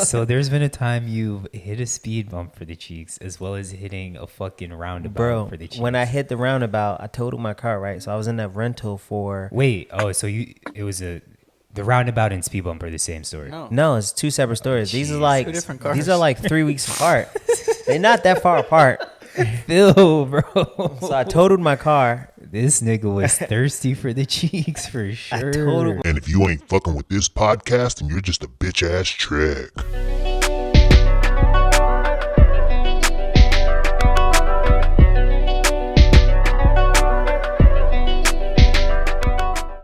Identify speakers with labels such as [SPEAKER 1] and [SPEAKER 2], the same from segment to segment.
[SPEAKER 1] So there's been a time you've hit a speed bump for the cheeks as well as hitting a fucking roundabout
[SPEAKER 2] Bro,
[SPEAKER 1] for the cheeks.
[SPEAKER 2] when I hit the roundabout, I totaled my car, right? So I was in that rental for...
[SPEAKER 1] Wait, so the roundabout and speed bump are the same story.
[SPEAKER 2] No, it's two separate stories. These are like
[SPEAKER 3] Two different cars.
[SPEAKER 2] These are like 3 weeks apart. They're not that far apart.
[SPEAKER 1] Phil, bro.
[SPEAKER 2] So I totaled my car.
[SPEAKER 1] This nigga was thirsty for the cheeks for sure.
[SPEAKER 2] totaled
[SPEAKER 4] And if you ain't fucking with this podcast, then you're just a bitch ass trick.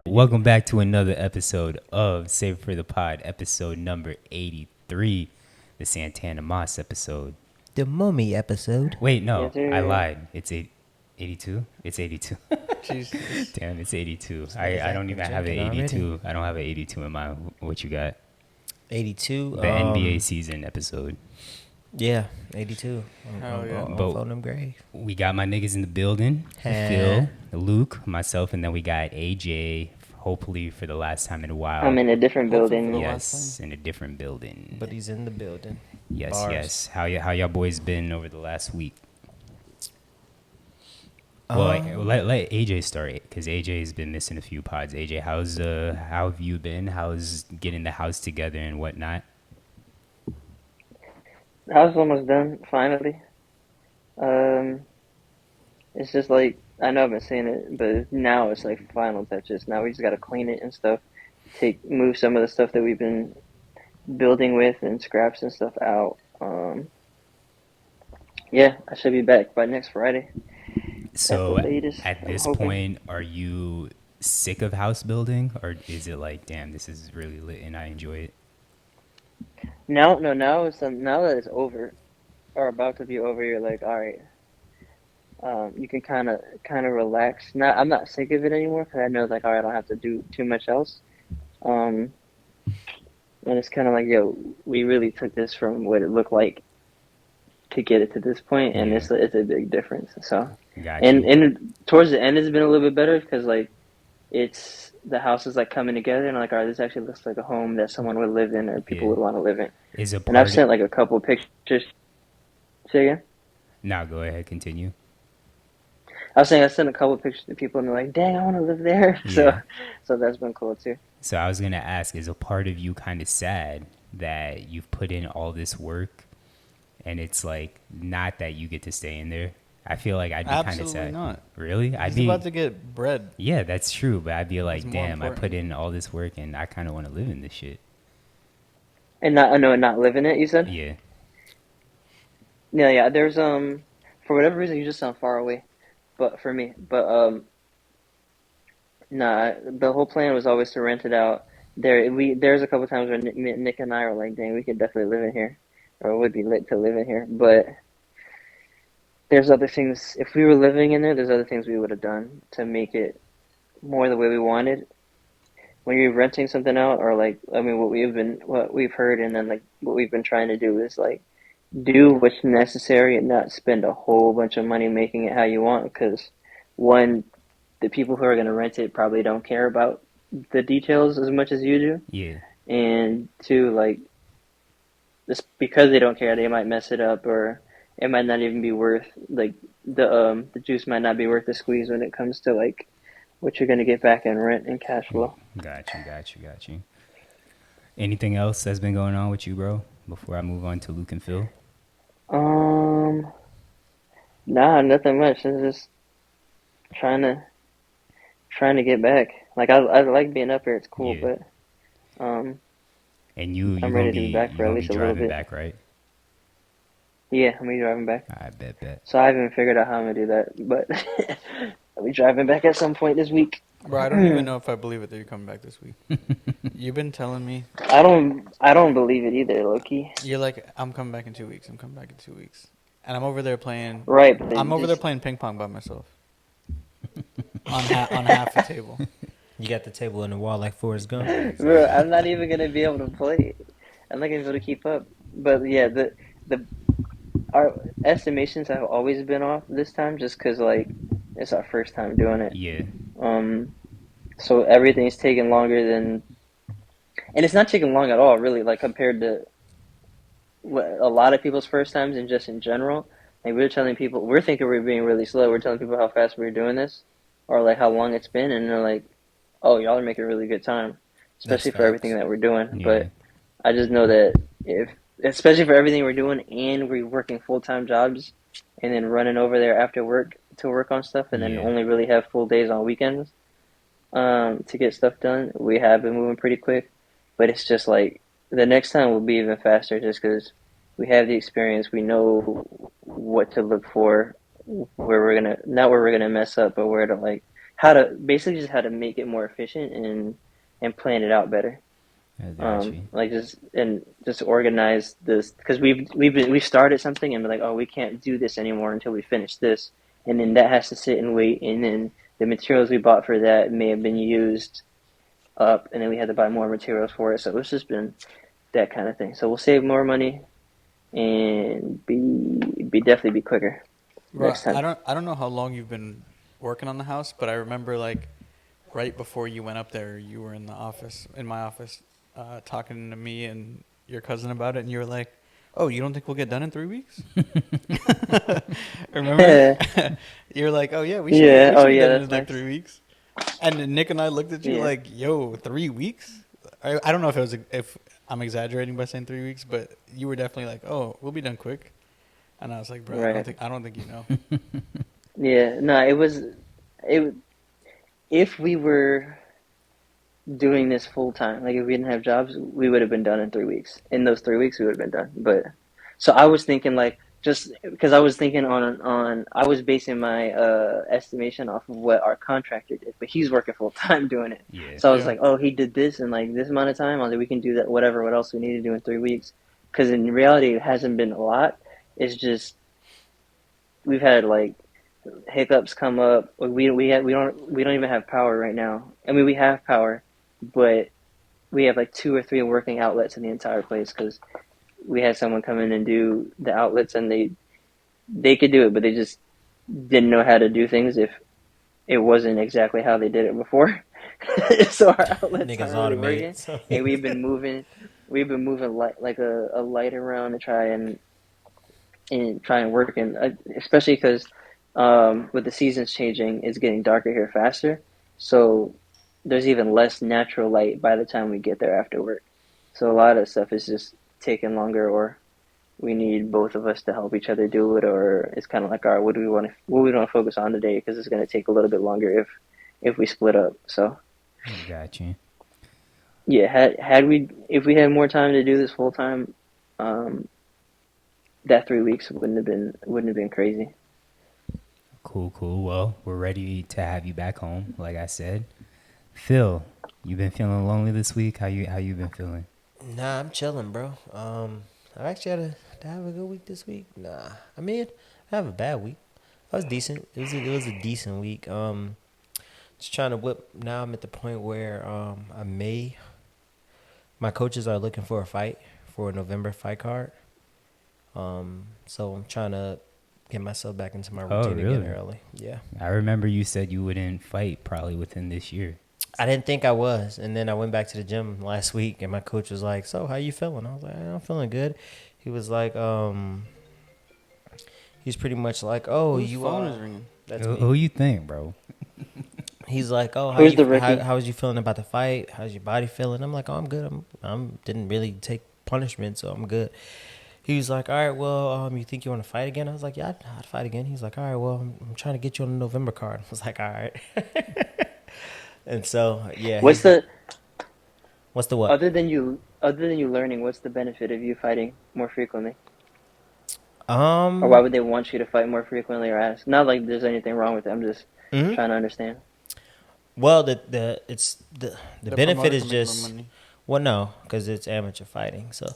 [SPEAKER 1] Welcome back to another episode of Save for the Pod, episode number 83, the Santana Moss episode.
[SPEAKER 2] the mummy episode.
[SPEAKER 1] Wait, no,
[SPEAKER 5] Yes, sir.
[SPEAKER 1] I lied. It's 82? It's 82.
[SPEAKER 3] Jesus.
[SPEAKER 1] Damn, it's 82. I don't even have an 82. I don't have an 82 in mind. What you got?
[SPEAKER 2] 82.
[SPEAKER 1] The NBA season episode.
[SPEAKER 2] Yeah, 82.
[SPEAKER 3] Hell yeah.
[SPEAKER 2] I'm
[SPEAKER 1] But-
[SPEAKER 2] on them grave.
[SPEAKER 1] We got my niggas in the building.
[SPEAKER 2] Hey.
[SPEAKER 1] Phil, Luke, myself, and then we got AJ, hopefully for the last time in a while.
[SPEAKER 5] I'm in a different building.
[SPEAKER 3] the
[SPEAKER 1] Yes, in a different building.
[SPEAKER 2] But he's in the building.
[SPEAKER 1] Yes,
[SPEAKER 2] Bars.
[SPEAKER 1] yes. How y'all boys been over the last week? Well, let AJ start because AJ's been missing a few pods. AJ, how have you been? How's getting the house together and whatnot?
[SPEAKER 5] The house is almost done, finally. It's just like, I know I've been saying it, but now it's like final touches. Now we just gotta clean it and stuff. Move some of the stuff that we've been building with and scraps and stuff out. Yeah, I should be back by next Friday.
[SPEAKER 1] So
[SPEAKER 5] the latest,
[SPEAKER 1] at
[SPEAKER 5] I'm
[SPEAKER 1] this
[SPEAKER 5] hoping.
[SPEAKER 1] point, are you sick of house building, or is it like, damn, this is really lit and I enjoy it?
[SPEAKER 5] Now that it's over, or about to be over, you're like, all right. You can kind of relax. I'm not sick of it anymore because I know like, all right, I don't have to do too much else. And it's kind of like, yo, we really took this from what it looked like to get it to this point, and
[SPEAKER 1] Yeah.
[SPEAKER 5] it's a big difference. So,
[SPEAKER 1] Got you.
[SPEAKER 5] and towards the end, it's been a little bit better because like the house is like coming together, and like, all right, this actually looks like a home that someone would live in or people
[SPEAKER 1] Yeah.
[SPEAKER 5] would want to live in.
[SPEAKER 1] Is a
[SPEAKER 5] And I've
[SPEAKER 1] part
[SPEAKER 5] sent like a couple pictures. Say again.
[SPEAKER 1] Now go ahead, continue.
[SPEAKER 5] I sent a couple pictures to people, and they're like, "Dang, I want to live there."
[SPEAKER 1] Yeah.
[SPEAKER 5] So that's been cool too.
[SPEAKER 1] So I was gonna ask, is a part of you kind of sad that you've put in all this work, and it's like not that you get to stay in there? I feel like I'd be kind of
[SPEAKER 3] Absolutely
[SPEAKER 1] sad.
[SPEAKER 3] not.
[SPEAKER 1] Really? I'd
[SPEAKER 3] He's
[SPEAKER 1] be.
[SPEAKER 3] about to get bread.
[SPEAKER 1] Yeah, that's true. But I'd be like,
[SPEAKER 3] It's more
[SPEAKER 1] damn, I put
[SPEAKER 3] important.
[SPEAKER 1] in all this work, and I kind of want to live in this shit.
[SPEAKER 5] And not living it. You said?
[SPEAKER 1] Yeah.
[SPEAKER 5] Yeah. There's for whatever reason, you just sound far away, but for me, nah. The whole plan was always to rent it out. There's a couple times where Nick and I were like, "Dang, we could definitely live in here, or it would be lit to live in here." But there's other things. If we were living in there, there's other things we would have done to make it more the way we wanted. When you're renting something out, or like, I mean, what we've heard, and then like what we've been trying to do is like do what's necessary and not spend a whole bunch of money making it how you want. Because one, the people who are going to rent it probably don't care about the details as much as you do,
[SPEAKER 1] Yeah.
[SPEAKER 5] and two, like, just because they don't care, they might mess it up, or it might not even be worth like the juice might not be worth the squeeze when it comes to like what you're going to get back in rent and cash flow.
[SPEAKER 1] Got you. Anything else that's been going on with you, bro? Before I move on to Luke and Phil.
[SPEAKER 5] Nah, nothing much. It's just trying to get back. Like I like being up here. It's cool,
[SPEAKER 1] Yeah.
[SPEAKER 5] but
[SPEAKER 1] And you
[SPEAKER 5] I'm
[SPEAKER 1] gonna
[SPEAKER 5] ready to
[SPEAKER 1] be
[SPEAKER 5] be back for
[SPEAKER 1] you
[SPEAKER 5] at
[SPEAKER 1] gonna be
[SPEAKER 5] least a little
[SPEAKER 1] driving
[SPEAKER 5] bit.
[SPEAKER 1] back, right?
[SPEAKER 5] yeah, I'm gonna be driving back.
[SPEAKER 1] I bet.
[SPEAKER 5] So I haven't figured out how I'm gonna do that, but I'll be driving back at some point this week.
[SPEAKER 3] Bro, I don't even know if I believe it that you're coming back this week. You've been telling me.
[SPEAKER 5] I don't believe it either, low-key.
[SPEAKER 3] You're like, I'm coming back in 2 weeks. I'm coming back in 2 weeks. And I'm over there playing.
[SPEAKER 5] Right, but
[SPEAKER 3] I'm over there playing ping pong by myself. on half the table.
[SPEAKER 2] You got the table in the wall like Forrest Gump.
[SPEAKER 5] Bro, I'm not even gonna be able to play. I'm not gonna be able to keep up. But yeah, our estimations have always been off this time, just because like it's our first time doing it.
[SPEAKER 1] Yeah.
[SPEAKER 5] So everything's taking longer than, and it's not taking long at all, really. Like compared to what a lot of people's first times and just in general. Like we're telling people, we're thinking we're being really slow. We're telling people how fast we're doing this, or like how long it's been, and they're like, "Oh, y'all are making really good time,"
[SPEAKER 2] That's
[SPEAKER 5] especially for everything
[SPEAKER 2] facts.
[SPEAKER 5] that we're doing.
[SPEAKER 1] Yeah.
[SPEAKER 5] But I just know that if, especially for everything we're doing, and we're working full-time jobs, and then running over there after work to work on stuff, and then
[SPEAKER 1] Yeah.
[SPEAKER 5] only really have full days on weekends, to get stuff done, we have been moving pretty quick. But it's just like the next time will be even faster, just because we have the experience, we know what to look for, where we're gonna not where we're gonna mess up, but where to like how to basically just how to make it more efficient and plan it out better.
[SPEAKER 1] I got you.
[SPEAKER 5] Like just organize this because we've started something and we're like, oh, we can't do this anymore until we finish this, and then that has to sit and wait, and then the materials we bought for that may have been used up, and then we had to buy more materials for it. So it's just been that kind of thing. So we'll save more money and be definitely be quicker
[SPEAKER 3] Bro,
[SPEAKER 5] next time.
[SPEAKER 3] I don't know how long you've been working on the house, but I remember like right before you went up there, you were in the office, in my office, talking to me and your cousin about it, and you were like, "Oh, you don't think we'll get done in 3 weeks?" Remember? You're like, "Oh yeah,
[SPEAKER 5] Yeah.
[SPEAKER 3] we
[SPEAKER 5] Oh
[SPEAKER 3] should be
[SPEAKER 5] yeah.
[SPEAKER 3] done in
[SPEAKER 5] That's
[SPEAKER 3] like
[SPEAKER 5] nice.
[SPEAKER 3] 3 weeks." And then Nick and I looked at you
[SPEAKER 5] Yeah.
[SPEAKER 3] like, "Yo, 3 weeks?" I don't know if I'm exaggerating by saying 3 weeks, but you were definitely like, "Oh, we'll be done quick." And I was like, "Bro,
[SPEAKER 5] Right.
[SPEAKER 3] I don't think you know."
[SPEAKER 5] Yeah. No. It was. It. If we were doing this full time, like if we didn't have jobs, we would have been done in 3 weeks. In those 3 weeks, we would have been done. But so I was thinking like just because I was thinking on I was basing my estimation off of what our contractor did, but he's working full time doing it.
[SPEAKER 1] Yeah.
[SPEAKER 5] So I was
[SPEAKER 3] Yeah.
[SPEAKER 5] like, oh, he did this in like this amount of time. I was like, we can do that. Whatever. What else we need to do in 3 weeks? Because in reality, it hasn't been a lot. It's just we've had like hiccups come up. We don't even have power right now. I mean, we have power, but we have like two or three working outlets in the entire place because we had someone come in and do the outlets, and they could do it, but they just didn't know how to do things if it wasn't exactly how they did it before. So our outlets
[SPEAKER 2] Niggas
[SPEAKER 5] aren't really
[SPEAKER 2] automate.
[SPEAKER 5] working,
[SPEAKER 2] So
[SPEAKER 5] and we've been moving like a light around to try and try and work, and especially because with the seasons changing, it's getting darker here faster, so there's even less natural light by the time we get there after work. So a lot of stuff is just taking longer, or we need both of us to help each other do it, or it's kind of like, all right, what do we want to focus on today? Because it's going to take a little bit longer if we split up. So
[SPEAKER 1] Got you.
[SPEAKER 5] yeah, had we if we had more time to do this full time, um, that 3 weeks wouldn't have been crazy.
[SPEAKER 1] Cool, cool. Well, we're ready to have you back home, like I said. Phil, you been feeling lonely this week? How you been feeling?
[SPEAKER 2] nah, I'm chilling, bro. I actually did I have a good week this week? Nah, I mean, I have a bad week. I was decent. It was a decent week. Just trying to whip. Now I'm at the point where my coaches are looking for a fight for a November fight card. So I'm trying to get myself back into my
[SPEAKER 1] Oh,
[SPEAKER 2] routine again
[SPEAKER 1] really?
[SPEAKER 2] early. Yeah.
[SPEAKER 1] I remember you said you wouldn't fight probably within this year.
[SPEAKER 2] I didn't think I was, and then I went back to the gym last week, and my coach was like, "So, how you feeling?" I was like, "I'm feeling good." He was like, he's pretty much like, "Oh,
[SPEAKER 3] Whose
[SPEAKER 2] you
[SPEAKER 3] phone is ringing?
[SPEAKER 2] That's
[SPEAKER 1] Who
[SPEAKER 2] me.
[SPEAKER 1] you think, bro?
[SPEAKER 2] He's like, "Oh,
[SPEAKER 5] Who's the rookie?
[SPEAKER 2] how was you feeling about the fight? How's your body feeling?" I'm like, "Oh, I'm good. I'm didn't really take punishment, so I'm good." He was like, "All right, well, you think you want to fight again?" I was like, "Yeah, I'd fight again." He's like, "All right, well, I'm trying to get you on the November card." I was like, "All right." And so, yeah,
[SPEAKER 5] What's
[SPEAKER 2] he's
[SPEAKER 5] the
[SPEAKER 2] what's the what?
[SPEAKER 5] other than you learning? What's the benefit of you fighting more frequently? Or why
[SPEAKER 2] Um,
[SPEAKER 5] would they want you to fight more frequently or ask? Not like there's anything wrong with it. I'm just
[SPEAKER 2] mhm.
[SPEAKER 5] trying to understand.
[SPEAKER 2] Well, the
[SPEAKER 3] The
[SPEAKER 2] benefit
[SPEAKER 3] promoter
[SPEAKER 2] is
[SPEAKER 3] can make more
[SPEAKER 2] just
[SPEAKER 3] money.
[SPEAKER 2] well, no, because it's amateur fighting. So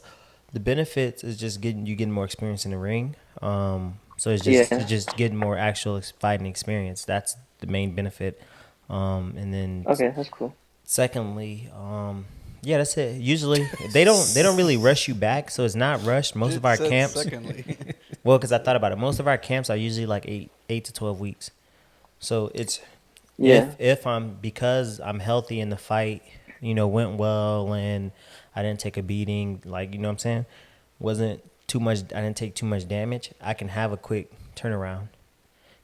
[SPEAKER 2] the benefits is just getting more experience in the ring. So it's
[SPEAKER 5] Yeah.
[SPEAKER 2] just getting more actual fighting experience. That's the main benefit. And then
[SPEAKER 5] Okay, that's cool.
[SPEAKER 2] secondly, yeah, that's it. Usually they don't really rush you back, so it's not rushed. Most of
[SPEAKER 3] It
[SPEAKER 2] our
[SPEAKER 3] said
[SPEAKER 2] camps,
[SPEAKER 3] secondly.
[SPEAKER 2] well, because I thought about it, most of our camps are usually like eight to 12 weeks. So it's
[SPEAKER 5] Yeah.
[SPEAKER 2] if I'm because I'm healthy and the fight, went well and I didn't take a beating, like, you know what I'm saying? Wasn't too much. I didn't take too much damage. I can have a quick turnaround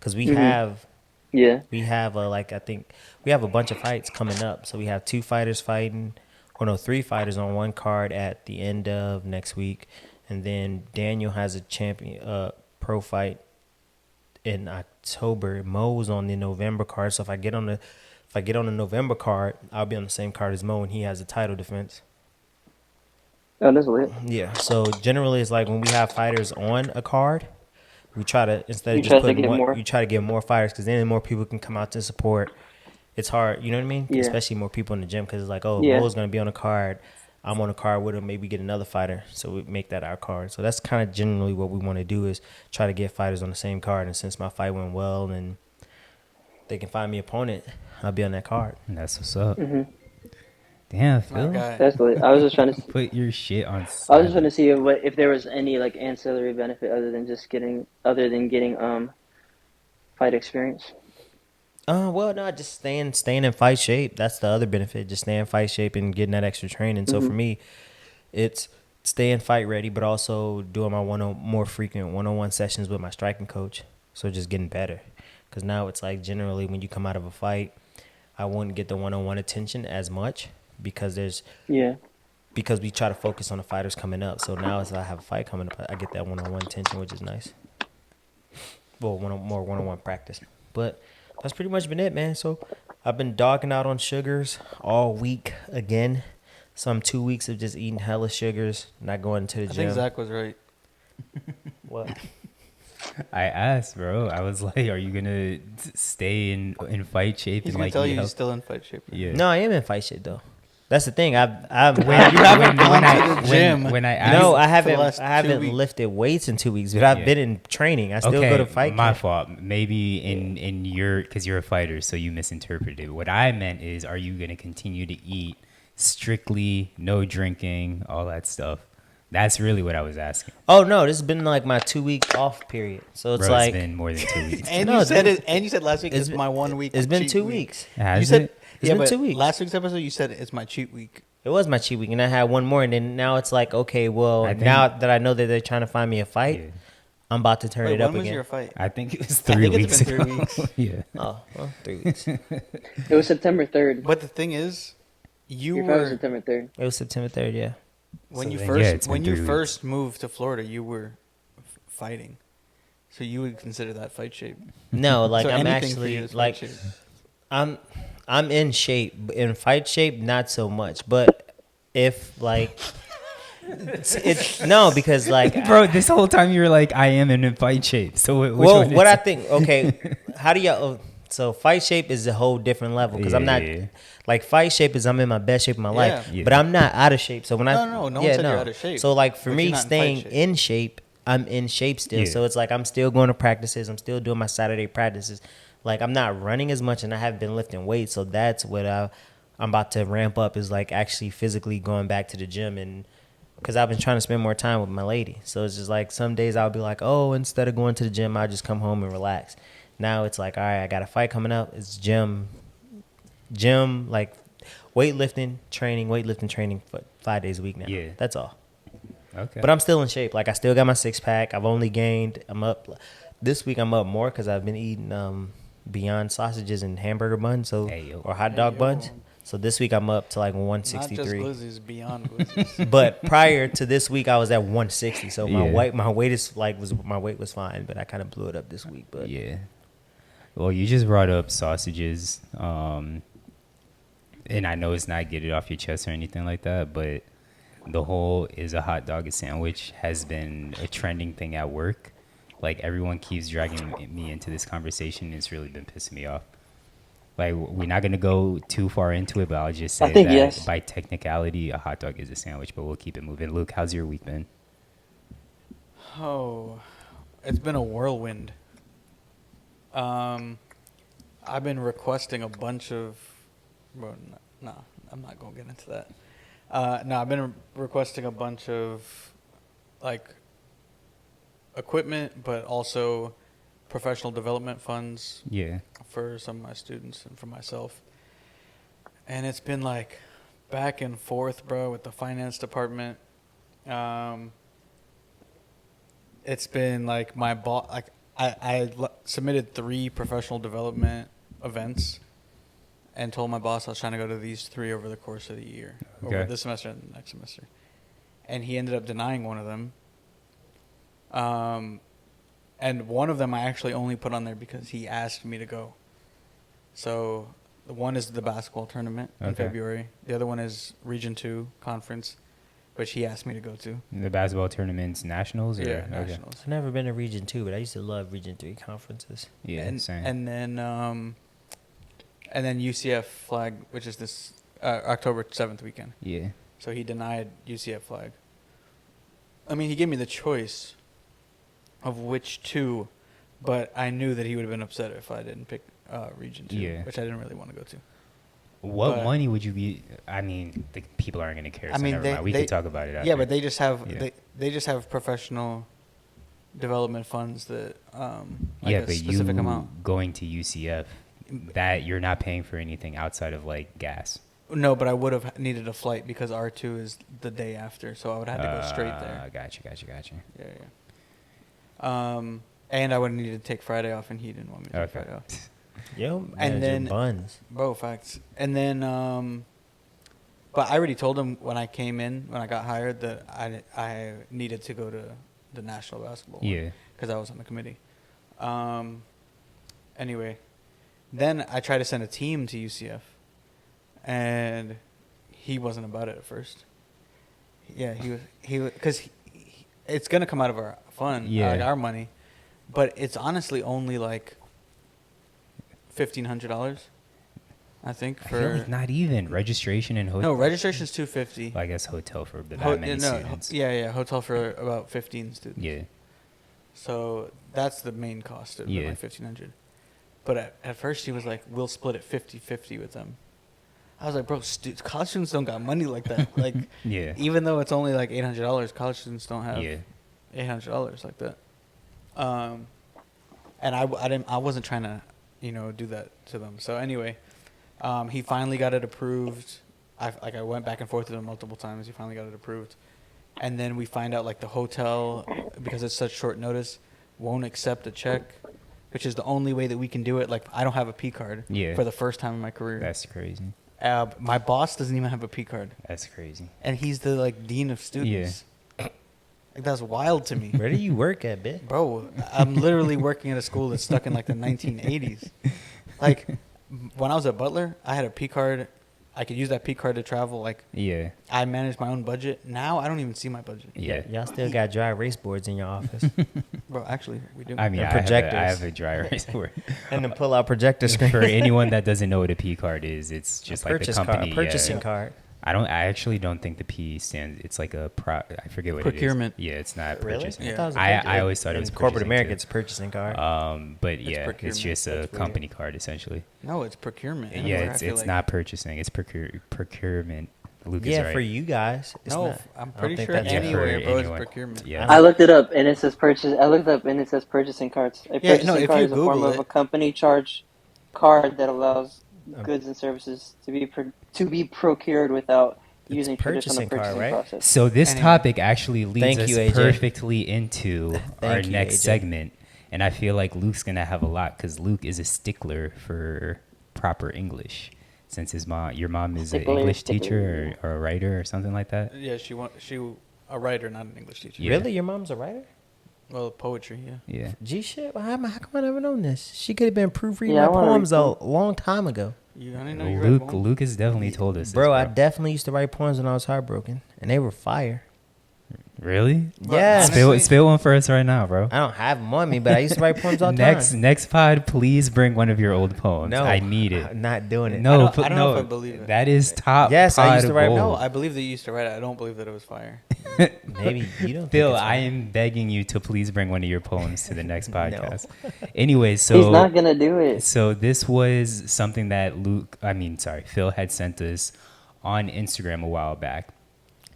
[SPEAKER 2] because we
[SPEAKER 5] Mhm.
[SPEAKER 2] have
[SPEAKER 5] Yeah.
[SPEAKER 2] I think we have a bunch of fights coming up. So we have 2 fighters fighting, or no, 3 fighters on one card at the end of next week, and then Daniel has a champion pro fight in October. Mo's on the November card. So if I get on the November card, I'll be on the same card as Mo, and he has a title defense.
[SPEAKER 5] Oh, that's lit.
[SPEAKER 2] Yeah. So generally, it's like when we have fighters on a card, we try to, instead of
[SPEAKER 5] You
[SPEAKER 2] just
[SPEAKER 5] try to
[SPEAKER 2] putting
[SPEAKER 5] get
[SPEAKER 2] one,
[SPEAKER 5] more.
[SPEAKER 2] you try to get more fighters because then more people can come out to support. It's hard, you know what I mean?
[SPEAKER 5] Yeah.
[SPEAKER 2] Especially more people in the gym because it's like, oh,
[SPEAKER 5] Yeah.
[SPEAKER 2] Mo's gonna be on a card. I'm on a card with him. Maybe get another fighter, so we make that our card. So that's kind of generally what we want to do is try to get fighters on the same card. And since my fight went well and they can find me an opponent, I'll be on that card.
[SPEAKER 1] And that's what's up.
[SPEAKER 5] Mhm.
[SPEAKER 1] Damn,
[SPEAKER 3] My
[SPEAKER 1] Phil.
[SPEAKER 3] guy.
[SPEAKER 5] That's lit. I was just trying to.
[SPEAKER 1] Put your shit on
[SPEAKER 5] I was just trying to
[SPEAKER 1] silent.
[SPEAKER 5] see if there was any like ancillary benefit other than getting fight experience.
[SPEAKER 2] Well, no, just staying in fight shape. That's the other benefit. Just staying in fight shape and getting that extra training. So for
[SPEAKER 5] Mhm.
[SPEAKER 2] me, it's staying fight ready, but also doing my more frequent one-on-one sessions with my striking coach. So just getting better. Because now it's like generally when you come out of a fight, I wouldn't get the one-on-one attention as much because
[SPEAKER 5] Yeah.
[SPEAKER 2] because we try to focus on the fighters coming up. So now as I have a fight coming up, I get that one-on-one attention, which is nice. Well, more one-on-one practice. But that's pretty much been it, man. So I've been dogging out on sugars all week again. Some 2 weeks of just eating hella sugars, not going to the
[SPEAKER 3] I
[SPEAKER 2] gym.
[SPEAKER 3] think Zach was right.
[SPEAKER 2] What?
[SPEAKER 1] I asked, bro. I was like, "Are you gonna stay in fight shape
[SPEAKER 3] He's
[SPEAKER 1] and
[SPEAKER 3] gonna
[SPEAKER 1] like
[SPEAKER 3] tell
[SPEAKER 1] eat
[SPEAKER 3] you he's
[SPEAKER 1] health-"
[SPEAKER 3] still in fight shape.
[SPEAKER 1] Yeah.
[SPEAKER 2] No, I am in fight shape though. That's the thing. I've
[SPEAKER 3] haven't gone to the gym.
[SPEAKER 1] when I asked,
[SPEAKER 2] no, I
[SPEAKER 3] for the last
[SPEAKER 2] haven't
[SPEAKER 3] 2 weeks.
[SPEAKER 2] lifted weights in 2 weeks, but I've
[SPEAKER 1] Yeah.
[SPEAKER 2] been in training. I still
[SPEAKER 1] okay,
[SPEAKER 2] go to fight
[SPEAKER 1] my
[SPEAKER 2] camp.
[SPEAKER 1] fault. Maybe in your, because you're a fighter, so you misinterpreted. What I meant is, are you gonna continue to eat strictly, no drinking, all that stuff? That's really what I was asking.
[SPEAKER 2] Oh no, this has been like my 2 week off period. So it's
[SPEAKER 1] Bro,
[SPEAKER 2] like
[SPEAKER 1] it's been more than 2 weeks.
[SPEAKER 3] And
[SPEAKER 2] No,
[SPEAKER 3] you said
[SPEAKER 2] dude.
[SPEAKER 3] it. And you said last week
[SPEAKER 2] It's
[SPEAKER 3] it's
[SPEAKER 2] been-
[SPEAKER 3] my 1 week.
[SPEAKER 2] it's been
[SPEAKER 3] cheat
[SPEAKER 2] 2
[SPEAKER 3] week.
[SPEAKER 2] weeks.
[SPEAKER 1] Has
[SPEAKER 3] You said
[SPEAKER 1] it?
[SPEAKER 2] It's been
[SPEAKER 3] but
[SPEAKER 2] 2 weeks.
[SPEAKER 3] last week's episode you said it's my cheat week.
[SPEAKER 2] It was my cheat week, and I had one more, and then now it's like, okay, well,
[SPEAKER 1] I think-
[SPEAKER 2] now that I know that they're trying to find me a fight,
[SPEAKER 1] Yeah.
[SPEAKER 2] I'm about to turn
[SPEAKER 3] Wait,
[SPEAKER 2] it up
[SPEAKER 3] when was
[SPEAKER 2] again.
[SPEAKER 3] your fight?
[SPEAKER 1] I think it was
[SPEAKER 3] I
[SPEAKER 1] 3
[SPEAKER 3] think
[SPEAKER 1] weeks
[SPEAKER 3] it's been
[SPEAKER 1] ago.
[SPEAKER 3] 3 weeks.
[SPEAKER 1] Yeah.
[SPEAKER 2] Oh, well, 3 weeks. It
[SPEAKER 5] It was September 3rd.
[SPEAKER 3] But the thing is, you
[SPEAKER 5] Your fight was
[SPEAKER 3] were
[SPEAKER 5] September 3rd.
[SPEAKER 2] was September 3rd, yeah.
[SPEAKER 3] when
[SPEAKER 1] So
[SPEAKER 3] you
[SPEAKER 1] then,
[SPEAKER 3] first
[SPEAKER 1] yeah, it's been
[SPEAKER 3] when you
[SPEAKER 1] 3 weeks.
[SPEAKER 3] first moved to Florida, you were fighting, so you would consider that fight shape.
[SPEAKER 2] No, like
[SPEAKER 3] So
[SPEAKER 2] I'm
[SPEAKER 3] anything for you
[SPEAKER 2] actually
[SPEAKER 3] is fight
[SPEAKER 2] like
[SPEAKER 3] shape.
[SPEAKER 2] I'm in shape, in fight shape, not so much. But if like it's no, because like
[SPEAKER 1] Bro, this whole time you were like, I am in fight shape. So which
[SPEAKER 2] well,
[SPEAKER 1] one
[SPEAKER 2] what
[SPEAKER 1] is
[SPEAKER 2] I
[SPEAKER 1] it?
[SPEAKER 2] think, okay, how do y'all? So fight shape is a whole different level because I'm not
[SPEAKER 1] Yeah.
[SPEAKER 2] like fight shape is I'm in my best shape of my life,
[SPEAKER 1] Yeah.
[SPEAKER 2] but I'm not out of shape. So when I
[SPEAKER 3] No, no one said you're out of shape,
[SPEAKER 2] So like for
[SPEAKER 3] but
[SPEAKER 2] me,
[SPEAKER 3] you're not in fight
[SPEAKER 2] staying
[SPEAKER 3] shape.
[SPEAKER 2] in shape, I'm in shape still.
[SPEAKER 1] Yeah.
[SPEAKER 2] So it's like I'm still going to practices. I'm still doing my Saturday practices. Like I'm not running as much, and I have been lifting weights. So that's what I'm about to ramp up is like actually physically going back to the gym and. Because I've been trying to spend more time with my lady. So it's just like some days I'll be like, oh, instead of going to the gym, I'll just come home and relax. Now it's like, all right, I got a fight coming up. It's gym, like weightlifting training for 5 days a week now.
[SPEAKER 1] Yeah.
[SPEAKER 2] That's all.
[SPEAKER 1] Okay.
[SPEAKER 2] But I'm still in shape. Like I still got my 6-pack. I've only gained, I'm up. This week I'm up more because I've been eating Beyond sausages and hamburger buns
[SPEAKER 1] Hey, yo.
[SPEAKER 2] or hot dog
[SPEAKER 3] Hey, yo.
[SPEAKER 2] buns. So this week I'm up to like
[SPEAKER 3] Not just
[SPEAKER 2] 163.
[SPEAKER 3] glizzies, beyond glizzies.
[SPEAKER 2] But prior to this week, I was at 160. So my
[SPEAKER 1] Yeah.
[SPEAKER 2] my weight was fine, but I kind of blew it up this week. But
[SPEAKER 1] Yeah. Well, you just brought up sausages, and I know it's not get it off your chest or anything like that, but the whole is a hot dog a sandwich has been a trending thing at work. Like everyone keeps dragging me into this conversation. It's really been pissing me off. Like we're not gonna go too far into it, but I'll just say
[SPEAKER 5] I think
[SPEAKER 1] that
[SPEAKER 5] yes.
[SPEAKER 1] by technicality, a hot dog is a sandwich. But we'll keep it moving. Luke, how's your week been?
[SPEAKER 3] Oh, it's been a whirlwind. I've been requesting a bunch of. Well, no, I'm not gonna get into that. No, I've been requesting a bunch of, like, equipment, but also professional development funds
[SPEAKER 1] Yeah.
[SPEAKER 3] for some of my students and for myself. And it's been like back and forth, bro, with the finance department. it's been like my boss. Like I submitted 3 professional development events, and told my boss I was trying to go to these 3 over the course of the year, over
[SPEAKER 1] Okay.
[SPEAKER 3] this semester and the next semester, and he ended up denying one of them. And one of them I actually only put on there because he asked me to go. So the one is the basketball tournament in
[SPEAKER 1] Okay.
[SPEAKER 3] February. The other one is Region 2 conference, which he asked me to go to.
[SPEAKER 1] The basketball tournament's nationals? Or?
[SPEAKER 3] Yeah,
[SPEAKER 1] Okay.
[SPEAKER 3] nationals.
[SPEAKER 2] I've never been to Region 2, but I used to love Region 3 conferences.
[SPEAKER 1] Yeah,
[SPEAKER 3] and,
[SPEAKER 1] same.
[SPEAKER 3] and then UCF flag, which is this October 7th weekend.
[SPEAKER 1] Yeah.
[SPEAKER 3] So he denied UCF flag. I mean, he gave me the choice of which 2, but I knew that he would have been upset if I didn't pick Region 2,
[SPEAKER 1] Yeah.
[SPEAKER 3] which I didn't really want to go to.
[SPEAKER 1] What
[SPEAKER 3] But-
[SPEAKER 1] money would you be? I mean, the people aren't going to care. So
[SPEAKER 3] I mean,
[SPEAKER 1] never mind. We could talk about it after.
[SPEAKER 3] Yeah, but they just have
[SPEAKER 1] Yeah.
[SPEAKER 3] they just have professional development funds that like
[SPEAKER 1] yeah,
[SPEAKER 3] a
[SPEAKER 1] but
[SPEAKER 3] specific
[SPEAKER 1] you
[SPEAKER 3] amount.
[SPEAKER 1] going to UCF, that you're not paying for anything outside of like gas.
[SPEAKER 3] No, but I would have needed a flight because R2 is the day after, so I would have to go straight there.
[SPEAKER 1] Gotcha.
[SPEAKER 3] Yeah, yeah. And I would have needed to take Friday off, and he didn't want me to take
[SPEAKER 1] Okay.
[SPEAKER 3] Friday off.
[SPEAKER 2] Yo,
[SPEAKER 3] And then-
[SPEAKER 2] buns.
[SPEAKER 3] Bro, facts. And then, but I already told him when I came in, when I got hired, that I needed to go to the national basketball.
[SPEAKER 1] Yeah.
[SPEAKER 3] Because I was on the committee. Anyway, then I tried to send a team to UCF, and he wasn't about it at first. Yeah, he was because it's gonna come out of our fund,
[SPEAKER 1] Yeah.
[SPEAKER 3] like our money, but it's honestly only like $1,500, I think.
[SPEAKER 1] I feel like not even registration and hotel.
[SPEAKER 3] No, registration's $250.
[SPEAKER 1] Well, I guess hotel for that many
[SPEAKER 3] No,
[SPEAKER 1] students.
[SPEAKER 3] yeah, hotel for about 15 students.
[SPEAKER 1] Yeah.
[SPEAKER 3] So that's the main cost of
[SPEAKER 1] Yeah.
[SPEAKER 3] like $1,500. But at first he was like, "We'll split it 50-50 with them." I was like, "Bro, college students don't got money like that. Like,
[SPEAKER 1] Yeah.
[SPEAKER 3] even though it's only like $800, college students don't have
[SPEAKER 1] Yeah.
[SPEAKER 3] $800 like that." And I wasn't trying to, do that to them. So anyway, he finally got it approved. I went back and forth with him multiple times. He finally got it approved. And then we find out like the hotel, because it's such short notice, won't accept a check, which is the only way that we can do it. Like, I don't have a P card
[SPEAKER 1] Yeah.
[SPEAKER 3] for the first time in my career.
[SPEAKER 1] That's crazy.
[SPEAKER 3] My boss doesn't even have a P card,
[SPEAKER 1] That's crazy.
[SPEAKER 3] and he's the like dean of students. Like, that's wild to me.
[SPEAKER 2] Where do you work at, bitch?
[SPEAKER 3] Bro, I'm literally working at a school that's stuck in like the 1980s. Like, when I was at Butler, I had a P card. I could use that P card to travel. Like,
[SPEAKER 1] Yeah.
[SPEAKER 3] I managed my own budget. Now I don't even see my budget.
[SPEAKER 1] Yeah.
[SPEAKER 2] Y'all still got dry erase boards in your office.
[SPEAKER 3] Bro, actually, we do.
[SPEAKER 1] I mean,
[SPEAKER 2] And
[SPEAKER 1] I have,
[SPEAKER 2] projectors.
[SPEAKER 1] I have a dry erase board.
[SPEAKER 2] And the pull-out projector screen.
[SPEAKER 1] For anyone that doesn't know what a P card is, it's just like the company.
[SPEAKER 2] Purchasing card.
[SPEAKER 1] I actually don't think the P stands. It's like a I forget what
[SPEAKER 3] Procurement.
[SPEAKER 1] it is. Yeah, it's not
[SPEAKER 2] Really?
[SPEAKER 1] purchasing.
[SPEAKER 3] Yeah.
[SPEAKER 2] thought it was a
[SPEAKER 1] I
[SPEAKER 2] purchasing.
[SPEAKER 1] always thought it was
[SPEAKER 2] In corporate
[SPEAKER 1] purchasing,
[SPEAKER 2] America,
[SPEAKER 1] too.
[SPEAKER 2] it's a purchasing card.
[SPEAKER 1] But yeah, it's
[SPEAKER 3] procurement.
[SPEAKER 1] just a
[SPEAKER 2] That's weird.
[SPEAKER 1] company card essentially.
[SPEAKER 3] No, it's procurement.
[SPEAKER 1] Yeah,
[SPEAKER 3] Anywhere, I
[SPEAKER 1] it's
[SPEAKER 3] feel like.
[SPEAKER 1] not purchasing. It's procurement. Luke is
[SPEAKER 2] Yeah,
[SPEAKER 1] right.
[SPEAKER 2] for you guys. It's
[SPEAKER 3] No,
[SPEAKER 2] not.
[SPEAKER 3] I'm
[SPEAKER 2] I don't
[SPEAKER 3] pretty
[SPEAKER 2] think
[SPEAKER 3] sure
[SPEAKER 2] that's
[SPEAKER 1] Yeah,
[SPEAKER 3] anywhere,
[SPEAKER 1] for
[SPEAKER 3] bro,
[SPEAKER 1] anyone.
[SPEAKER 3] it's procurement.
[SPEAKER 1] Yeah.
[SPEAKER 5] I looked it up and it says purchase. I looked up and it says purchasing cards. A
[SPEAKER 3] Yeah,
[SPEAKER 5] purchasing
[SPEAKER 3] no, if
[SPEAKER 5] card
[SPEAKER 3] you
[SPEAKER 5] is a form
[SPEAKER 3] Google
[SPEAKER 5] of
[SPEAKER 3] it-
[SPEAKER 5] a company charge card that allows goods and services to be procured without
[SPEAKER 2] It's
[SPEAKER 5] using traditional
[SPEAKER 2] purchasing card,
[SPEAKER 5] purchasing
[SPEAKER 2] right?
[SPEAKER 5] process.
[SPEAKER 1] So this
[SPEAKER 3] Anyway.
[SPEAKER 1] topic actually leads
[SPEAKER 2] Thank
[SPEAKER 1] us
[SPEAKER 2] you, AJ.
[SPEAKER 1] perfectly into our
[SPEAKER 2] you,
[SPEAKER 1] next
[SPEAKER 2] AJ.
[SPEAKER 1] segment, and I feel like Luke's gonna have a lot because Luke is a stickler for proper English. Since your mom is an
[SPEAKER 5] Stickler,
[SPEAKER 1] English
[SPEAKER 5] stickler.
[SPEAKER 1] teacher or a writer or something like that.
[SPEAKER 3] Yeah, she a writer, not an English teacher.
[SPEAKER 1] Yeah.
[SPEAKER 2] Really? Your mom's a writer?
[SPEAKER 3] Well, poetry, yeah.
[SPEAKER 1] Yeah.
[SPEAKER 2] G shit? Well, how come I never known this? She could have been proofreading
[SPEAKER 5] Yeah, I
[SPEAKER 2] my
[SPEAKER 5] wanna
[SPEAKER 2] poems
[SPEAKER 5] read
[SPEAKER 2] a long time ago.
[SPEAKER 3] I didn't know you read poems.
[SPEAKER 1] Luke has definitely told us this,
[SPEAKER 2] Bro, I definitely used to write poems when I was heartbroken, and they were fire.
[SPEAKER 1] Really?
[SPEAKER 2] Yes.
[SPEAKER 1] Spill one for us right now, bro.
[SPEAKER 2] I don't have them on me, but I used to write poems all the time.
[SPEAKER 1] Next pod, please bring one of your old poems.
[SPEAKER 2] No,
[SPEAKER 1] I need it.
[SPEAKER 2] I'm not doing it.
[SPEAKER 1] No,
[SPEAKER 3] I don't know if I believe it.
[SPEAKER 1] That is top.
[SPEAKER 2] Yes, I used to write-
[SPEAKER 1] gold.
[SPEAKER 3] No, I believe that you used to write it. I don't believe that it was fire.
[SPEAKER 2] Maybe you don't.
[SPEAKER 1] Phil,
[SPEAKER 2] think it's
[SPEAKER 1] I
[SPEAKER 2] fire.
[SPEAKER 1] am begging you to please bring one of your poems to the next podcast. Anyway, so
[SPEAKER 5] He's not gonna do it.
[SPEAKER 1] So this was something that Phil had sent us on Instagram a while back.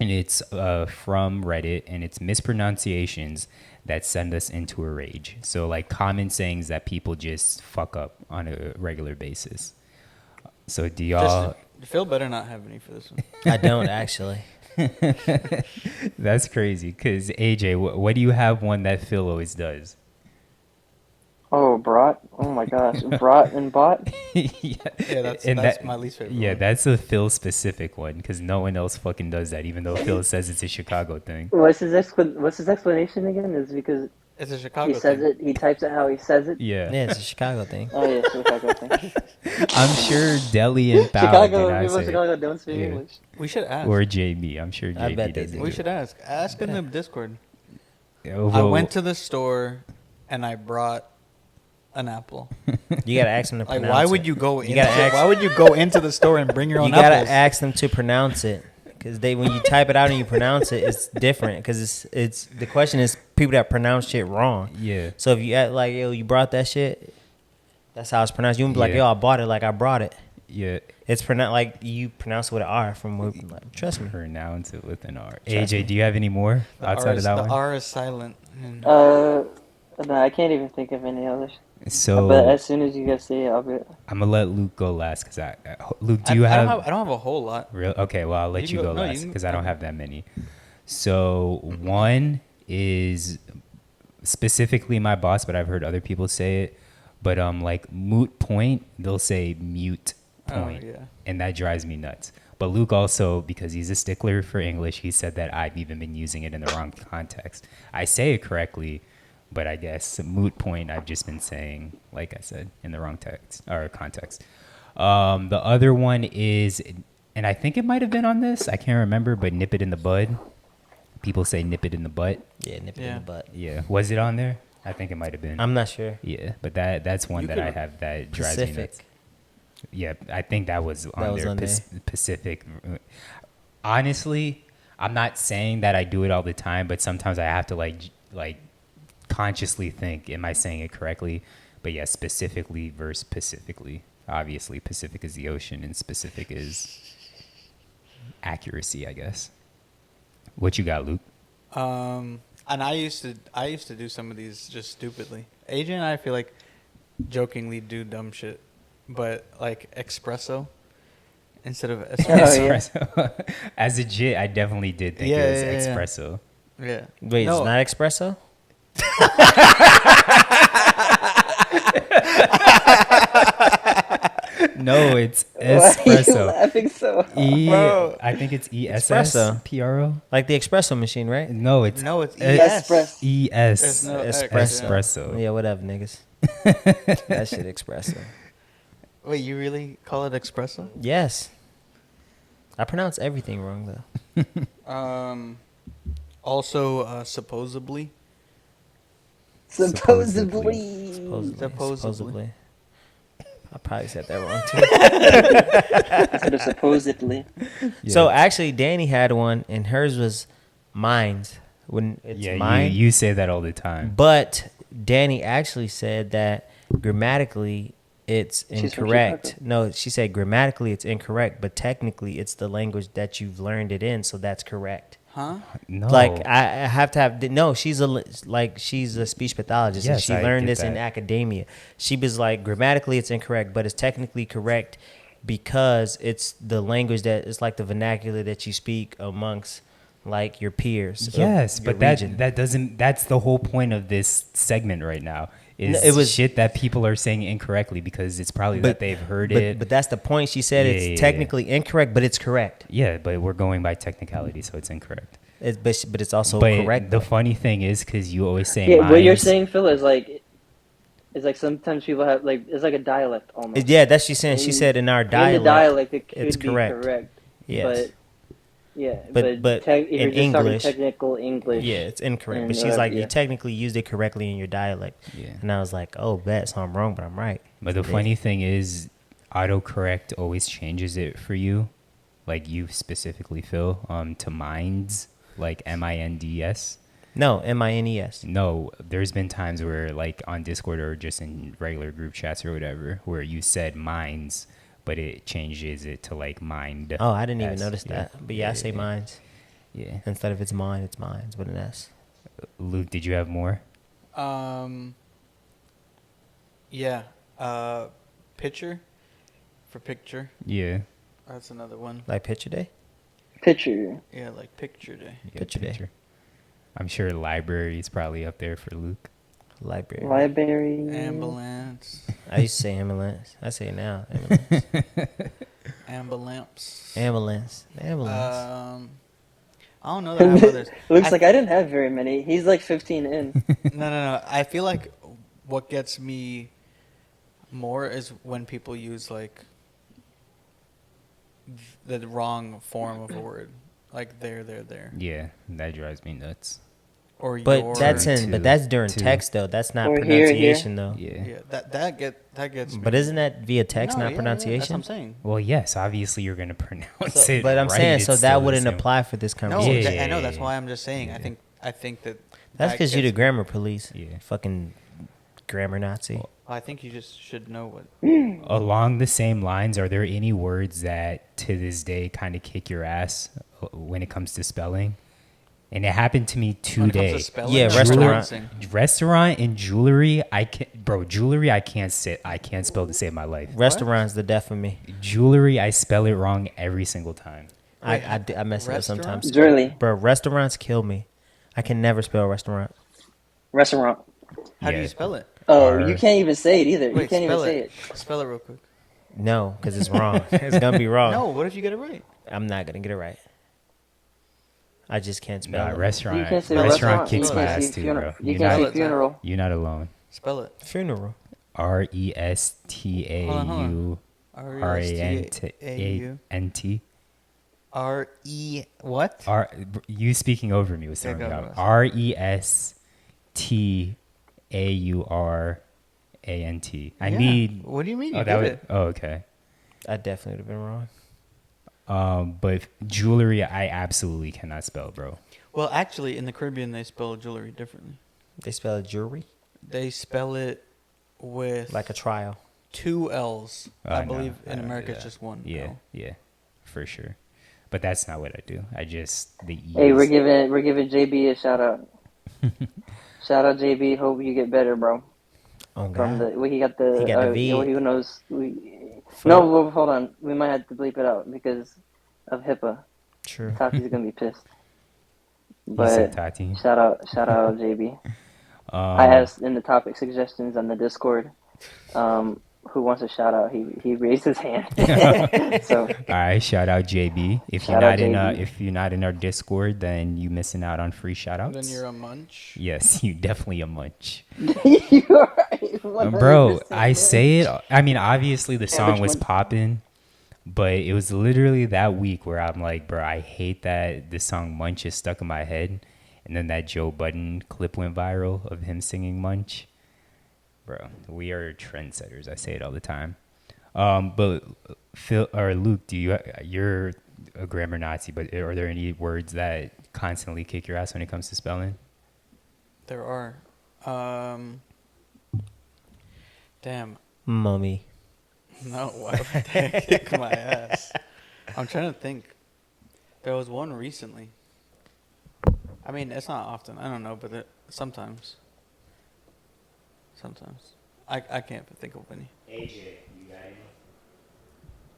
[SPEAKER 1] And it's from Reddit, and it's mispronunciations that send us into a rage. So like common sayings that people just fuck up on a regular basis. So do y'all...
[SPEAKER 3] Phil better not have any for this one.
[SPEAKER 2] I don't actually.
[SPEAKER 1] That's crazy. Because AJ, what do you have one that Phil always does?
[SPEAKER 5] Oh, brat. Oh my gosh, brat and bot.
[SPEAKER 1] Yeah,
[SPEAKER 3] Yeah, that's
[SPEAKER 1] and
[SPEAKER 3] my least favorite.
[SPEAKER 1] yeah,
[SPEAKER 3] one.
[SPEAKER 1] that's a Phil specific one because no one else fucking does that. Even though Phil says it's a Chicago thing.
[SPEAKER 5] What's his explanation again? Is because
[SPEAKER 3] It's a
[SPEAKER 5] he
[SPEAKER 3] Chicago
[SPEAKER 5] says
[SPEAKER 3] thing.
[SPEAKER 5] it. He types it how he says it.
[SPEAKER 1] Yeah,
[SPEAKER 2] Yeah, it's a Chicago thing.
[SPEAKER 5] Oh yeah, Chicago thing.
[SPEAKER 1] I'm sure Deli and Pal did
[SPEAKER 5] Chicago
[SPEAKER 1] not
[SPEAKER 5] people in
[SPEAKER 1] say it.
[SPEAKER 5] Chicago don't speak
[SPEAKER 1] Yeah.
[SPEAKER 5] English.
[SPEAKER 3] We should ask.
[SPEAKER 1] Or JB. I'm sure
[SPEAKER 2] I
[SPEAKER 1] JB
[SPEAKER 2] bet they
[SPEAKER 1] doesn't.
[SPEAKER 2] do.
[SPEAKER 3] We should ask. Ask in the Discord.
[SPEAKER 1] Yeah,
[SPEAKER 3] I
[SPEAKER 1] well,
[SPEAKER 3] went to the store and I brought an apple.
[SPEAKER 2] You gotta ask them to
[SPEAKER 3] Like,
[SPEAKER 2] pronounce
[SPEAKER 3] why
[SPEAKER 2] it.
[SPEAKER 3] would you go?
[SPEAKER 2] You gotta ask-
[SPEAKER 3] Why would you go into the store and bring your own
[SPEAKER 2] You gotta
[SPEAKER 3] apples?
[SPEAKER 2] ask them to pronounce it, because when you type it out and you pronounce it, it's different. Because it's the question is people that pronounce shit wrong.
[SPEAKER 1] yeah,
[SPEAKER 2] So if you act like, yo, you brought that shit, that's how it's pronounced. You won't be like,
[SPEAKER 1] Yeah.
[SPEAKER 2] yo, I bought it like I brought it.
[SPEAKER 1] yeah.
[SPEAKER 2] It's pronounced like you pronounce it with an R from like, trust me.
[SPEAKER 1] Pronounce it with an R.
[SPEAKER 2] Trust me.
[SPEAKER 1] AJ, do you have any more
[SPEAKER 3] The
[SPEAKER 1] outside of that
[SPEAKER 3] the
[SPEAKER 1] one?
[SPEAKER 3] R is silent. And
[SPEAKER 5] No, I can't even think of any others.
[SPEAKER 1] So
[SPEAKER 5] But as soon as you guys say it, I'll be.
[SPEAKER 1] I'm gonna let Luke go last because Luke, do
[SPEAKER 3] I
[SPEAKER 1] you
[SPEAKER 3] don't
[SPEAKER 1] have?
[SPEAKER 3] I don't have a whole lot.
[SPEAKER 1] Real? Okay, well I'll let
[SPEAKER 3] You
[SPEAKER 1] you
[SPEAKER 3] can
[SPEAKER 1] go
[SPEAKER 3] go- no, you
[SPEAKER 1] last
[SPEAKER 3] can-
[SPEAKER 1] because I don't
[SPEAKER 3] okay.
[SPEAKER 1] have that many. So one is specifically my boss, but I've heard other people say it. But like moot point, they'll say mute point,
[SPEAKER 3] Oh, yeah.
[SPEAKER 1] and that drives me nuts. But Luke also, because he's a stickler for English, he said that I've even been using it in the wrong context. I say it correctly, but I guess moot point I've just been saying, like I said, in the wrong text or context. The other one is, and I think it might have been on this, I can't remember, but nip it in the bud. People say nip it in the butt.
[SPEAKER 2] Yeah, nip it in
[SPEAKER 3] Yeah.
[SPEAKER 2] the butt.
[SPEAKER 1] Yeah. Was it on there? I think it might have been.
[SPEAKER 2] I'm not sure.
[SPEAKER 1] Yeah, but that's one
[SPEAKER 3] You
[SPEAKER 1] that I
[SPEAKER 3] could-
[SPEAKER 1] have that drives me
[SPEAKER 2] Pacific.
[SPEAKER 1] nuts. Yeah, I think that was on
[SPEAKER 2] was
[SPEAKER 1] there.
[SPEAKER 2] on there.
[SPEAKER 1] Pacific. Honestly, I'm not saying that I do it all the time, but sometimes I have to like consciously think, am I saying it correctly? But yeah, specifically versus Pacifically. Obviously, Pacific is the ocean, and specific is accuracy, I guess. What you got, Luke?
[SPEAKER 3] And I used to do some of these just stupidly. AJ and I feel like jokingly do dumb shit, but like espresso instead of espresso.
[SPEAKER 5] Oh, yeah.
[SPEAKER 1] Espresso. As a jit, I definitely did think
[SPEAKER 3] Yeah,
[SPEAKER 1] it was
[SPEAKER 3] yeah, yeah.
[SPEAKER 1] espresso.
[SPEAKER 3] Yeah.
[SPEAKER 2] Wait,
[SPEAKER 3] No,
[SPEAKER 2] it's not espresso?
[SPEAKER 1] No, it's
[SPEAKER 5] Why are you
[SPEAKER 1] espresso.
[SPEAKER 5] laughing so hard?
[SPEAKER 3] Bro.
[SPEAKER 1] I think it's
[SPEAKER 2] Espresso.
[SPEAKER 1] ESSPRO.
[SPEAKER 2] Like the espresso machine, right?
[SPEAKER 1] No, it's
[SPEAKER 3] No, it's
[SPEAKER 1] es-
[SPEAKER 3] ES.
[SPEAKER 1] ES.
[SPEAKER 3] There's no
[SPEAKER 2] Espresso.
[SPEAKER 1] Espresso.
[SPEAKER 2] Yeah, whatever, niggas. That shit espresso.
[SPEAKER 3] Wait, you really call it espresso?
[SPEAKER 2] Yes. I pronounce everything wrong, though.
[SPEAKER 3] Also, supposedly.
[SPEAKER 5] Supposedly.
[SPEAKER 2] Supposedly. I probably said that wrong, too.
[SPEAKER 5] Instead of supposedly.
[SPEAKER 1] Yeah.
[SPEAKER 2] So, actually, Danny had one, and hers was minds. When it's
[SPEAKER 1] yeah,
[SPEAKER 2] mine.
[SPEAKER 1] you say that all the time.
[SPEAKER 2] But Danny actually said that grammatically it's
[SPEAKER 5] She's from
[SPEAKER 2] incorrect.
[SPEAKER 5] Chicago.
[SPEAKER 2] No, she said grammatically it's incorrect, but technically it's the language that you've learned it in, so that's correct.
[SPEAKER 3] Huh?
[SPEAKER 1] No.
[SPEAKER 2] Like I have to have no. She's a speech pathologist, and
[SPEAKER 1] Yes,
[SPEAKER 2] she
[SPEAKER 1] I
[SPEAKER 2] learned
[SPEAKER 1] get
[SPEAKER 2] this in
[SPEAKER 1] that.
[SPEAKER 2] academia. She was like, grammatically it's incorrect, but it's technically correct because it's the language that it's like the vernacular that you speak amongst like your peers. of
[SPEAKER 1] Yes,
[SPEAKER 2] your
[SPEAKER 1] but
[SPEAKER 2] region.
[SPEAKER 1] that doesn't. That's the whole point of this segment right now. Is
[SPEAKER 2] No, it was-
[SPEAKER 1] shit that people are saying incorrectly because it's probably that they've heard it.
[SPEAKER 2] But that's the point. She said
[SPEAKER 1] Yeah,
[SPEAKER 2] it's
[SPEAKER 1] yeah,
[SPEAKER 2] technically incorrect, but it's correct.
[SPEAKER 1] Yeah, but we're going by technicality, so it's incorrect.
[SPEAKER 2] But it's also
[SPEAKER 1] but
[SPEAKER 2] correct.
[SPEAKER 1] the funny thing is, because you always say
[SPEAKER 5] Yeah, what you're
[SPEAKER 1] minds,
[SPEAKER 5] saying, Phil, is like sometimes people have like it's like a dialect almost.
[SPEAKER 2] Yeah, that's she's saying. She said in our
[SPEAKER 5] In
[SPEAKER 2] dialect.
[SPEAKER 5] the dialect, it could
[SPEAKER 2] it's
[SPEAKER 5] be
[SPEAKER 2] correct.
[SPEAKER 5] correct.
[SPEAKER 2] Yes.
[SPEAKER 5] But yeah,
[SPEAKER 2] But
[SPEAKER 5] if you're
[SPEAKER 2] in
[SPEAKER 5] just talking
[SPEAKER 2] English-
[SPEAKER 5] technical English.
[SPEAKER 2] Yeah, it's incorrect.
[SPEAKER 5] And
[SPEAKER 2] But she's
[SPEAKER 5] whatever,
[SPEAKER 2] like,
[SPEAKER 5] yeah.
[SPEAKER 2] you technically used it correctly in your dialect.
[SPEAKER 1] Yeah.
[SPEAKER 2] And I was like, oh, bet. So I'm wrong, but I'm right.
[SPEAKER 1] But the funny thing is, autocorrect always changes it for you, like you specifically, Phil, to minds, like MINDS.
[SPEAKER 2] No, MINES.
[SPEAKER 1] No, there's been times where, like on Discord or just in regular group chats or whatever, where you said minds, but it changes it to like mind.
[SPEAKER 2] Oh, I didn't even
[SPEAKER 1] S.
[SPEAKER 2] notice
[SPEAKER 1] Yeah.
[SPEAKER 2] that. But yeah, I say mines.
[SPEAKER 1] Yeah.
[SPEAKER 2] Instead of it's mine, it's mines with an S.
[SPEAKER 1] Luke, did you have more?
[SPEAKER 3] Yeah. Picture for picture.
[SPEAKER 1] Yeah.
[SPEAKER 3] That's another one.
[SPEAKER 2] Like picture day?
[SPEAKER 5] Picture.
[SPEAKER 3] Yeah, like picture day.
[SPEAKER 1] Yeah,
[SPEAKER 2] Picture day.
[SPEAKER 1] I'm sure library is probably up there for Luke.
[SPEAKER 2] Library.
[SPEAKER 5] Library.
[SPEAKER 3] Ambulance.
[SPEAKER 2] I used to say ambulance. I say it now. Ambulance.
[SPEAKER 3] Ambulance.
[SPEAKER 2] Ambulance. Ambulance.
[SPEAKER 3] I don't know that I have others.
[SPEAKER 5] Looks like I didn't have very many. He's like 15 in.
[SPEAKER 3] No. I feel like what gets me more is when people use like the wrong form of a word, like there,
[SPEAKER 1] Yeah, that drives me nuts.
[SPEAKER 3] or
[SPEAKER 2] But
[SPEAKER 3] your.
[SPEAKER 2] that's
[SPEAKER 1] Two.
[SPEAKER 2] but that's during
[SPEAKER 1] Two.
[SPEAKER 2] text though. That's not
[SPEAKER 5] Or here,
[SPEAKER 2] pronunciation though.
[SPEAKER 1] Yeah.
[SPEAKER 3] Yeah, that gets.
[SPEAKER 2] But
[SPEAKER 3] me.
[SPEAKER 2] isn't that via text,
[SPEAKER 3] No,
[SPEAKER 2] not
[SPEAKER 3] yeah,
[SPEAKER 2] pronunciation?
[SPEAKER 3] that's what I'm saying.
[SPEAKER 1] Well, yes, obviously you're gonna pronounce
[SPEAKER 2] So-
[SPEAKER 1] it.
[SPEAKER 2] but I'm
[SPEAKER 1] right.
[SPEAKER 2] saying
[SPEAKER 1] It's
[SPEAKER 2] so
[SPEAKER 1] still
[SPEAKER 2] that
[SPEAKER 1] the
[SPEAKER 2] wouldn't
[SPEAKER 1] same.
[SPEAKER 2] apply for this
[SPEAKER 3] No,
[SPEAKER 2] conversation.
[SPEAKER 1] Yeah,
[SPEAKER 3] I know.
[SPEAKER 1] yeah,
[SPEAKER 3] That's
[SPEAKER 1] yeah.
[SPEAKER 3] why I'm just saying.
[SPEAKER 1] Yeah.
[SPEAKER 3] I think that.
[SPEAKER 2] That's because you the
[SPEAKER 3] gets me.
[SPEAKER 2] grammar police.
[SPEAKER 1] Yeah.
[SPEAKER 2] Fucking grammar Nazi.
[SPEAKER 3] I think you just should know what.
[SPEAKER 1] Along the same lines, are there any words that to this day kind of kick your ass when it comes to spelling? And it happened to me
[SPEAKER 3] When it comes to
[SPEAKER 1] today.
[SPEAKER 3] spelling
[SPEAKER 2] Yeah,
[SPEAKER 3] or
[SPEAKER 2] restaurant.
[SPEAKER 3] pronouncing?
[SPEAKER 1] Restaurant and jewelry, jewelry I can't spell to save my life.
[SPEAKER 2] Restaurant's the death of me.
[SPEAKER 1] Jewelry, I spell it wrong every single time.
[SPEAKER 3] Wait,
[SPEAKER 2] I mess it up
[SPEAKER 3] restaurant?
[SPEAKER 2] sometimes.
[SPEAKER 5] Jewelry.
[SPEAKER 2] Bro, restaurants kill me. I can never spell restaurant.
[SPEAKER 5] Restaurant.
[SPEAKER 3] How do
[SPEAKER 1] Yeah.
[SPEAKER 3] you spell it?
[SPEAKER 5] Oh,
[SPEAKER 1] R-
[SPEAKER 5] you can't even say it either.
[SPEAKER 3] Wait,
[SPEAKER 5] you can't even
[SPEAKER 3] spell
[SPEAKER 5] say
[SPEAKER 3] it.
[SPEAKER 5] it.
[SPEAKER 3] Spell it real quick.
[SPEAKER 2] No, because it's wrong. It's gonna be wrong.
[SPEAKER 3] No, what if you get it right?
[SPEAKER 2] I'm not gonna get it right. I just can't spell
[SPEAKER 1] Nah,
[SPEAKER 2] it.
[SPEAKER 5] You
[SPEAKER 1] restaurant.
[SPEAKER 5] can't say
[SPEAKER 1] Restaurant
[SPEAKER 5] restaurant.
[SPEAKER 1] kicks
[SPEAKER 5] You
[SPEAKER 1] my
[SPEAKER 5] can't
[SPEAKER 1] ass
[SPEAKER 5] say
[SPEAKER 1] too,
[SPEAKER 5] funeral.
[SPEAKER 1] bro.
[SPEAKER 5] You
[SPEAKER 1] You're
[SPEAKER 5] can't
[SPEAKER 1] not,
[SPEAKER 5] say funeral.
[SPEAKER 1] you're not alone.
[SPEAKER 3] Spell it.
[SPEAKER 2] Funeral.
[SPEAKER 1] RESTAU
[SPEAKER 3] R-E-S-T-A-U.
[SPEAKER 1] RANT.
[SPEAKER 3] R-E what?
[SPEAKER 1] You speaking over me was throwing me
[SPEAKER 3] go,
[SPEAKER 1] off.
[SPEAKER 3] go.
[SPEAKER 1] RESTAURANT. I
[SPEAKER 3] Yeah.
[SPEAKER 1] need.
[SPEAKER 3] What do you mean?
[SPEAKER 1] Oh,
[SPEAKER 3] You
[SPEAKER 1] that
[SPEAKER 3] did
[SPEAKER 1] was.
[SPEAKER 3] it.
[SPEAKER 1] Oh, okay.
[SPEAKER 2] I definitely would have been wrong.
[SPEAKER 1] But jewelry, I absolutely cannot spell, bro.
[SPEAKER 3] Well, actually, in the Caribbean, they spell jewelry differently.
[SPEAKER 2] They spell it jewelry
[SPEAKER 3] They spell it with
[SPEAKER 2] like a trial.
[SPEAKER 3] two L's. I
[SPEAKER 1] know.
[SPEAKER 3] believe
[SPEAKER 1] I
[SPEAKER 3] in
[SPEAKER 1] don't do
[SPEAKER 3] America it's
[SPEAKER 1] that.
[SPEAKER 3] just one
[SPEAKER 1] Yeah,
[SPEAKER 3] L.
[SPEAKER 1] yeah, for sure. But that's not what I do. I just the E's.
[SPEAKER 5] Hey, we're giving JB a shout out. Shout out JB. Hope you get better, bro.
[SPEAKER 2] Oh
[SPEAKER 5] From
[SPEAKER 2] God.
[SPEAKER 5] the he got the
[SPEAKER 2] He got the V.
[SPEAKER 5] who knows? No, well, hold on. We might have to bleep it out because of HIPAA.
[SPEAKER 2] True.
[SPEAKER 5] Tati's gonna be pissed.
[SPEAKER 1] You said
[SPEAKER 5] But
[SPEAKER 1] Tati.
[SPEAKER 5] shout out JB. I asked in the topic suggestions on the Discord, who wants a shout out. He raised his hand. So
[SPEAKER 1] All right, shout out JB. If
[SPEAKER 5] Shout out
[SPEAKER 1] if you're not in our Discord, then you missing out on free shout outs.
[SPEAKER 3] Then you're a munch.
[SPEAKER 1] Yes, you definitely a munch.
[SPEAKER 5] you are right.
[SPEAKER 1] Bro,
[SPEAKER 5] 100%
[SPEAKER 1] I say it. I mean, obviously the song
[SPEAKER 5] Average
[SPEAKER 1] was
[SPEAKER 5] munch.
[SPEAKER 1] popping, but it was literally that week where I'm like, bro, I hate that this song Munch is stuck in my head. And then that Joe Budden clip went viral of him singing Munch. Bro, we are trendsetters. I say it all the time. But Phil or Luke, you're a grammar Nazi, but are there any words that constantly kick your ass when it comes to spelling?
[SPEAKER 3] There are. Damn.
[SPEAKER 2] Mummy.
[SPEAKER 3] No, why would they kick my ass? I'm trying to think. There was one recently. I mean, it's not often. I don't know, but sometimes. Sometimes. I can't think of any.
[SPEAKER 1] AJ, you got any?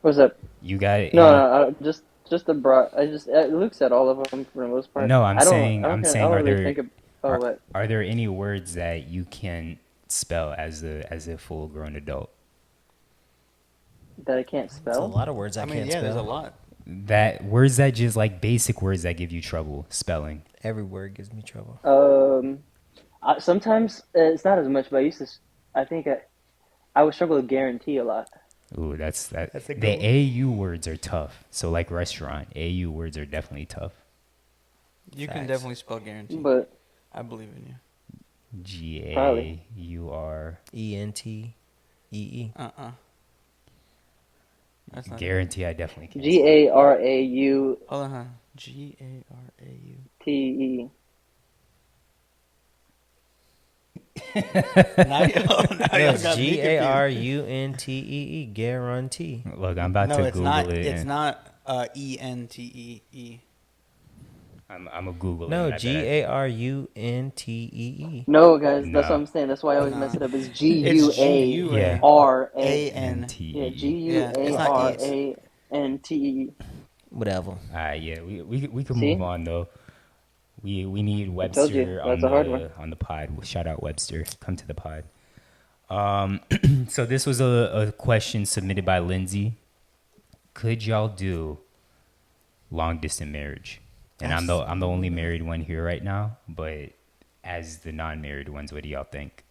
[SPEAKER 5] What's up?
[SPEAKER 1] You got it.
[SPEAKER 5] No, just the broad. Luke said all of them for the most part.
[SPEAKER 1] No, I'm
[SPEAKER 5] I don't
[SPEAKER 1] saying,
[SPEAKER 5] really
[SPEAKER 1] are
[SPEAKER 5] think of what.
[SPEAKER 1] are there any words that you can spell as a full grown adult?
[SPEAKER 5] That I can't
[SPEAKER 2] That's a
[SPEAKER 5] spell.
[SPEAKER 2] lot of words I
[SPEAKER 3] I mean,
[SPEAKER 2] can't
[SPEAKER 3] yeah,
[SPEAKER 2] spell.
[SPEAKER 3] there's a lot.
[SPEAKER 1] That words that just like basic words that give you trouble spelling.
[SPEAKER 2] Every word gives me trouble.
[SPEAKER 5] Sometimes it's not as much, but I think I would struggle with guarantee a lot.
[SPEAKER 1] Ooh, that's
[SPEAKER 2] a good
[SPEAKER 1] the
[SPEAKER 2] one.
[SPEAKER 1] AU words are tough. So like restaurant, AU words are definitely tough.
[SPEAKER 3] You can
[SPEAKER 2] Facts.
[SPEAKER 3] definitely spell guarantee.
[SPEAKER 5] But
[SPEAKER 3] I believe in you.
[SPEAKER 1] GAUR.
[SPEAKER 2] ENTEE.
[SPEAKER 3] That's not
[SPEAKER 1] Guarantee I definitely can.
[SPEAKER 5] GARAUTE.
[SPEAKER 3] Hold on, huh? G-A-R-A-U. Now you
[SPEAKER 2] Yes,
[SPEAKER 3] got me confused.
[SPEAKER 2] GARUNTEE. Guarantee.
[SPEAKER 1] Look, I'm about
[SPEAKER 3] No,
[SPEAKER 1] to
[SPEAKER 3] it's
[SPEAKER 1] Google
[SPEAKER 3] not.
[SPEAKER 1] it.
[SPEAKER 3] It's
[SPEAKER 1] and
[SPEAKER 3] not E-N-T-E-E.
[SPEAKER 1] I'm gonna Google it.
[SPEAKER 2] No,
[SPEAKER 1] and I bet
[SPEAKER 2] GARUNTEE.
[SPEAKER 5] No, guys,
[SPEAKER 1] No.
[SPEAKER 5] that's what I'm saying. That's why I always mess it up. It's
[SPEAKER 3] It's
[SPEAKER 5] GUARA.
[SPEAKER 3] A-N.
[SPEAKER 1] T.
[SPEAKER 5] Yeah,
[SPEAKER 3] Yeah, it's not
[SPEAKER 5] GUARANTE.
[SPEAKER 2] Whatever.
[SPEAKER 1] Yeah, we can
[SPEAKER 5] See?
[SPEAKER 1] move on though. We need
[SPEAKER 5] told you,
[SPEAKER 1] Webster
[SPEAKER 5] that's a hard one.
[SPEAKER 1] on the pod. Shout out Webster. Come to the pod. So this was a question submitted by Lindsay. Could y'all do long distance marriage? And I'm the only married one here right now, but as the non-married ones, what do y'all think?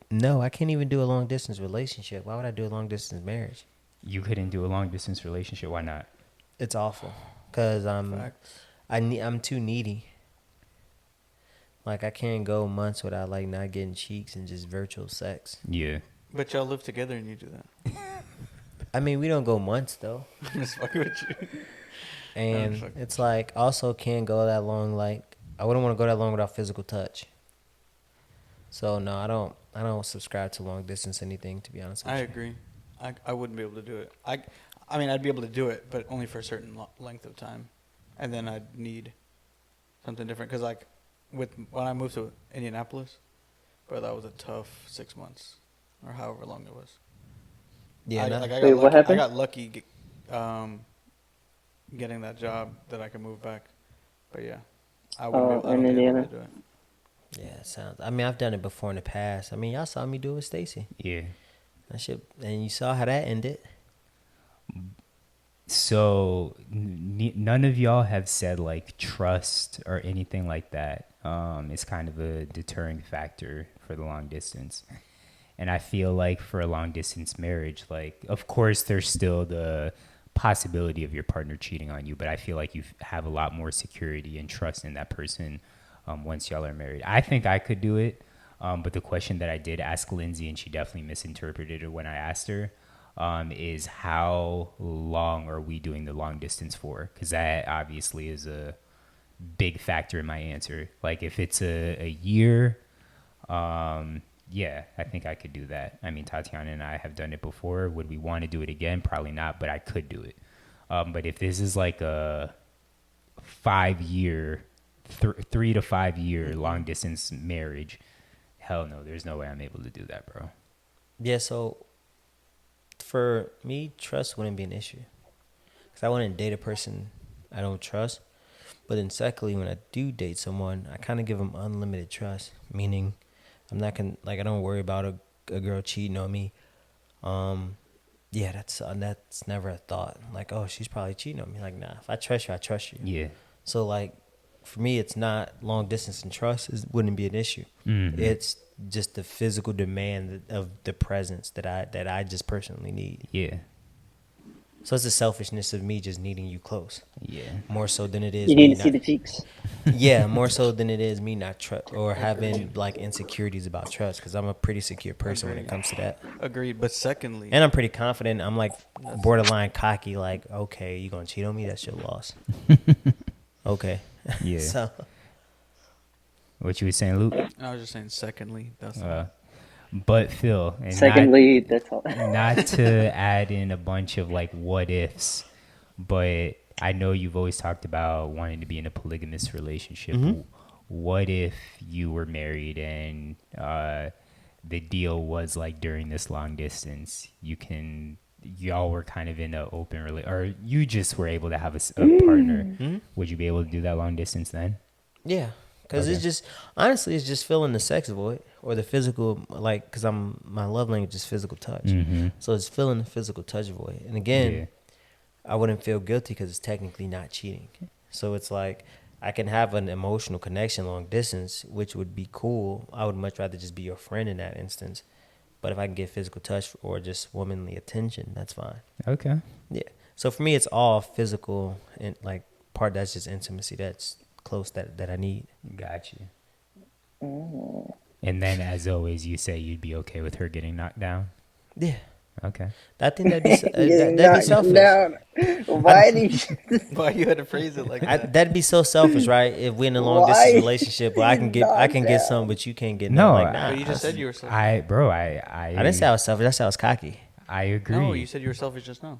[SPEAKER 2] No, I can't even do a long distance relationship. Why would I do a long distance marriage?
[SPEAKER 1] You couldn't do a long distance relationship. Why not?
[SPEAKER 2] It's awful because
[SPEAKER 3] Facts.
[SPEAKER 2] I'm too needy. Like I can't go months without like not getting cheeks and just virtual sex.
[SPEAKER 1] Yeah.
[SPEAKER 3] But y'all live together and you do that.
[SPEAKER 2] I mean, we don't go months though,
[SPEAKER 3] I'm just fucking with you.
[SPEAKER 2] and
[SPEAKER 3] fucking
[SPEAKER 2] it's like also can't go that long. Like I wouldn't want to go that long without physical touch. So no, I don't subscribe to long distance anything, to be honest with
[SPEAKER 3] I
[SPEAKER 2] you.
[SPEAKER 3] agree. I wouldn't be able to do it. I mean, I'd be able to do it, but only for a certain length of time, and then I'd need something different. Cause like, when I moved to Indianapolis, bro, that was a tough 6 months, or however long it was.
[SPEAKER 2] Yeah,
[SPEAKER 3] I
[SPEAKER 2] no.
[SPEAKER 3] got
[SPEAKER 5] Wait,
[SPEAKER 3] lucky.
[SPEAKER 5] what happened?
[SPEAKER 3] I got lucky, getting that job that I could move back. But yeah, I
[SPEAKER 5] Oh,
[SPEAKER 3] wouldn't. I
[SPEAKER 5] in
[SPEAKER 3] don't think I'd be able
[SPEAKER 5] Indiana.
[SPEAKER 3] to do it.
[SPEAKER 2] Yeah, it sounds. I mean, I've done it before in the past. I mean, y'all saw me do it with Stacy.
[SPEAKER 1] Yeah.
[SPEAKER 2] That shit, and you saw how that ended.
[SPEAKER 1] So none of y'all have said like trust or anything like that. It's kind of a deterring factor for the long distance. And I feel like for a long distance marriage, like of course there's still the possibility of your partner cheating on you, but I feel like you have a lot more security and trust in that person once y'all are married. I think I could do it, but the question that I did ask Lindsay, and she definitely misinterpreted it when I asked her, is how long are we doing the long distance for? Because that obviously is a big factor in my answer. Like if it's a year, yeah, I think I could do that. I mean, Tatiana and I have done it before. Would we want to do it again? Probably not, but I could do it. But if this is like a 5 year, 3 to 5 year long distance marriage, hell no, there's no way I'm able to do that, bro.
[SPEAKER 2] Yeah, so for me, trust wouldn't be an issue. Because I wouldn't date a person I don't trust. But then secondly, when I do date someone, I kind of give them unlimited trust. Meaning, I'm not going to, like, I don't worry about a girl cheating on me. Yeah, that's never a thought. Like, oh, she's probably cheating on me. Like, nah, if I trust you, I trust you.
[SPEAKER 1] Yeah.
[SPEAKER 2] So, like, for me, it's not long distance and trust. It wouldn't be an issue.
[SPEAKER 1] Mhm.
[SPEAKER 2] It's just the physical demand of the presence that I just personally need.
[SPEAKER 1] Yeah.
[SPEAKER 2] So it's the selfishness of me just needing you close,
[SPEAKER 1] Yeah.
[SPEAKER 2] more so than it is
[SPEAKER 5] You
[SPEAKER 2] me
[SPEAKER 5] need to see
[SPEAKER 2] not.
[SPEAKER 5] the cheeks.
[SPEAKER 2] Yeah, more so than it is me not trust or having like insecurities about trust. Because I'm a pretty secure person when it comes to that,
[SPEAKER 3] Agreed. But secondly,
[SPEAKER 2] and I'm pretty confident. I'm like borderline cocky. Like, okay, you gonna cheat on me? That's your loss. Okay.
[SPEAKER 1] Yeah.
[SPEAKER 2] So
[SPEAKER 1] What you were saying, Luke?
[SPEAKER 3] I was just saying. Secondly, that's
[SPEAKER 1] But Phil, and
[SPEAKER 5] Secondly, that's all.
[SPEAKER 1] not to add in a bunch of like what ifs, but I know you've always talked about wanting to be in a polygamous relationship.
[SPEAKER 2] Mhm.
[SPEAKER 1] What if you were married and the deal was like during this long distance, y'all were kind of in an open or you just were able to have a partner. Would you be able to do that long distance then?
[SPEAKER 2] yeah, because
[SPEAKER 1] Okay.
[SPEAKER 2] it's just honestly, it's just filling the sex void or the physical, like, because my love language is physical touch.
[SPEAKER 1] Mm-hmm.
[SPEAKER 2] So it's filling the physical touch void. And again,
[SPEAKER 1] Yeah.
[SPEAKER 2] I wouldn't feel guilty because it's technically not cheating. So it's like I can have an emotional connection long distance, which would be cool. I would much rather just be your friend in that instance. But if I can get physical touch or just womanly attention, that's fine.
[SPEAKER 1] Okay.
[SPEAKER 2] Yeah. So for me, it's all physical and like part that's just intimacy that's close that I need.
[SPEAKER 1] Got you. And then, as always, you say you'd be okay with her getting knocked down.
[SPEAKER 2] Yeah.
[SPEAKER 1] Okay.
[SPEAKER 2] I think that'd be
[SPEAKER 5] Getting
[SPEAKER 2] that'd be
[SPEAKER 5] knocked
[SPEAKER 2] selfish.
[SPEAKER 5] down. Why do you?
[SPEAKER 3] why you had to phrase it like that.
[SPEAKER 2] That'd be so selfish, right? If we're in a long
[SPEAKER 5] Why
[SPEAKER 2] distance relationship, where I can get
[SPEAKER 5] knocked
[SPEAKER 2] get
[SPEAKER 5] down?
[SPEAKER 2] some, but you can't get
[SPEAKER 1] No,
[SPEAKER 2] none. Like, nah,
[SPEAKER 3] But you just said you were selfish.
[SPEAKER 1] I
[SPEAKER 2] didn't say I was selfish. I said I was cocky.
[SPEAKER 1] I agree.
[SPEAKER 3] No, you said you were selfish just now.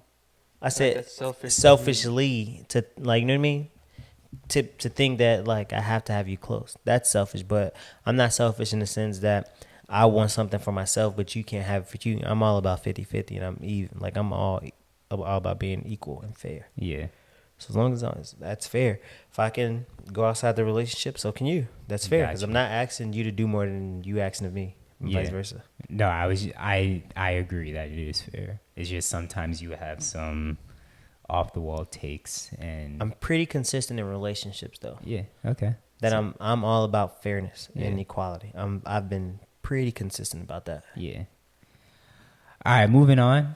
[SPEAKER 2] I said
[SPEAKER 3] that's selfish.
[SPEAKER 2] selfishly to, like, you know what I mean? To think that like I have to have you close. That's selfish, but I'm not selfish in the sense that I want something for myself, but you can't have it for you. I'm all about 50-50 and I'm even. Like I'm all about being equal and fair.
[SPEAKER 1] Yeah.
[SPEAKER 2] So as long as that's fair. If I can go outside the relationship, so can you. That's fair because I'm not asking you to do more than you asking of me, and vice versa.
[SPEAKER 1] No, I agree that it is fair. It's just sometimes you have some off the wall takes, and
[SPEAKER 2] I'm pretty consistent in relationships though.
[SPEAKER 1] yeah, okay.
[SPEAKER 2] That
[SPEAKER 1] So,
[SPEAKER 2] I'm all about fairness and
[SPEAKER 1] Yeah.
[SPEAKER 2] equality. I've been pretty consistent about that.
[SPEAKER 1] yeah. All right, moving on.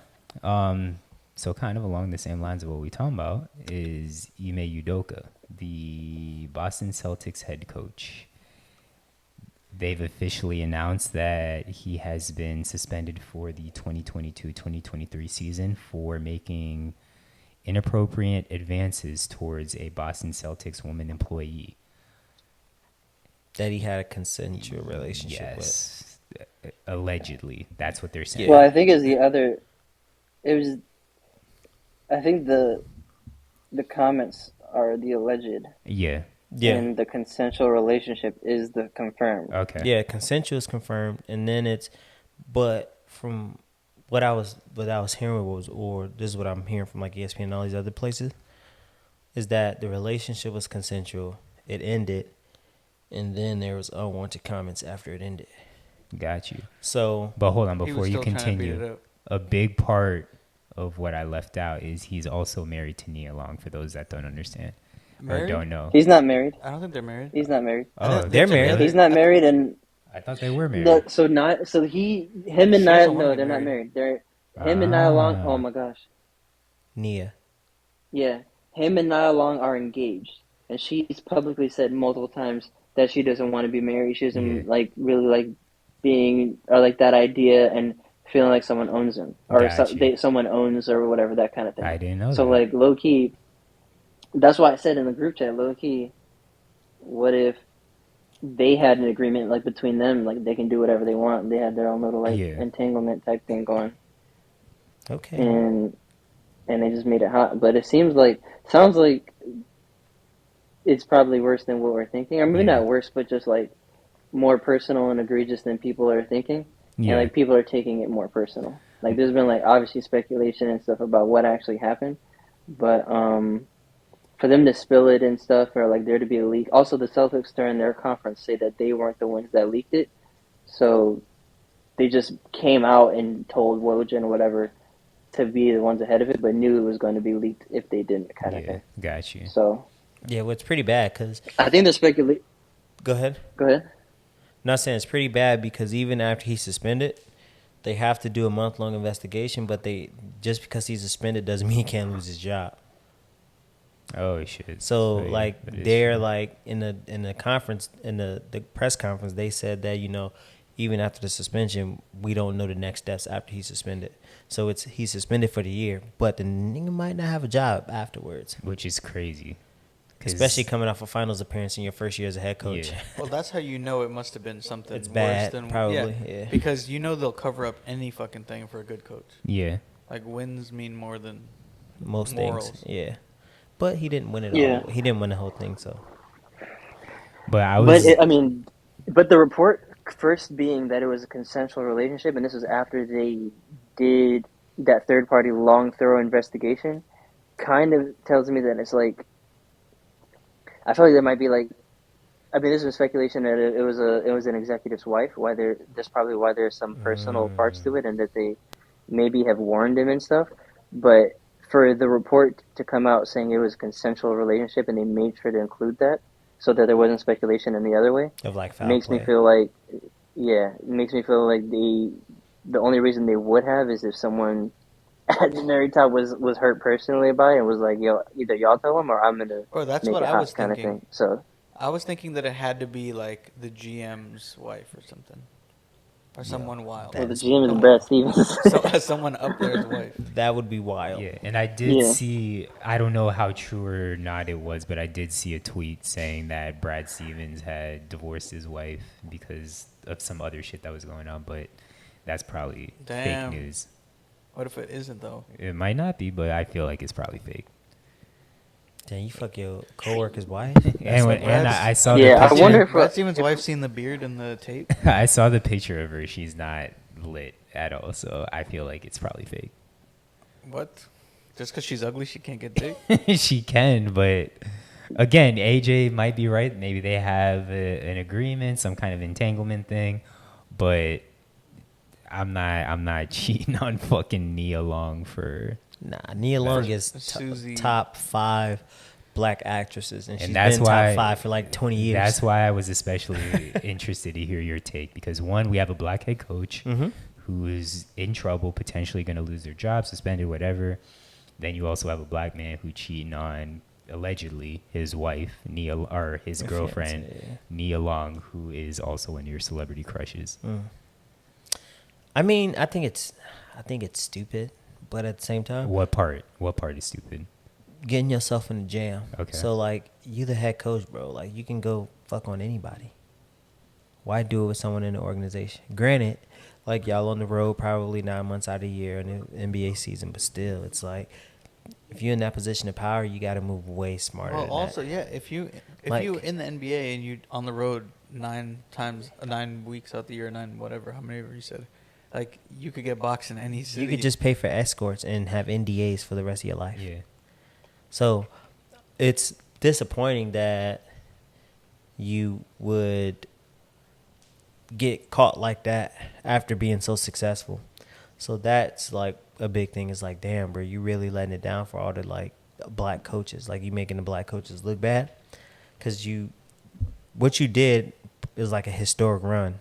[SPEAKER 1] So kind of along the same lines of what we're talking about is Ime Udoka, the Boston Celtics head coach. They've officially announced that he has been suspended for the 2022-2023 season for making inappropriate advances towards a Boston Celtics woman employee.
[SPEAKER 2] That he had a consensual relationship with.
[SPEAKER 1] Yes, allegedly. That's what they're saying.
[SPEAKER 5] Well, I think is the other. It was. I think the comments are the alleged,
[SPEAKER 1] Yeah.
[SPEAKER 2] Yeah.
[SPEAKER 5] and the consensual relationship is the confirmed.
[SPEAKER 1] Okay.
[SPEAKER 2] Yeah, consensual is confirmed, and then it's, but from what I was hearing was, or this is what I'm hearing from like ESPN and all these other places, is that the relationship was consensual. It ended, and then there was unwanted comments after it ended.
[SPEAKER 1] Got you.
[SPEAKER 2] So,
[SPEAKER 1] But hold on,
[SPEAKER 3] He
[SPEAKER 1] before
[SPEAKER 3] was
[SPEAKER 1] you
[SPEAKER 3] still trying to beat it
[SPEAKER 1] continue,
[SPEAKER 3] up.
[SPEAKER 1] a big part of what I left out is he's also married to Nia Long, for those that don't understand or
[SPEAKER 3] Married?
[SPEAKER 1] don't know.
[SPEAKER 5] He's not married.
[SPEAKER 3] I don't think they're married.
[SPEAKER 5] He's not married.
[SPEAKER 1] Oh,
[SPEAKER 2] they're married.
[SPEAKER 5] He's not married, and
[SPEAKER 1] I thought they were married.
[SPEAKER 5] him and
[SPEAKER 3] She
[SPEAKER 5] Nia.
[SPEAKER 3] doesn't wanna
[SPEAKER 5] No,
[SPEAKER 3] be
[SPEAKER 5] they're not
[SPEAKER 3] married.
[SPEAKER 5] married. They're him and Nia Long. Oh my gosh.
[SPEAKER 2] Nia.
[SPEAKER 5] Yeah, him and Nia Long are engaged, and she's publicly said multiple times that she doesn't want to be married. She doesn't really like being or like that idea and feeling like someone owns them or
[SPEAKER 1] Gotcha.
[SPEAKER 5] someone owns or whatever, that kind of thing.
[SPEAKER 1] I didn't know
[SPEAKER 5] So
[SPEAKER 1] that.
[SPEAKER 5] like low key, that's why I said in the group chat, low key, what if they had an agreement like between them, like they can do whatever they want. They had their own little like
[SPEAKER 1] Yeah.
[SPEAKER 5] entanglement type thing going,
[SPEAKER 2] Okay.
[SPEAKER 5] and they just made it hot. But it sounds like it's probably worse than what we're thinking. Or maybe
[SPEAKER 1] Yeah.
[SPEAKER 5] not worse, but just like more personal and egregious than people are thinking.
[SPEAKER 1] Yeah.
[SPEAKER 5] And like people are taking it more personal. Like there's been like obviously speculation and stuff about what actually happened, but for them to spill it and stuff, or like there to be a leak. Also, the Celtics during their conference say that they weren't the ones that leaked it, so they just came out and told Woj and whatever to be the ones ahead of it, but knew it was going to be leaked if they didn't, kind of
[SPEAKER 1] Yeah.
[SPEAKER 5] thing.
[SPEAKER 1] Got you.
[SPEAKER 5] So
[SPEAKER 2] Yeah, well, it's pretty bad because,
[SPEAKER 5] I think the speculation.
[SPEAKER 2] go ahead.
[SPEAKER 5] Go ahead.
[SPEAKER 2] I'm not saying it's pretty bad because even after he's suspended, they have to do a month-long investigation, but just because he's suspended doesn't mean he can't lose his job.
[SPEAKER 1] Oh shit.
[SPEAKER 2] So
[SPEAKER 1] yeah,
[SPEAKER 2] like
[SPEAKER 1] that is
[SPEAKER 2] they're
[SPEAKER 1] true.
[SPEAKER 2] like in the conference, in the press conference, they said that, even after the suspension, we don't know the next steps after he's suspended. So he's suspended for the year, but the nigga might not have a job afterwards.
[SPEAKER 1] Which is crazy. 'Cause-
[SPEAKER 2] Especially coming off a finals appearance in your first year as a head coach.
[SPEAKER 1] Yeah.
[SPEAKER 3] Well, that's how you know it must have been something
[SPEAKER 2] It's
[SPEAKER 3] worse
[SPEAKER 2] bad,
[SPEAKER 3] than
[SPEAKER 2] probably, yeah.
[SPEAKER 3] Because they'll cover up any fucking thing for a good coach.
[SPEAKER 1] Yeah.
[SPEAKER 3] Like wins mean more than
[SPEAKER 2] Most
[SPEAKER 3] morals.
[SPEAKER 2] things, yeah. But he didn't win it
[SPEAKER 5] Yeah.
[SPEAKER 2] all. He didn't win the whole thing, so.
[SPEAKER 1] But I was.
[SPEAKER 5] But the report first being that it was a consensual relationship, and this was after they did that third party long, thorough investigation, kind of tells me that it's like, I feel like there might be like, I mean, this is speculation that it was an executive's wife. That's probably why there's some personal parts to it, and that they maybe have warned him and stuff. But for the report to come out saying it was a consensual relationship, and they made sure to include that, so that there wasn't speculation in the other way,
[SPEAKER 2] Of like foul
[SPEAKER 5] makes
[SPEAKER 2] play.
[SPEAKER 5] me feel like, it makes me feel like the only reason they would have is if someone at the very top was hurt personally by it and was like, yo, either y'all tell him or I'm gonna
[SPEAKER 3] Or that's
[SPEAKER 5] make
[SPEAKER 3] what
[SPEAKER 5] it
[SPEAKER 3] I
[SPEAKER 5] hot,
[SPEAKER 3] was
[SPEAKER 5] kind of
[SPEAKER 3] thinking.
[SPEAKER 5] thing. So
[SPEAKER 3] I was thinking that it had to be like the GM's wife or something. Or someone wild.
[SPEAKER 5] well, the GM is Brad Stevens.
[SPEAKER 3] So, someone up there's wife.
[SPEAKER 2] That would be wild.
[SPEAKER 1] Yeah, and I did
[SPEAKER 5] Yeah.
[SPEAKER 1] see, I don't know how true or not it was, but I did see a tweet saying that Brad Stevens had divorced his wife because of some other shit that was going on, but that's probably
[SPEAKER 3] Damn.
[SPEAKER 1] fake news.
[SPEAKER 3] What if it isn't though?
[SPEAKER 1] It might not be, but I feel like it's probably fake.
[SPEAKER 2] Damn, you fuck your coworker's wife?
[SPEAKER 1] And,
[SPEAKER 2] like
[SPEAKER 1] and
[SPEAKER 3] Brad's-
[SPEAKER 1] I saw
[SPEAKER 5] Yeah,
[SPEAKER 1] the
[SPEAKER 5] I
[SPEAKER 1] picture.
[SPEAKER 5] wonder if-
[SPEAKER 3] Brad Stevens' wife seen the beard in the tape?
[SPEAKER 1] I saw the picture of her. She's not lit at all, so I feel like it's probably fake.
[SPEAKER 3] What? Just because she's ugly, she can't get dick.
[SPEAKER 1] She can, but again, AJ might be right. Maybe they have an agreement, some kind of entanglement thing, but I'm not cheating on fucking Nia Long for.
[SPEAKER 2] Nah, Nia Long is
[SPEAKER 3] Susie.
[SPEAKER 2] top 5 black actresses, and she's
[SPEAKER 1] that's
[SPEAKER 2] been
[SPEAKER 1] why,
[SPEAKER 2] top 5 for like 20 years.
[SPEAKER 1] That's why I was especially interested to hear your take, because one, we have a black head coach who is in trouble, potentially going to lose their job, suspended, whatever. Then you also have a black man who cheating on allegedly his wife, Nia, or his girlfriend,
[SPEAKER 2] fiance.
[SPEAKER 1] Nia Long, who is also one of your celebrity crushes.
[SPEAKER 2] I mean, I think it's stupid, but at the same time,
[SPEAKER 1] What part is stupid?
[SPEAKER 2] getting yourself in a jam.
[SPEAKER 1] Okay.
[SPEAKER 2] So like, you the head coach, bro. Like, you can go fuck on anybody. Why do it with someone in the organization? Granted, like, y'all on the road probably 9 months out of the year in the NBA season, but still, it's like, if you're in that position of power, you got to move way smarter.
[SPEAKER 3] Well,
[SPEAKER 2] than
[SPEAKER 3] also,
[SPEAKER 2] that.
[SPEAKER 3] yeah, if you
[SPEAKER 2] Like-
[SPEAKER 3] in the NBA and you on the road 9 weeks out the year, 9 whatever, how many ever you said, like you could get boxed in any city.
[SPEAKER 2] You could just pay for escorts and have NDAs for the rest of your life.
[SPEAKER 1] Yeah.
[SPEAKER 2] So it's disappointing that you would get caught like that after being so successful. So that's like a big thing. Is like, damn, bro, you really letting it down for all the like black coaches. Like, you making the black coaches look bad because what you did is like a historic run.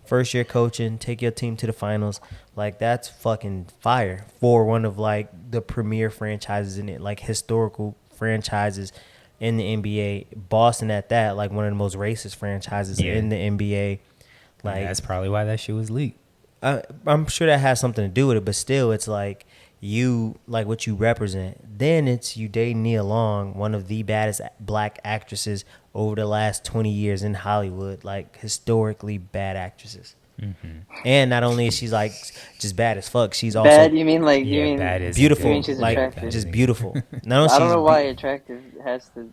[SPEAKER 2] First year coaching, take your team to the finals. Like, that's fucking fire for one of like the premier franchises in it, like historical franchises in the NBA. Boston at that, like one of the most racist franchises in the NBA. Like,
[SPEAKER 1] That's probably why that shit was leaked.
[SPEAKER 2] I'm sure that has something to do with it, but still, it's like you, like what you represent. Then it's you dating Nia Long, one of the baddest black actresses over the last 20 years in Hollywood, like historically bad actresses. And not only is she like just bad as fuck, she's also
[SPEAKER 5] Bad? You mean like you mean
[SPEAKER 1] bad is
[SPEAKER 2] beautiful,
[SPEAKER 5] You mean she's
[SPEAKER 2] like
[SPEAKER 5] attractive?
[SPEAKER 2] just beautiful. Not only
[SPEAKER 5] I don't
[SPEAKER 2] she's
[SPEAKER 5] know why attractive has to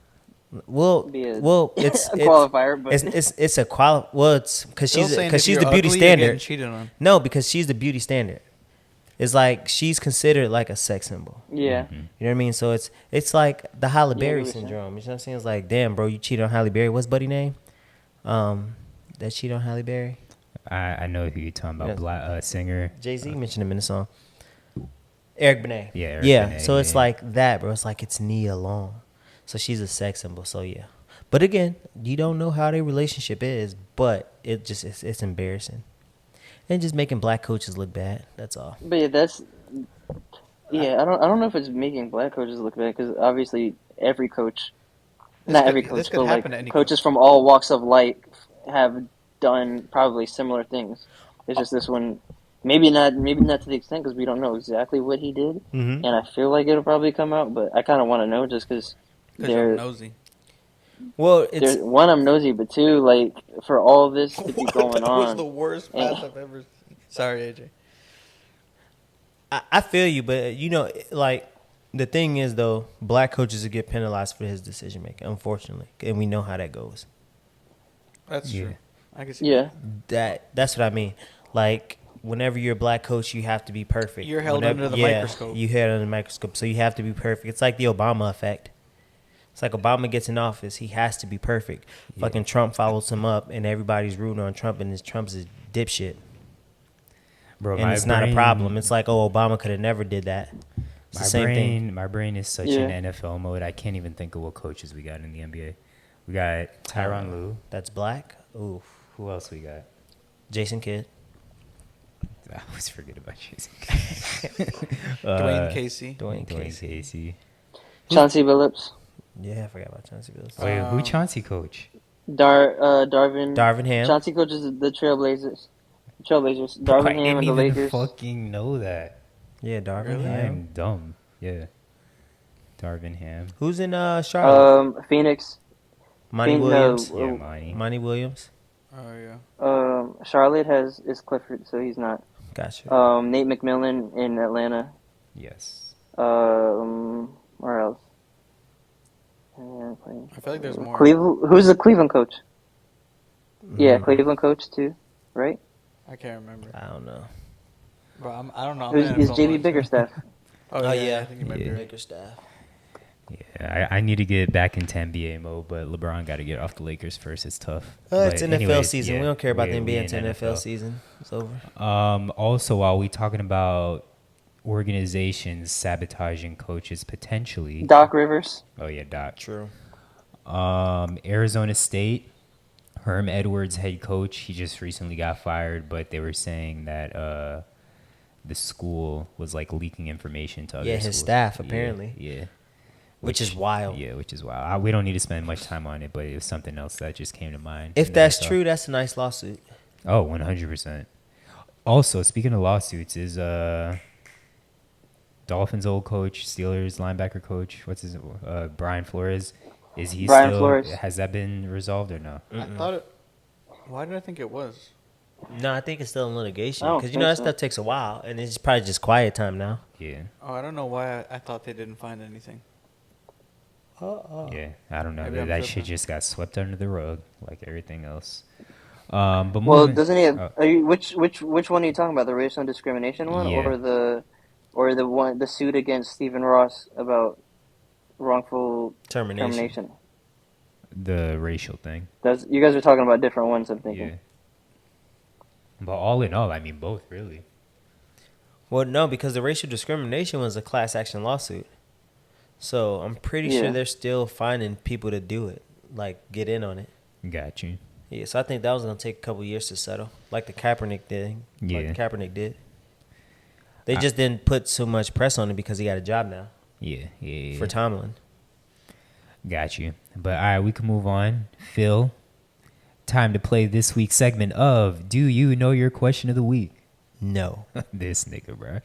[SPEAKER 5] be a
[SPEAKER 2] it's
[SPEAKER 5] a qualifier, but
[SPEAKER 2] it's a well, it's because
[SPEAKER 3] Still saying if
[SPEAKER 2] she's
[SPEAKER 3] you're
[SPEAKER 2] the beauty
[SPEAKER 3] ugly, you're getting
[SPEAKER 2] standard.
[SPEAKER 3] cheated on.
[SPEAKER 2] No, because she's the beauty standard. It's like she's considered like a sex symbol.
[SPEAKER 5] yeah.
[SPEAKER 2] You know what I mean? So it's like the Halle
[SPEAKER 5] Yeah,
[SPEAKER 2] Berry
[SPEAKER 5] I get what you're
[SPEAKER 2] syndrome. You know what I'm saying? It's like, damn, bro, you cheated on Halle Berry. What's buddy name? That cheat on Halle Berry?
[SPEAKER 1] I know who you're talking about.
[SPEAKER 2] Yeah.
[SPEAKER 1] Black singer.
[SPEAKER 2] Jay-Z mentioned him in the song. Eric Benet.
[SPEAKER 1] Yeah, Eric
[SPEAKER 2] yeah.
[SPEAKER 1] Benet,
[SPEAKER 2] So it's
[SPEAKER 1] yeah.
[SPEAKER 2] like that, bro. It's like it's Nia Long. So she's a sex symbol. So yeah. But again, you don't know how their relationship is, but it's embarrassing. And just making black coaches look bad. That's all.
[SPEAKER 5] But yeah, I don't know if it's making black coaches look bad because obviously every coach, not every coach,
[SPEAKER 3] this could
[SPEAKER 5] but like
[SPEAKER 3] happen to any
[SPEAKER 5] coaches from all walks of life have done probably similar things. It's just this one, maybe not to the extent because we don't know exactly what he did, and I feel like it'll probably come out. But I kind of want to know just because
[SPEAKER 3] you're nosy.
[SPEAKER 2] Well, it's
[SPEAKER 5] one, I'm nosy, but two, like for all this to be going
[SPEAKER 3] That was
[SPEAKER 5] on.
[SPEAKER 3] the worst pass I've ever seen. Sorry, AJ.
[SPEAKER 2] I feel you, but you know, like the thing is though, black coaches will get penalized for his decision making, unfortunately, and we know how that goes.
[SPEAKER 3] That's
[SPEAKER 1] Yeah.
[SPEAKER 3] true. I can see
[SPEAKER 5] Yeah,
[SPEAKER 2] That's what I mean. Like, whenever you're a black coach, you have to be perfect.
[SPEAKER 3] You're held under the microscope.
[SPEAKER 2] You held under the microscope, so you have to be perfect. It's like the Obama effect. It's like Obama gets in office, he has to be perfect.
[SPEAKER 1] Yeah.
[SPEAKER 2] Fucking Trump follows him up, and everybody's rooting on Trump, and Trump's a dipshit.
[SPEAKER 1] Bro,
[SPEAKER 2] And it's not a problem. It's like, oh, Obama could have never did that. It's the same thing.
[SPEAKER 1] My brain is such
[SPEAKER 5] Yeah.
[SPEAKER 1] in NFL mode. I can't even think of what coaches we got in the NBA. We got Tyronn Lue.
[SPEAKER 2] That's black. Ooh,
[SPEAKER 1] Who else we got?
[SPEAKER 2] Jason Kidd.
[SPEAKER 1] I always forget about Jason.
[SPEAKER 3] Dwayne Casey.
[SPEAKER 2] Dwayne
[SPEAKER 1] Dwayne
[SPEAKER 2] Casey.
[SPEAKER 1] Casey.
[SPEAKER 5] Chauncey Billups,
[SPEAKER 2] Yeah, I forgot about Chauncey Billups.
[SPEAKER 1] Wait, who Chauncey coach?
[SPEAKER 5] Darvin
[SPEAKER 2] Ham.
[SPEAKER 5] Chauncey coaches the Trailblazers.
[SPEAKER 1] I
[SPEAKER 5] Darvin
[SPEAKER 1] didn't
[SPEAKER 5] Ham and the
[SPEAKER 1] even
[SPEAKER 5] Lakers.
[SPEAKER 1] fucking know that.
[SPEAKER 2] Yeah, Darvin
[SPEAKER 3] Really?
[SPEAKER 2] Ham.
[SPEAKER 1] I'm dumb. Yeah. Darvin Ham.
[SPEAKER 2] Who's in Charlotte?
[SPEAKER 5] Phoenix.
[SPEAKER 2] Monty
[SPEAKER 5] Phoenix,
[SPEAKER 2] Williams.
[SPEAKER 5] no,
[SPEAKER 1] Yeah, Monty.
[SPEAKER 2] Monty Williams.
[SPEAKER 3] Oh yeah.
[SPEAKER 5] Charlotte is Clifford, so he's not.
[SPEAKER 2] Gotcha.
[SPEAKER 5] Nate McMillan in Atlanta.
[SPEAKER 1] Yes.
[SPEAKER 5] Where else?
[SPEAKER 3] I feel like there's more.
[SPEAKER 5] Cleveland. Who's the Cleveland coach? Yeah,
[SPEAKER 2] Mm,
[SPEAKER 5] Cleveland coach too, right?
[SPEAKER 3] I can't remember.
[SPEAKER 2] I don't know.
[SPEAKER 3] But I don't know. I'm
[SPEAKER 5] Who's
[SPEAKER 3] an
[SPEAKER 5] is
[SPEAKER 3] NFL
[SPEAKER 5] JB
[SPEAKER 3] mind, so-
[SPEAKER 5] Biggerstaff?
[SPEAKER 3] Oh,
[SPEAKER 2] yeah.
[SPEAKER 3] I think you might be
[SPEAKER 1] Yeah.
[SPEAKER 3] right.
[SPEAKER 2] Lakers staff.
[SPEAKER 1] Yeah, I need to get back into NBA mode, but LeBron got to get off the Lakers first. It's tough.
[SPEAKER 2] It's
[SPEAKER 1] But
[SPEAKER 2] NFL
[SPEAKER 1] anyways,
[SPEAKER 2] season.
[SPEAKER 1] yeah,
[SPEAKER 2] We don't care about the
[SPEAKER 1] we
[SPEAKER 2] NBA
[SPEAKER 1] in
[SPEAKER 2] until NFL season. It's over.
[SPEAKER 1] Also, while we talking about organizations sabotaging coaches potentially.
[SPEAKER 5] Doc Rivers.
[SPEAKER 1] Oh yeah, Doc.
[SPEAKER 2] True.
[SPEAKER 1] Arizona State, Herm Edwards head coach. He just recently got fired, but they were saying that the school was like leaking information to other
[SPEAKER 2] Yeah, his
[SPEAKER 1] schools.
[SPEAKER 2] staff,
[SPEAKER 1] Yeah,
[SPEAKER 2] apparently.
[SPEAKER 1] Yeah.
[SPEAKER 2] Which is wild.
[SPEAKER 1] Yeah, which is wild. We don't need to spend much time on it, but it was something else that just came to mind.
[SPEAKER 2] If
[SPEAKER 1] that I
[SPEAKER 2] that's
[SPEAKER 1] saw.
[SPEAKER 2] true, that's a nice lawsuit.
[SPEAKER 1] Oh, 100%. Also, speaking of lawsuits, is Dolphins old coach, Steelers linebacker coach, what's his Brian Flores? Is he
[SPEAKER 5] Brian
[SPEAKER 1] still?
[SPEAKER 5] Flores.
[SPEAKER 1] Has that been resolved or no?
[SPEAKER 3] I thought it. Why did I think it was?
[SPEAKER 2] No, I think it's still in litigation
[SPEAKER 5] I don't
[SPEAKER 2] because you know that
[SPEAKER 5] think so.
[SPEAKER 2] stuff takes a while, and it's probably just quiet time now.
[SPEAKER 1] Yeah,
[SPEAKER 3] Oh, I don't know why I thought they didn't find anything.
[SPEAKER 1] yeah. I don't know.
[SPEAKER 3] Maybe I'm
[SPEAKER 1] That shit
[SPEAKER 3] tripping.
[SPEAKER 1] just got swept under the rug like everything else. But
[SPEAKER 5] Well,
[SPEAKER 1] moving,
[SPEAKER 5] doesn't he have?
[SPEAKER 1] oh,
[SPEAKER 5] Are you, which one are you talking about? The racial discrimination one,
[SPEAKER 1] Yeah.
[SPEAKER 5] or the suit against Stephen Ross about wrongful
[SPEAKER 2] Termination.
[SPEAKER 5] termination?
[SPEAKER 1] the racial thing.
[SPEAKER 5] You guys are talking about different ones, I'm thinking.
[SPEAKER 1] Yeah. But all in all, I mean, both really.
[SPEAKER 2] Well, no, because the racial discrimination was a class action lawsuit. So I'm pretty
[SPEAKER 5] Yeah.
[SPEAKER 2] sure they're still finding people to do it, like get in on it.
[SPEAKER 1] Got you.
[SPEAKER 2] Yeah, so I think that was gonna take a couple years to settle, like the Kaepernick thing.
[SPEAKER 1] Yeah.
[SPEAKER 2] Like Kaepernick did. They just didn't put so much press on it because he got a job now
[SPEAKER 1] Yeah.
[SPEAKER 2] for Tomlin.
[SPEAKER 1] Got you. But all right, we can move on. Phil, time to play this week's segment of Do You Know Your Question of the Week?
[SPEAKER 2] No,
[SPEAKER 1] This nigga, bro. All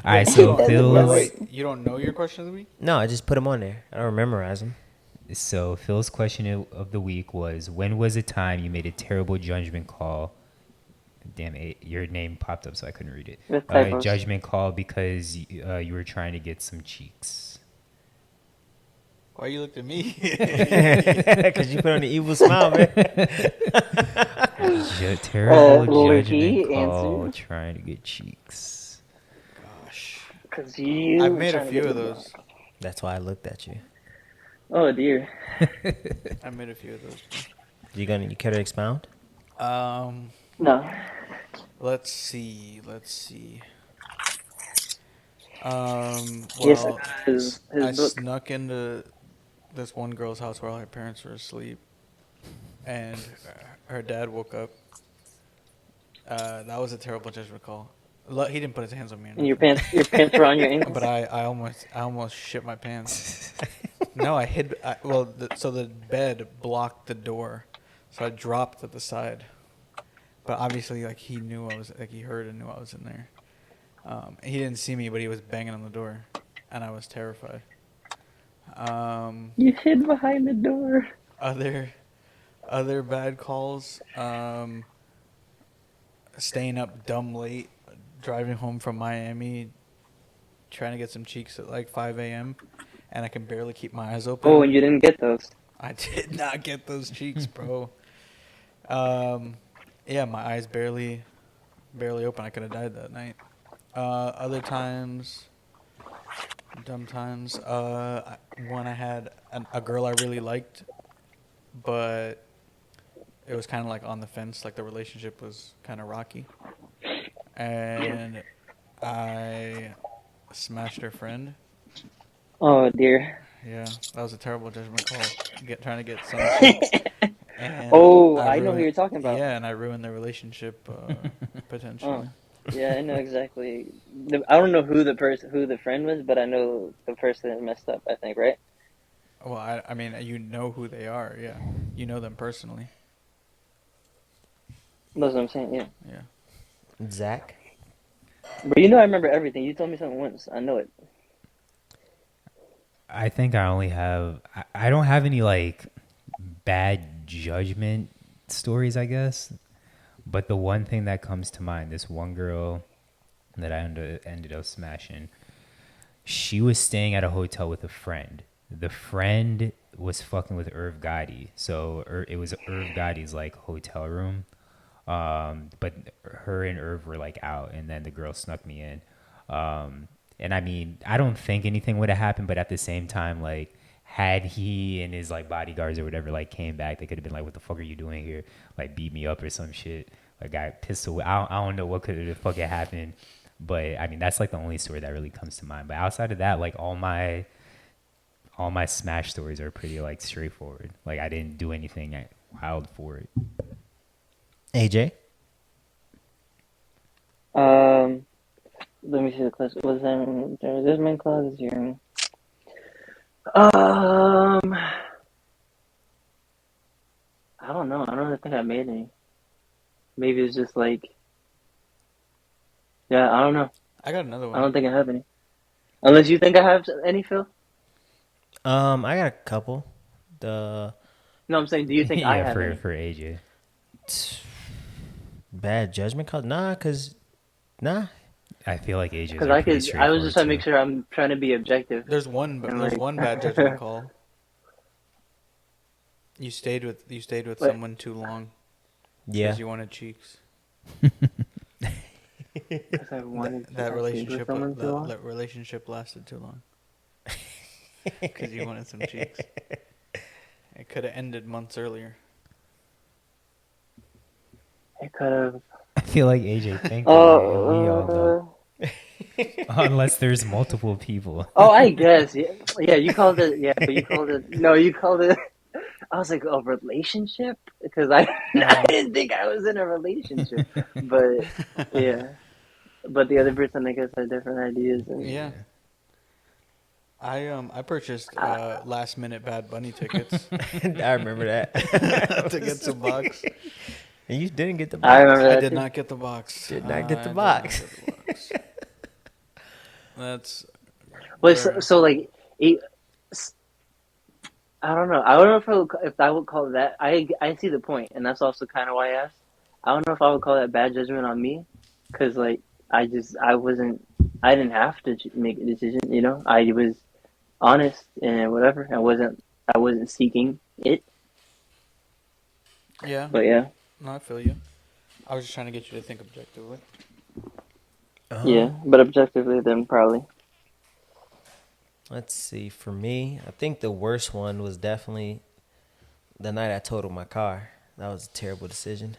[SPEAKER 1] right, so
[SPEAKER 5] Wait,
[SPEAKER 1] Phil's
[SPEAKER 3] Wait, you don't know your question of the week?
[SPEAKER 2] no, I just put them on there. I don't memorize them.
[SPEAKER 1] Phil's question of the week was, when was a time you made a terrible judgment call? Damn it, your name popped up, so I couldn't read it.
[SPEAKER 5] With typos.
[SPEAKER 1] Judgment call because you were trying to get some cheeks.
[SPEAKER 3] Why you looked at me?
[SPEAKER 2] Because you put on the evil smile, man.
[SPEAKER 1] Terrible
[SPEAKER 5] Lord,
[SPEAKER 1] judgment
[SPEAKER 5] he
[SPEAKER 1] call
[SPEAKER 5] answered.
[SPEAKER 1] trying to get cheeks.
[SPEAKER 3] Gosh,
[SPEAKER 5] Because you.
[SPEAKER 3] I've
[SPEAKER 5] were
[SPEAKER 3] made a
[SPEAKER 5] trying to
[SPEAKER 3] few
[SPEAKER 5] get
[SPEAKER 3] of
[SPEAKER 5] the-
[SPEAKER 3] those.
[SPEAKER 2] That's why I looked at you.
[SPEAKER 5] Oh dear.
[SPEAKER 3] I made a few of those.
[SPEAKER 2] You care to expound?
[SPEAKER 5] No.
[SPEAKER 3] Let's see.
[SPEAKER 5] Yes,
[SPEAKER 3] Well,
[SPEAKER 5] his
[SPEAKER 3] I
[SPEAKER 5] book.
[SPEAKER 3] snuck into this one girl's house while her parents were asleep, and her dad woke up. That was a terrible judgment call. He didn't put his hands on me. or
[SPEAKER 5] And your
[SPEAKER 3] nothing.
[SPEAKER 5] pants were on your ankles.
[SPEAKER 3] But I almost shit my pants. No, I hid. So the bed blocked the door, so I dropped to the side. But obviously, like he knew I was, like he heard and knew I was in there. He didn't see me, but he was banging on the door, and I was terrified.
[SPEAKER 5] You hid behind the door.
[SPEAKER 3] Other bad calls. Staying up dumb late, driving home from Miami, trying to get some cheeks at like 5 a.m. and I can barely keep my eyes open.
[SPEAKER 5] Oh, and you didn't get those.
[SPEAKER 3] I did not get those cheeks, bro. Yeah, my eyes barely open. I could have died that night. Other times, dumb times. One I had a girl I really liked, but it was kind of like on the fence. Like the relationship was kind of rocky, and I smashed her friend.
[SPEAKER 5] Oh dear.
[SPEAKER 3] Yeah, that was a terrible judgment call. Trying to get some cheeks. And
[SPEAKER 5] Oh, I know who you're talking about.
[SPEAKER 3] Yeah, and I ruined the relationship potentially.
[SPEAKER 5] Yeah, I know exactly. I don't know who the friend was, but I know the person that messed up. I think, right?
[SPEAKER 3] Well, I mean, you know who they are. Yeah, you know them personally.
[SPEAKER 5] That's what I'm saying. Yeah,
[SPEAKER 3] Yeah.
[SPEAKER 2] Zach?
[SPEAKER 5] but I remember everything. You told me something once. I know it.
[SPEAKER 1] I think I only have. I don't have any like bad judgment stories, I guess. But the one thing that comes to mind, this one girl that I ended up smashing, she was staying at a hotel with a friend. The friend was fucking with Irv Gotti. So it was Irv Gotti's like hotel room. But her and Irv were like out, and then the girl snuck me in. And I mean, I don't think anything would have happened, but at the same time, like, had he and his like bodyguards or whatever like came back, they could have been like, "What the fuck are you doing here?" Like, beat me up or some shit. Like, got pistol. I don't know what could have fucking happened, but I mean, that's like the only story that really comes to mind. But outside of that, like, all my Smash stories are pretty like straightforward. Like, I didn't do anything wild for it.
[SPEAKER 2] AJ.
[SPEAKER 5] Let me see the question. Was there judgment clause here? I don't know. I don't think I made any. Maybe it's just like, yeah, I don't know.
[SPEAKER 3] I got another
[SPEAKER 5] I
[SPEAKER 3] one.
[SPEAKER 5] don't think I have any. Unless you think I have any, Phil?
[SPEAKER 2] I got a couple. The
[SPEAKER 5] No, I'm saying, do you think I
[SPEAKER 1] Yeah,
[SPEAKER 5] have any?
[SPEAKER 1] for AJ.
[SPEAKER 2] bad judgment call? Nah.
[SPEAKER 1] I feel like AJ's
[SPEAKER 5] Because
[SPEAKER 1] are pretty
[SPEAKER 5] I was just trying to make
[SPEAKER 1] too.
[SPEAKER 5] sure I'm trying to be objective.
[SPEAKER 3] There's one
[SPEAKER 5] And
[SPEAKER 3] there's
[SPEAKER 5] like,
[SPEAKER 3] one bad judgment call. You stayed with
[SPEAKER 5] Wait.
[SPEAKER 3] someone too long
[SPEAKER 2] Yeah.
[SPEAKER 3] because you wanted cheeks.
[SPEAKER 5] 'Cause I wanted to
[SPEAKER 3] That
[SPEAKER 5] have sex with someone too long.
[SPEAKER 3] that relationship lasted too long because you wanted some cheeks. It could have ended months earlier.
[SPEAKER 5] It could have.
[SPEAKER 1] I feel like AJ think that way, and we all know. Unless there's multiple people.
[SPEAKER 5] Oh, I guess. Yeah, yeah. You called it. Yeah, but you called it. No, you called it. I was like, a relationship, because I didn't think I was in a relationship. But yeah, but the other person, I guess, had different ideas. And
[SPEAKER 3] Yeah. I purchased last minute Bad Bunny tickets
[SPEAKER 2] I remember that.
[SPEAKER 3] to get some box.
[SPEAKER 2] And you didn't get the
[SPEAKER 5] I
[SPEAKER 2] box.
[SPEAKER 5] remember that.
[SPEAKER 3] I did
[SPEAKER 5] too.
[SPEAKER 3] not get the box.
[SPEAKER 2] Did not get the
[SPEAKER 3] I did
[SPEAKER 2] box.
[SPEAKER 3] not get the box. That's.
[SPEAKER 5] But so like, I don't know. I don't know if I would call that. I see the point, and that's also kind of why I asked. I don't know if I would call that bad judgment on me, because like I didn't have to make a decision. You know, I was honest and whatever. I wasn't seeking it.
[SPEAKER 3] Yeah.
[SPEAKER 5] But yeah,
[SPEAKER 3] No, I feel you. I was just trying to get you to think objectively.
[SPEAKER 5] yeah. But objectively, then probably.
[SPEAKER 2] Let's see. For me, I think the worst one was definitely the night I totaled my car. That was a terrible decision.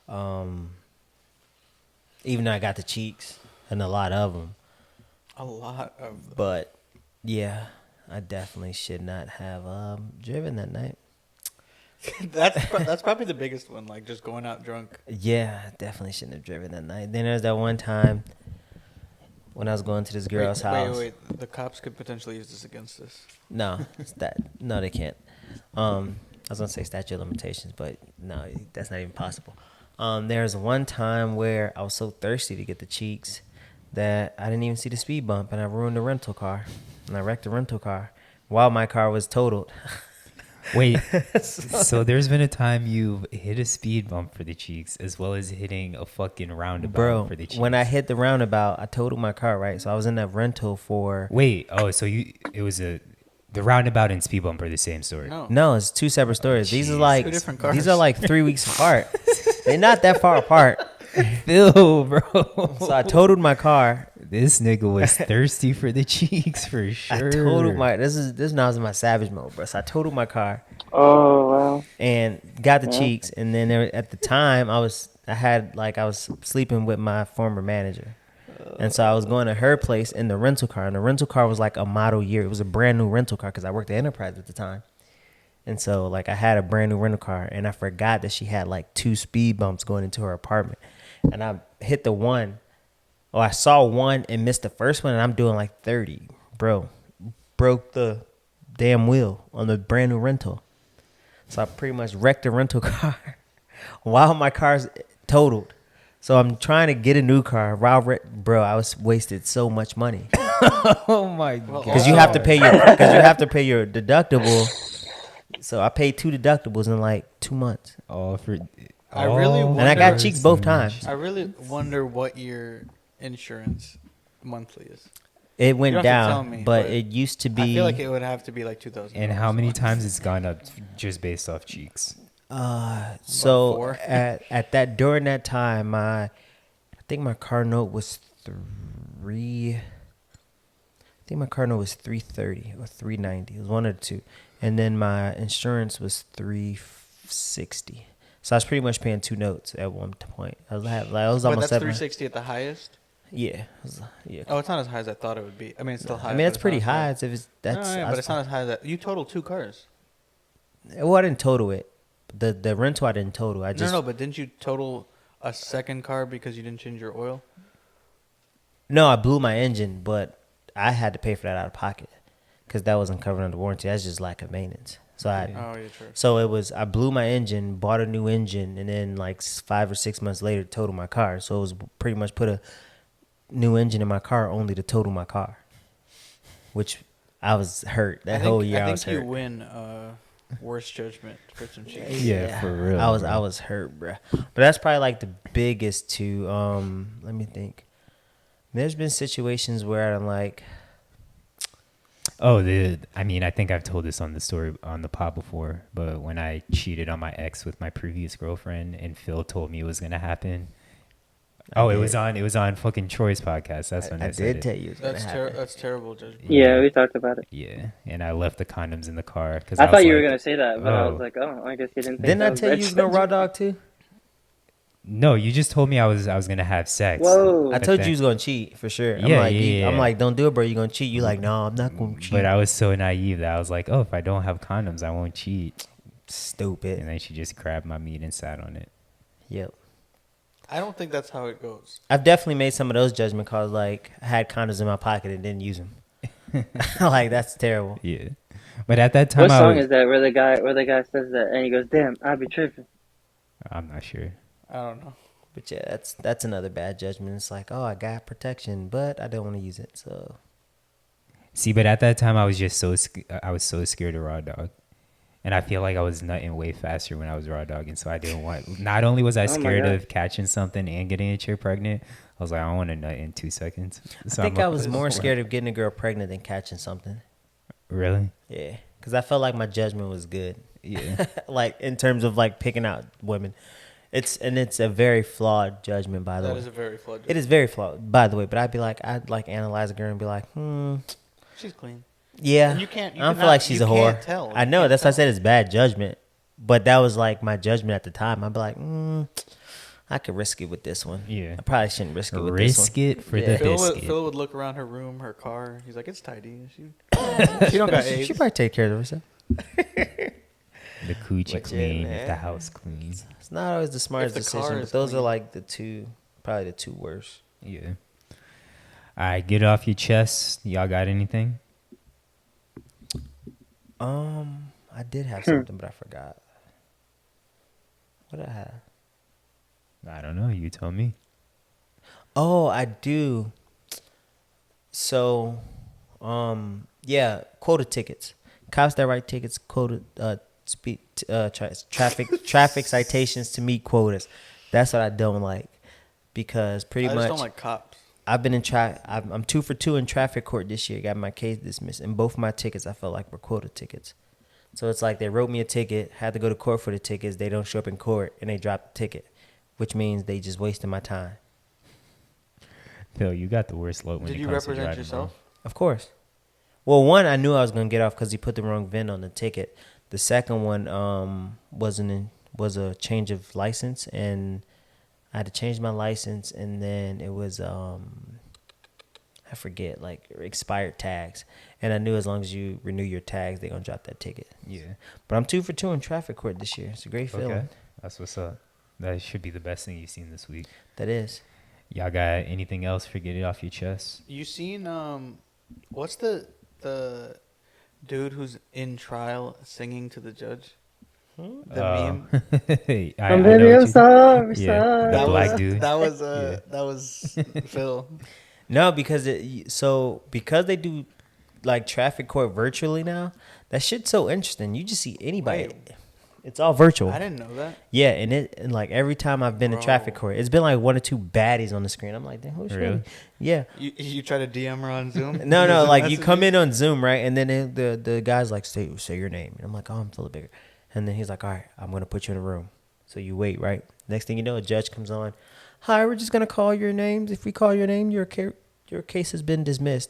[SPEAKER 2] Even though I got the cheeks and a lot of them,
[SPEAKER 3] A lot of.
[SPEAKER 2] but yeah, I definitely should not have driven that night.
[SPEAKER 3] That's probably the biggest one. Like just going out drunk.
[SPEAKER 2] Yeah, I definitely shouldn't have driven that night. Then there's that one time when I was going to this girl's house.
[SPEAKER 3] Wait. The cops could potentially use this against us.
[SPEAKER 2] No, no, they can't. I was gonna say statute of limitations, but no, that's not even possible. There's one time where I was so thirsty to get the cheeks that I didn't even see the speed bump, and I ruined the rental car, and I wrecked the rental car while my car was totaled.
[SPEAKER 1] Wait, so there's been a time you've hit a speed bump for the cheeks as well as hitting a fucking roundabout
[SPEAKER 2] Bro,
[SPEAKER 1] for the cheeks.
[SPEAKER 2] when I hit the roundabout, I totaled my car, right? So I was in that rental for...
[SPEAKER 1] Wait, so it was the roundabout and speed bump are the same story.
[SPEAKER 2] No, it's two separate stories. These are
[SPEAKER 1] Jesus.
[SPEAKER 2] like
[SPEAKER 3] Two different cars.
[SPEAKER 2] these are like 3 weeks apart. They're not that far apart.
[SPEAKER 1] Phil, bro.
[SPEAKER 2] So I totaled my car.
[SPEAKER 1] This nigga was thirsty for the cheeks for sure.
[SPEAKER 2] I totaled my this now I was in my savage mode, bro. So I totaled my car
[SPEAKER 5] Oh wow.
[SPEAKER 2] and got the cheeks, and then at the time I was sleeping with my former manager. And so I was going to her place in the rental car, and the rental car was like a model year. It was a brand new rental car because I worked at Enterprise at the time. And so like I had a brand new rental car, and I forgot that she had like 2 speed bumps going into her apartment. And I hit the one. Oh, I saw one and missed the first one, and I'm doing like 30. Bro, broke the damn wheel on the brand new rental. So I pretty much wrecked the rental car while my car's totaled. So I'm trying to get a new car. Bro, I was wasted so much money.
[SPEAKER 1] Oh my god.
[SPEAKER 2] Because you have to pay your deductible. So I paid 2 deductibles in like 2 months.
[SPEAKER 3] I really
[SPEAKER 2] And I got cheeks both times.
[SPEAKER 3] I really wonder what your insurance monthly is.
[SPEAKER 2] It
[SPEAKER 3] You
[SPEAKER 2] went
[SPEAKER 3] don't have to tell
[SPEAKER 2] down,
[SPEAKER 3] me,
[SPEAKER 2] but it used to be.
[SPEAKER 3] I feel like it would have to be like 2,000.
[SPEAKER 1] And how many times it's gone up just based off cheeks?
[SPEAKER 2] So
[SPEAKER 3] 4?
[SPEAKER 2] at that during that time, I think my car note was I think my car note was $330 or $390. It was one of the two, and then my insurance was $360. So I was pretty much paying two notes at one point. I was
[SPEAKER 3] But
[SPEAKER 2] almost
[SPEAKER 3] that's 360 at the highest.
[SPEAKER 2] Yeah, yeah.
[SPEAKER 3] Oh, it's not as high as I thought it would be. I mean, it's still high.
[SPEAKER 2] I mean,
[SPEAKER 3] but
[SPEAKER 2] it's pretty
[SPEAKER 3] not as
[SPEAKER 2] high. It's if it's that's.
[SPEAKER 3] No, yeah, but it's not as high as that. You totaled 2 cars.
[SPEAKER 2] Well, I didn't total it. The rental I didn't total. I just
[SPEAKER 3] No, but didn't you total a second car because you didn't change your oil?
[SPEAKER 2] No, I blew my engine, but I had to pay for that out of pocket because that wasn't covered under warranty. That's just lack of maintenance. So
[SPEAKER 3] Oh, yeah, true.
[SPEAKER 2] So it was. I blew my engine, bought a new engine, and then like 5 or 6 months later, totaled my car. So it was pretty much put a new engine in my car only to total my car, which I was hurt that whole year. I was hurt.
[SPEAKER 3] I think you win worst judgment for some cheese.
[SPEAKER 1] Yeah, for real.
[SPEAKER 2] I
[SPEAKER 1] bro.
[SPEAKER 2] was hurt, bruh. But that's probably like the biggest two. Let me think. There's been situations where I'm like,
[SPEAKER 1] Oh, I mean, I think I've told this on the story on the pod before, but when I cheated on my ex with my previous girlfriend, and Phil told me it was gonna happen. Oh, it was on fucking Troy's podcast. That's when I said
[SPEAKER 2] did
[SPEAKER 1] it.
[SPEAKER 2] tell you it was gonna happen.
[SPEAKER 3] That's terrible judgment.
[SPEAKER 5] Yeah, we talked about it.
[SPEAKER 1] Yeah, and I left the condoms in the car because
[SPEAKER 5] I thought you were gonna say that, but I was
[SPEAKER 1] oh.
[SPEAKER 5] like, oh, I guess you didn't. Think
[SPEAKER 2] Didn't
[SPEAKER 5] that
[SPEAKER 2] I
[SPEAKER 5] was
[SPEAKER 2] tell
[SPEAKER 5] bad
[SPEAKER 2] you you was gonna raw
[SPEAKER 5] judgment.
[SPEAKER 2] dog too?
[SPEAKER 1] No, you just told me I was gonna have sex.
[SPEAKER 5] Whoa.
[SPEAKER 2] I told you you was gonna cheat for sure.
[SPEAKER 1] Yeah,
[SPEAKER 2] I'm
[SPEAKER 1] yeah.
[SPEAKER 2] like, don't do it, bro. You gonna cheat? You like, no, I'm not gonna cheat.
[SPEAKER 1] But I was so naive that I was like, oh, if I don't have condoms, I won't cheat.
[SPEAKER 2] Stupid.
[SPEAKER 1] And then she just grabbed my meat and sat on it.
[SPEAKER 2] Yep.
[SPEAKER 3] I don't think that's how it goes.
[SPEAKER 2] I've definitely made some of those judgment calls. Like, I had condoms in my pocket and didn't use them. Like, that's terrible.
[SPEAKER 1] Yeah, but at that time,
[SPEAKER 5] What song is that? Where the guy says that and he goes, "Damn, I be tripping."
[SPEAKER 1] I'm not sure.
[SPEAKER 3] I don't know.
[SPEAKER 2] But yeah, that's another bad judgment. It's like, oh, I got protection, but I don't want to use it. So
[SPEAKER 1] See, but at that time, I was just I was so scared of raw dog, and I feel like I was nutting way faster when I was raw dogging. So I didn't want. Not only was I
[SPEAKER 5] Oh my
[SPEAKER 1] scared
[SPEAKER 5] God.
[SPEAKER 1] of catching something and getting a chick pregnant, I was like, I want to nut in 2 seconds. So
[SPEAKER 2] I think I was more
[SPEAKER 3] this-
[SPEAKER 2] scared of getting a girl pregnant than catching something.
[SPEAKER 1] Really?
[SPEAKER 2] Yeah, because I felt like my judgment was good.
[SPEAKER 1] Yeah.
[SPEAKER 2] Like in terms of like picking out women, it's a very flawed judgment, by the
[SPEAKER 3] That
[SPEAKER 2] way.
[SPEAKER 3] is a very flawed
[SPEAKER 2] It is very flawed, by the way. But I'd like analyze a girl and be like,
[SPEAKER 3] She's clean.
[SPEAKER 2] yeah.
[SPEAKER 3] And you can't- you
[SPEAKER 2] I don't feel
[SPEAKER 3] cannot-
[SPEAKER 2] like she's
[SPEAKER 3] you
[SPEAKER 2] a whore.
[SPEAKER 3] can't tell.
[SPEAKER 2] I
[SPEAKER 3] You
[SPEAKER 2] know
[SPEAKER 3] can't
[SPEAKER 2] that's why I
[SPEAKER 3] tell.
[SPEAKER 2] said it's bad judgment. But that was like my judgment at the time. I'd be like, I could risk it with this one.
[SPEAKER 1] Yeah.
[SPEAKER 2] I probably shouldn't risk it with this one.
[SPEAKER 1] Risk it for
[SPEAKER 2] Yeah.
[SPEAKER 1] the biscuit.
[SPEAKER 3] Phil would look around her room, her car. He's like, it's tidy. She don't got
[SPEAKER 2] She
[SPEAKER 3] AIDS.
[SPEAKER 2] probably take care of herself.
[SPEAKER 1] The coochie
[SPEAKER 2] But yeah,
[SPEAKER 1] clean,
[SPEAKER 2] man.
[SPEAKER 1] the house clean.
[SPEAKER 2] It's not always the smartest
[SPEAKER 3] the car
[SPEAKER 2] decision,
[SPEAKER 3] is
[SPEAKER 2] but those
[SPEAKER 3] clean.
[SPEAKER 2] are like probably the two worst.
[SPEAKER 1] Yeah. All right, get it off your chest. Y'all got anything?
[SPEAKER 2] I did have something, but I forgot. What did I have?
[SPEAKER 1] I don't know. You tell me.
[SPEAKER 2] Oh, I do. So, yeah, quota tickets. Cops that write tickets, traffic citations to meet quotas. That's what I don't like, because pretty
[SPEAKER 3] I
[SPEAKER 2] much
[SPEAKER 3] just don't like cops.
[SPEAKER 2] I've been I'm 2 for 2 in traffic court this year. Got my case dismissed, and both my tickets I felt like were quota tickets. So it's like they wrote me a ticket, had to go to court for the tickets. They don't show up in court, and they drop the ticket, which means they just wasted my time.
[SPEAKER 1] Phil, you got the worst luck when
[SPEAKER 3] Did
[SPEAKER 1] it
[SPEAKER 3] you
[SPEAKER 1] comes to
[SPEAKER 3] represent
[SPEAKER 1] driving,
[SPEAKER 3] yourself?
[SPEAKER 2] Of course. Well, one, I knew I was gonna get off because he put the wrong VIN on the ticket. The second one was a change of license, and I had to change my license, and then it was I forget, like expired tags. And I knew as long as you renew your tags, they're gonna drop that ticket.
[SPEAKER 1] bro. Yeah.
[SPEAKER 2] But I'm 2 for 2 in traffic court this year. It's a great feeling.
[SPEAKER 1] Okay. That's what's up. That should be the best thing you've seen this week.
[SPEAKER 2] That is.
[SPEAKER 1] Y'all got anything else for get it off your chest?
[SPEAKER 3] You seen what's the dude who's in trial singing to the judge? The meme.
[SPEAKER 1] Hey, I
[SPEAKER 5] I'm
[SPEAKER 1] know
[SPEAKER 5] baby,
[SPEAKER 1] what
[SPEAKER 5] I'm
[SPEAKER 1] you-
[SPEAKER 5] sorry,
[SPEAKER 1] Yeah.
[SPEAKER 5] sorry.
[SPEAKER 1] The black
[SPEAKER 3] was,
[SPEAKER 1] dude.
[SPEAKER 3] That was
[SPEAKER 1] Yeah.
[SPEAKER 3] that was Phil.
[SPEAKER 2] No, because because they do like traffic court virtually now, that shit's so interesting. You just see anybody.
[SPEAKER 3] Wait.
[SPEAKER 2] It's all virtual.
[SPEAKER 3] I didn't know that.
[SPEAKER 2] Yeah, and like every time I've been to traffic
[SPEAKER 3] Bro.
[SPEAKER 2] court, it's been like 1 or 2 baddies on the screen. I'm like, damn, who's
[SPEAKER 1] Really?
[SPEAKER 2] really? Yeah.
[SPEAKER 3] You try to DM her on Zoom?
[SPEAKER 2] No,
[SPEAKER 3] Zoom
[SPEAKER 2] like you
[SPEAKER 3] messages?
[SPEAKER 2] come in on Zoom, right? And then the guy's like, say your name. And I'm like, oh, I'm Philip Bigger. And then he's like, all right, I'm going to put you in a room. So you wait, right? Next thing you know, a judge comes on. Hi, we're just going to call your names. If we call your name, you're your case has been dismissed.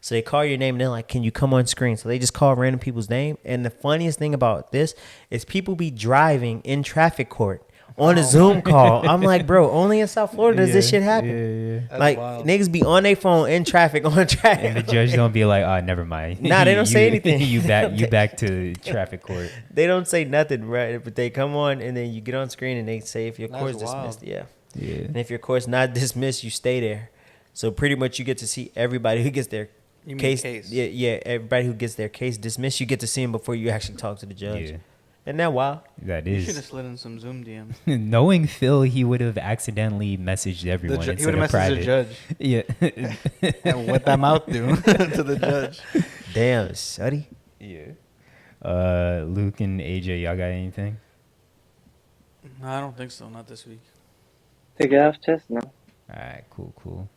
[SPEAKER 2] So they call your name and they're like, can you come on screen? So they just call random people's name. And the funniest thing about this is people be driving in traffic court on a Zoom call. I'm like, bro, only in South Florida does this shit happen.
[SPEAKER 1] Yeah.
[SPEAKER 3] That's
[SPEAKER 2] Like,
[SPEAKER 3] wild.
[SPEAKER 2] niggas be on their phone in traffic on track.
[SPEAKER 1] And the judge don't be like, oh, never mind.
[SPEAKER 2] Nah, they don't say anything.
[SPEAKER 1] You back to traffic court.
[SPEAKER 2] They don't say nothing, right? But they come on and then you get on screen and they say if your
[SPEAKER 3] That's
[SPEAKER 2] court's
[SPEAKER 3] wild.
[SPEAKER 2] dismissed. Yeah.
[SPEAKER 1] Yeah.
[SPEAKER 2] And if your court's not dismissed, you stay there. So pretty much you get to see everybody who gets their
[SPEAKER 3] You mean
[SPEAKER 2] case.
[SPEAKER 3] case.
[SPEAKER 2] Yeah, everybody who gets their case dismissed, you get to see them before you actually talk to the judge.
[SPEAKER 1] Yeah.
[SPEAKER 2] Isn't that wild?
[SPEAKER 1] That
[SPEAKER 3] You should have
[SPEAKER 1] is.
[SPEAKER 3] slid in some Zoom DMs.
[SPEAKER 1] Knowing Phil, he would have accidentally messaged everyone
[SPEAKER 3] He
[SPEAKER 1] instead
[SPEAKER 3] would have
[SPEAKER 1] of
[SPEAKER 3] messaged
[SPEAKER 1] private.
[SPEAKER 3] the judge.
[SPEAKER 1] Yeah.
[SPEAKER 3] And what that mouth do to the judge.
[SPEAKER 2] Damn, shuddy.
[SPEAKER 1] Yeah. Luke and AJ, y'all got anything?
[SPEAKER 3] No, I don't think so. Not this week.
[SPEAKER 5] Take it off chest? No.
[SPEAKER 1] All right, cool.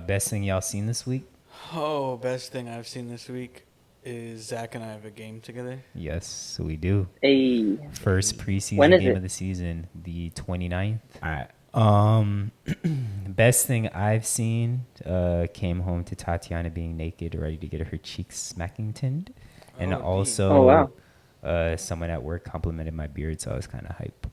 [SPEAKER 1] Best thing y'all seen this week?
[SPEAKER 3] Oh, best thing I've seen this week is Zach and I have a game together.
[SPEAKER 1] Yes, we do.
[SPEAKER 5] Hey.
[SPEAKER 1] First preseason
[SPEAKER 5] When is
[SPEAKER 1] game
[SPEAKER 5] it?
[SPEAKER 1] of the season, the 29th. All right. Best thing I've seen, came home to Tatiana being naked, ready to get her cheeks smacking tinned. And
[SPEAKER 3] Oh, deep.
[SPEAKER 1] also,
[SPEAKER 5] Oh, wow.
[SPEAKER 1] Someone at work complimented my beard, so I was kind of hype.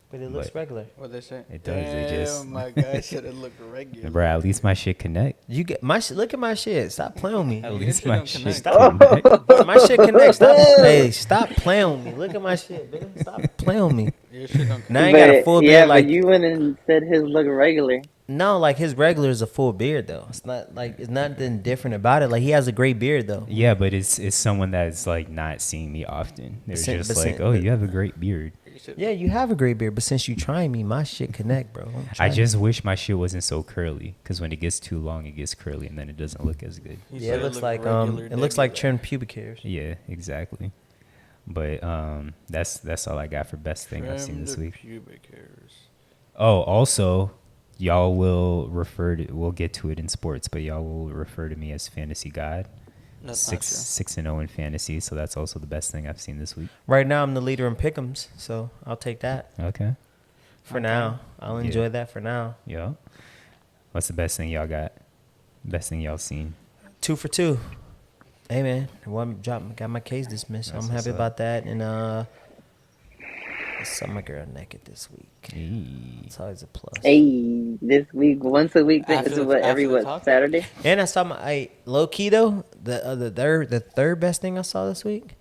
[SPEAKER 2] But it looks
[SPEAKER 1] But-
[SPEAKER 2] regular.
[SPEAKER 3] What they say?
[SPEAKER 1] It does, it
[SPEAKER 3] Damn,
[SPEAKER 1] just-
[SPEAKER 3] my guy said it looked regular.
[SPEAKER 1] Bro, at least my shit connect.
[SPEAKER 2] You get my shit. Look at my shit. Stop playing with me.
[SPEAKER 1] At
[SPEAKER 3] your
[SPEAKER 1] least
[SPEAKER 3] shit
[SPEAKER 1] my
[SPEAKER 3] don't
[SPEAKER 1] shit
[SPEAKER 3] connect.
[SPEAKER 1] connect.
[SPEAKER 2] My shit connects. Stop. Hey, stop playing with me. Look at my shit, nigga. Stop playing with me.
[SPEAKER 3] Your shit don't
[SPEAKER 2] Now I ain't got a full beard. Like
[SPEAKER 5] but you went and said his look regular.
[SPEAKER 2] no, like his regular is a full beard though. It's not like it's nothing different about it. Like he has a great beard though.
[SPEAKER 1] Yeah, but it's someone that's like not seeing me often. They're
[SPEAKER 2] Sin-
[SPEAKER 1] just
[SPEAKER 2] but
[SPEAKER 1] like,
[SPEAKER 2] sin-
[SPEAKER 1] oh,
[SPEAKER 2] but-
[SPEAKER 1] you have a great beard.
[SPEAKER 3] Your shit-
[SPEAKER 2] Yeah, you have a great beard, but since you trying me, my shit connect, bro. I'm
[SPEAKER 1] I
[SPEAKER 2] trying.
[SPEAKER 1] just wish my shit wasn't so curly, because when it gets too long, it gets curly, and then it doesn't look as good.
[SPEAKER 3] he
[SPEAKER 2] Yeah,
[SPEAKER 3] said
[SPEAKER 2] it looks
[SPEAKER 3] looked
[SPEAKER 2] like
[SPEAKER 3] regular,
[SPEAKER 2] it looks like
[SPEAKER 3] degular.
[SPEAKER 2] trimmed pubic hairs.
[SPEAKER 1] Yeah, exactly. But that's all I got for best thing I've seen
[SPEAKER 3] Trim
[SPEAKER 1] this
[SPEAKER 3] the
[SPEAKER 1] week.
[SPEAKER 3] pubic hairs.
[SPEAKER 1] Oh, also, y'all will we'll get to it in sports, but y'all will refer to me as Fantasy God.
[SPEAKER 3] That's
[SPEAKER 1] Six and 0 in fantasy, so that's also the best thing I've seen this week.
[SPEAKER 2] Right now, I'm the leader in pick'ems, so I'll take that
[SPEAKER 1] Okay.
[SPEAKER 2] for now. I'll
[SPEAKER 1] Yeah.
[SPEAKER 2] enjoy that for now.
[SPEAKER 1] Yeah. What's the best thing y'all got? Best thing y'all seen?
[SPEAKER 2] 2 for 2. Hey man, got my case dismissed. So
[SPEAKER 1] That's
[SPEAKER 2] I'm
[SPEAKER 1] what's
[SPEAKER 2] happy
[SPEAKER 1] up.
[SPEAKER 2] about that. And I saw my girl naked this week.
[SPEAKER 1] Hey.
[SPEAKER 2] It's always a plus.
[SPEAKER 5] Hey, this week, once a week thing.
[SPEAKER 3] After
[SPEAKER 5] This
[SPEAKER 3] the-
[SPEAKER 5] is what
[SPEAKER 3] after the talk?
[SPEAKER 5] Saturday.
[SPEAKER 2] And I saw low key though. The third best thing I saw this week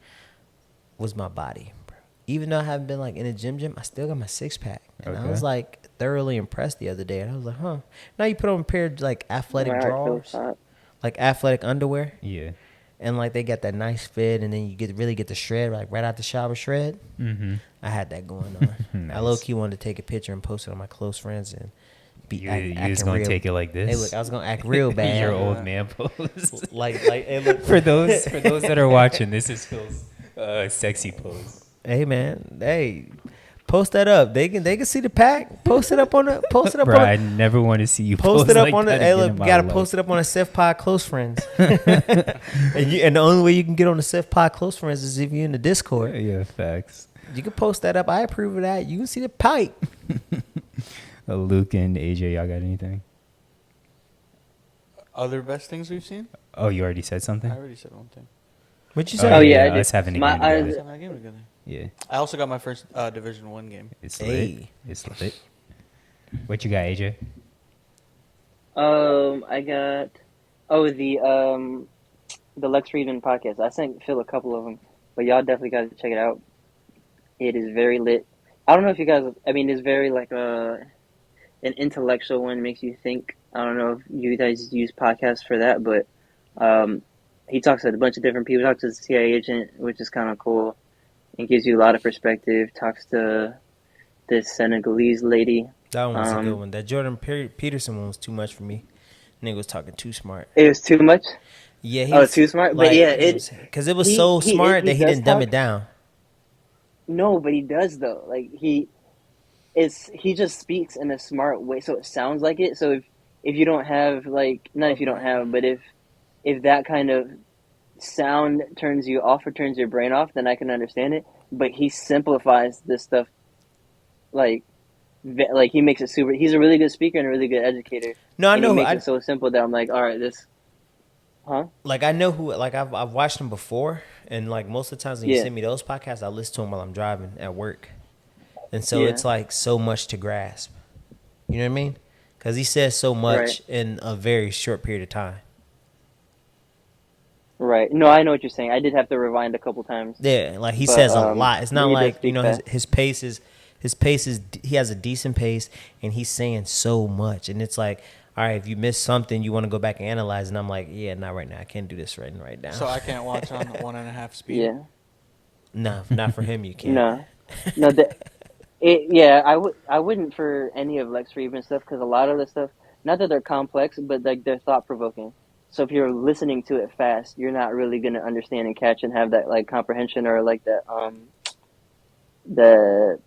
[SPEAKER 2] was my body, bro. Even though I haven't been like in a gym, I still got my 6-pack, and I
[SPEAKER 1] Okay.
[SPEAKER 2] was like thoroughly impressed the other day. And I was like, huh. Now you put on a pair of like athletic
[SPEAKER 5] Wow, it feels
[SPEAKER 2] drawers,
[SPEAKER 5] hot.
[SPEAKER 2] like athletic underwear,
[SPEAKER 1] Yeah.
[SPEAKER 2] and like they got that nice fit, and then you really get the shred like right out the shower shred.
[SPEAKER 1] Mm-hmm.
[SPEAKER 2] I had that going on. I
[SPEAKER 1] Nice.
[SPEAKER 2] low key wanted to take a picture and post it on my close friends and be
[SPEAKER 1] You
[SPEAKER 2] acting
[SPEAKER 1] was gonna
[SPEAKER 2] real.
[SPEAKER 1] take it like this?
[SPEAKER 2] Hey, look, I was gonna act real bad.
[SPEAKER 1] Your old man pose.
[SPEAKER 2] like hey, look.
[SPEAKER 1] for those that are watching, this is Phil's sexy pose.
[SPEAKER 2] Hey man, hey, post that up. They can see the pack. Post it up on the
[SPEAKER 1] Bro, I never want to see you
[SPEAKER 2] post
[SPEAKER 1] pose
[SPEAKER 2] it up
[SPEAKER 1] like
[SPEAKER 2] on the.
[SPEAKER 1] that
[SPEAKER 2] Hey,
[SPEAKER 1] again
[SPEAKER 2] look,
[SPEAKER 1] in
[SPEAKER 2] you
[SPEAKER 1] my
[SPEAKER 2] gotta
[SPEAKER 1] life.
[SPEAKER 2] post it up on a Seth Pod close friends. and the only way you can get on the Seth Pod close friends is if you're in the Discord.
[SPEAKER 1] Yeah, facts.
[SPEAKER 2] You can post that up. I approve of that. You can see the pipe.
[SPEAKER 1] Luke and AJ, y'all got anything?
[SPEAKER 3] Other best things we've seen?
[SPEAKER 1] Oh, you already said something?
[SPEAKER 3] I already said one thing.
[SPEAKER 2] What you
[SPEAKER 1] Oh,
[SPEAKER 2] say?
[SPEAKER 5] Oh, yeah, I
[SPEAKER 1] us
[SPEAKER 5] did.
[SPEAKER 1] having a
[SPEAKER 5] My
[SPEAKER 1] game
[SPEAKER 5] eyes-
[SPEAKER 1] together.
[SPEAKER 3] Having a game together.
[SPEAKER 1] Yeah,
[SPEAKER 3] I also got my first Division 1 game.
[SPEAKER 1] it's lit.
[SPEAKER 2] Hey.
[SPEAKER 1] It's lit. What you got, AJ?
[SPEAKER 5] I got the Lex Friedman podcast. I sent Phil a couple of them, but y'all definitely got to check it out. It is very lit. I don't know if you guys. I mean, it's very like an intellectual one. Makes you think. I don't know if you guys use podcasts for that, but he talks to a bunch of different people. He talks to the CIA agent, which is kind of cool, and gives you a lot of perspective. Talks to this Senegalese lady.
[SPEAKER 2] That one was a good
[SPEAKER 5] Um,
[SPEAKER 2] one. That Jordan Peterson one was too much for me. Nigga was talking too smart.
[SPEAKER 5] It was too much.
[SPEAKER 2] Yeah, he
[SPEAKER 5] Oh,
[SPEAKER 2] was,
[SPEAKER 5] too smart? But yeah,
[SPEAKER 2] because it was
[SPEAKER 5] he-
[SPEAKER 2] so
[SPEAKER 5] he-
[SPEAKER 2] smart
[SPEAKER 5] he
[SPEAKER 2] that he
[SPEAKER 5] does
[SPEAKER 2] didn't dumb
[SPEAKER 5] talk-
[SPEAKER 2] it down.
[SPEAKER 5] No, but he does though. Like he just speaks in a smart way, so it sounds like it. So if you don't have like not if you don't have, but if that kind of sound turns you off or turns your brain off, then I can understand it. But he simplifies this stuff like like he makes it super. He's a really good speaker and a really good educator.
[SPEAKER 2] No, I
[SPEAKER 5] And he
[SPEAKER 2] know.
[SPEAKER 5] makes it so simple that I'm like, all right, huh?
[SPEAKER 2] Like I know who. Like I've watched him before, and like most of the times when you
[SPEAKER 5] Yeah,
[SPEAKER 2] send me those podcasts, I listen to them while I'm driving at work, and so
[SPEAKER 5] yeah,
[SPEAKER 2] it's like so much to grasp. You know what I mean? Because he says so
[SPEAKER 5] right,
[SPEAKER 2] much in a very short period of time.
[SPEAKER 5] right. No, I know what you're saying. I did have to rewind a couple times,
[SPEAKER 2] Yeah, like he
[SPEAKER 5] but
[SPEAKER 2] says a lot. It's not
[SPEAKER 5] he does
[SPEAKER 2] like
[SPEAKER 5] speak
[SPEAKER 2] his
[SPEAKER 5] fast.
[SPEAKER 2] pace is he has a decent pace and he's saying so much, and it's like, all right, if you miss something, you want to go back and analyze, and I'm like, yeah, not right now. I can't do this right now.
[SPEAKER 3] So I can't watch on 1.5 speed.
[SPEAKER 5] Yeah,
[SPEAKER 2] No, not for him. You can't.
[SPEAKER 5] no, no. Yeah, I wouldn't for any of Lex Friedman stuff because a lot of the stuff, not that they're complex, but like they're thought provoking. So if you're listening to it fast, you're not really gonna understand and catch and have that like comprehension or like the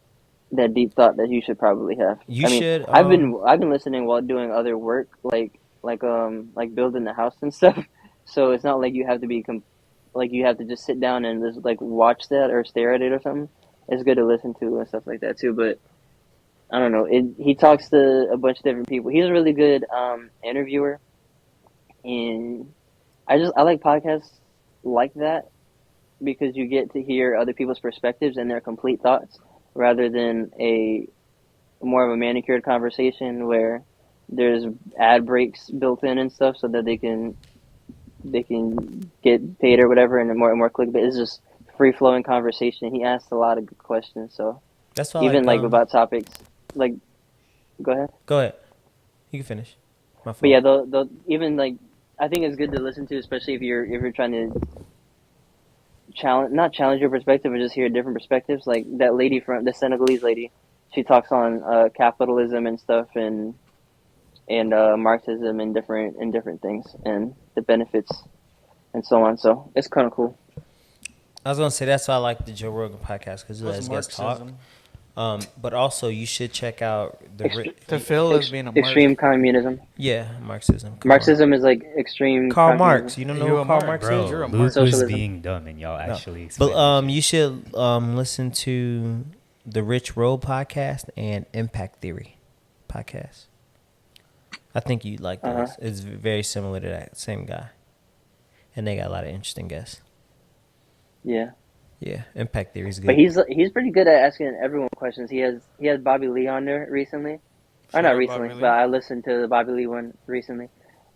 [SPEAKER 5] that deep thought that you should probably have.
[SPEAKER 2] You
[SPEAKER 5] I mean,
[SPEAKER 2] should.
[SPEAKER 5] I've been listening while doing other work, like building the house and stuff. So it's not like you have to like you have to just sit down and just like watch that or stare at it or something. It's good to listen to and stuff like that too. But I don't know. He talks to a bunch of different people. He's a really good interviewer, and I like podcasts like that because you get to hear other people's perspectives and their complete thoughts rather than a more of a manicured conversation where there's ad breaks built in and stuff so that they can get paid or whatever and more clickbait. It's just free flowing conversation. He asks a lot of good questions, so
[SPEAKER 2] That's why I
[SPEAKER 5] even
[SPEAKER 2] like.
[SPEAKER 5] like about topics like go ahead.
[SPEAKER 2] Go ahead. You can finish. My
[SPEAKER 5] But yeah,
[SPEAKER 2] fault.
[SPEAKER 5] they'll even like I think it's good to listen to, especially if you're trying to not challenge your perspective, but just hear different perspectives. Like that lady from the Senegalese lady, she talks on capitalism and stuff, and Marxism and different things and the benefits and so on. So it's kind of cool.
[SPEAKER 2] I was gonna say that's why I like the Joe Rogan podcast because he
[SPEAKER 3] What's
[SPEAKER 2] lets guests talk.
[SPEAKER 3] Marxism?
[SPEAKER 2] But also you should check out
[SPEAKER 3] To Phil as being a Marx.
[SPEAKER 5] Extreme communism.
[SPEAKER 2] Marxism. Come on.
[SPEAKER 5] Marxism is like extreme
[SPEAKER 2] Karl
[SPEAKER 5] communism.
[SPEAKER 2] Marx. You don't
[SPEAKER 3] You
[SPEAKER 2] know
[SPEAKER 3] a
[SPEAKER 2] who Karl
[SPEAKER 3] Marx,
[SPEAKER 2] Marx
[SPEAKER 3] bro.
[SPEAKER 2] is?
[SPEAKER 3] You're a
[SPEAKER 1] Luke
[SPEAKER 3] Marx.
[SPEAKER 1] was
[SPEAKER 5] Socialism.
[SPEAKER 1] being dumb, and y'all
[SPEAKER 2] No.
[SPEAKER 1] actually explained
[SPEAKER 2] But
[SPEAKER 1] that
[SPEAKER 2] you
[SPEAKER 1] shit.
[SPEAKER 2] should listen to the Rich Roll podcast and Impact Theory podcast. I think you'd like those. It's very similar to that same guy, and they got a lot of interesting guests.
[SPEAKER 5] Yeah.
[SPEAKER 2] Yeah, Impact Theory is good.
[SPEAKER 5] But he's pretty good at asking everyone questions. He has Bobby Lee on there recently, or
[SPEAKER 3] Shout
[SPEAKER 5] not
[SPEAKER 3] out
[SPEAKER 5] recently,
[SPEAKER 3] Bobby
[SPEAKER 5] but
[SPEAKER 3] Lee.
[SPEAKER 5] I listened to the Bobby Lee one recently,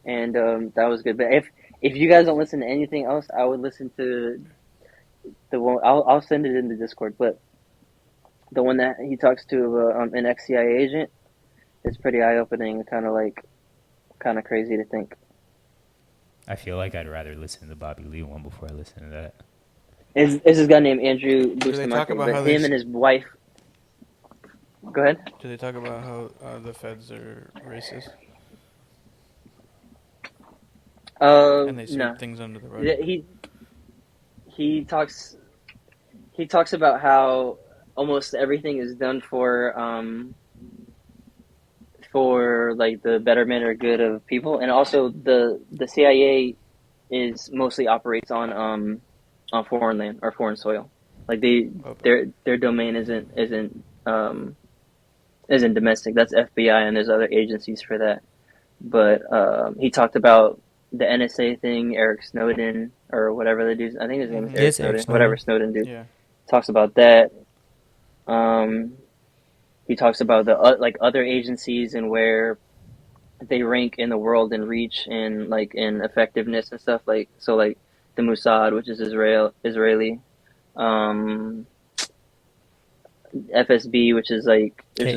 [SPEAKER 5] and that was good. But if you guys don't listen to anything else, I would listen to the one. I'll send it in the Discord, but the one that he talks to an ex-CIA agent is pretty eye-opening, kind of crazy to think.
[SPEAKER 1] I feel like I'd rather listen to the Bobby Lee one before I listen to that.
[SPEAKER 5] Is this guy named Andrew
[SPEAKER 3] Do they talk
[SPEAKER 5] Bustamante?
[SPEAKER 3] about
[SPEAKER 5] But
[SPEAKER 3] how
[SPEAKER 5] him and his wife. Go ahead.
[SPEAKER 3] Do they talk about how the feds are racist and they sweep
[SPEAKER 5] No.
[SPEAKER 3] things under the rug?
[SPEAKER 5] He talks about how almost everything is done for like the betterment or good of people, and also the CIA is mostly operates on foreign land or foreign soil. Like their domain isn't domestic. That's FBI, and there's other agencies for that. But he talked about the NSA thing, Eric Snowden or whatever they do. I think his name is
[SPEAKER 2] Yes,
[SPEAKER 5] Eric
[SPEAKER 2] Eric
[SPEAKER 5] Snowden. Whatever
[SPEAKER 2] Snowden.
[SPEAKER 5] Snowden do.
[SPEAKER 3] Yeah.
[SPEAKER 5] Talks about that. He talks about the like other agencies and where they rank in the world in reach and like in effectiveness and stuff. Like so, like the Mossad, which is Israeli. FSB, which is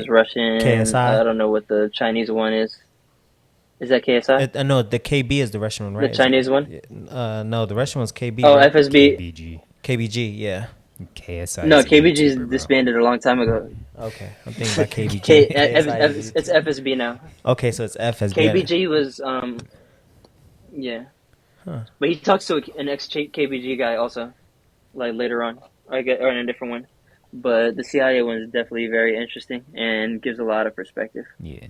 [SPEAKER 5] Russian.
[SPEAKER 2] KSI.
[SPEAKER 5] I don't know what the Chinese one is. Is that KSI?
[SPEAKER 2] No, the KB is the Russian one, right?
[SPEAKER 5] The Chinese one?
[SPEAKER 2] No, the Russian one's KB.
[SPEAKER 5] Oh,
[SPEAKER 2] right?
[SPEAKER 5] FSB.
[SPEAKER 1] KBG.
[SPEAKER 2] KBG, yeah.
[SPEAKER 1] KSI.
[SPEAKER 5] No,
[SPEAKER 1] is a
[SPEAKER 5] KBG is
[SPEAKER 1] YouTuber, bro.
[SPEAKER 5] disbanded a long time ago.
[SPEAKER 2] Okay, I'm thinking about KBG.
[SPEAKER 5] It's FSB now.
[SPEAKER 2] Okay, so it's FSB.
[SPEAKER 5] KBG was yeah.
[SPEAKER 2] Huh.
[SPEAKER 5] But he talks to an ex KBG guy also, like later on, or in a different one. But the CIA one is definitely very interesting and gives a lot of perspective.
[SPEAKER 1] Yeah.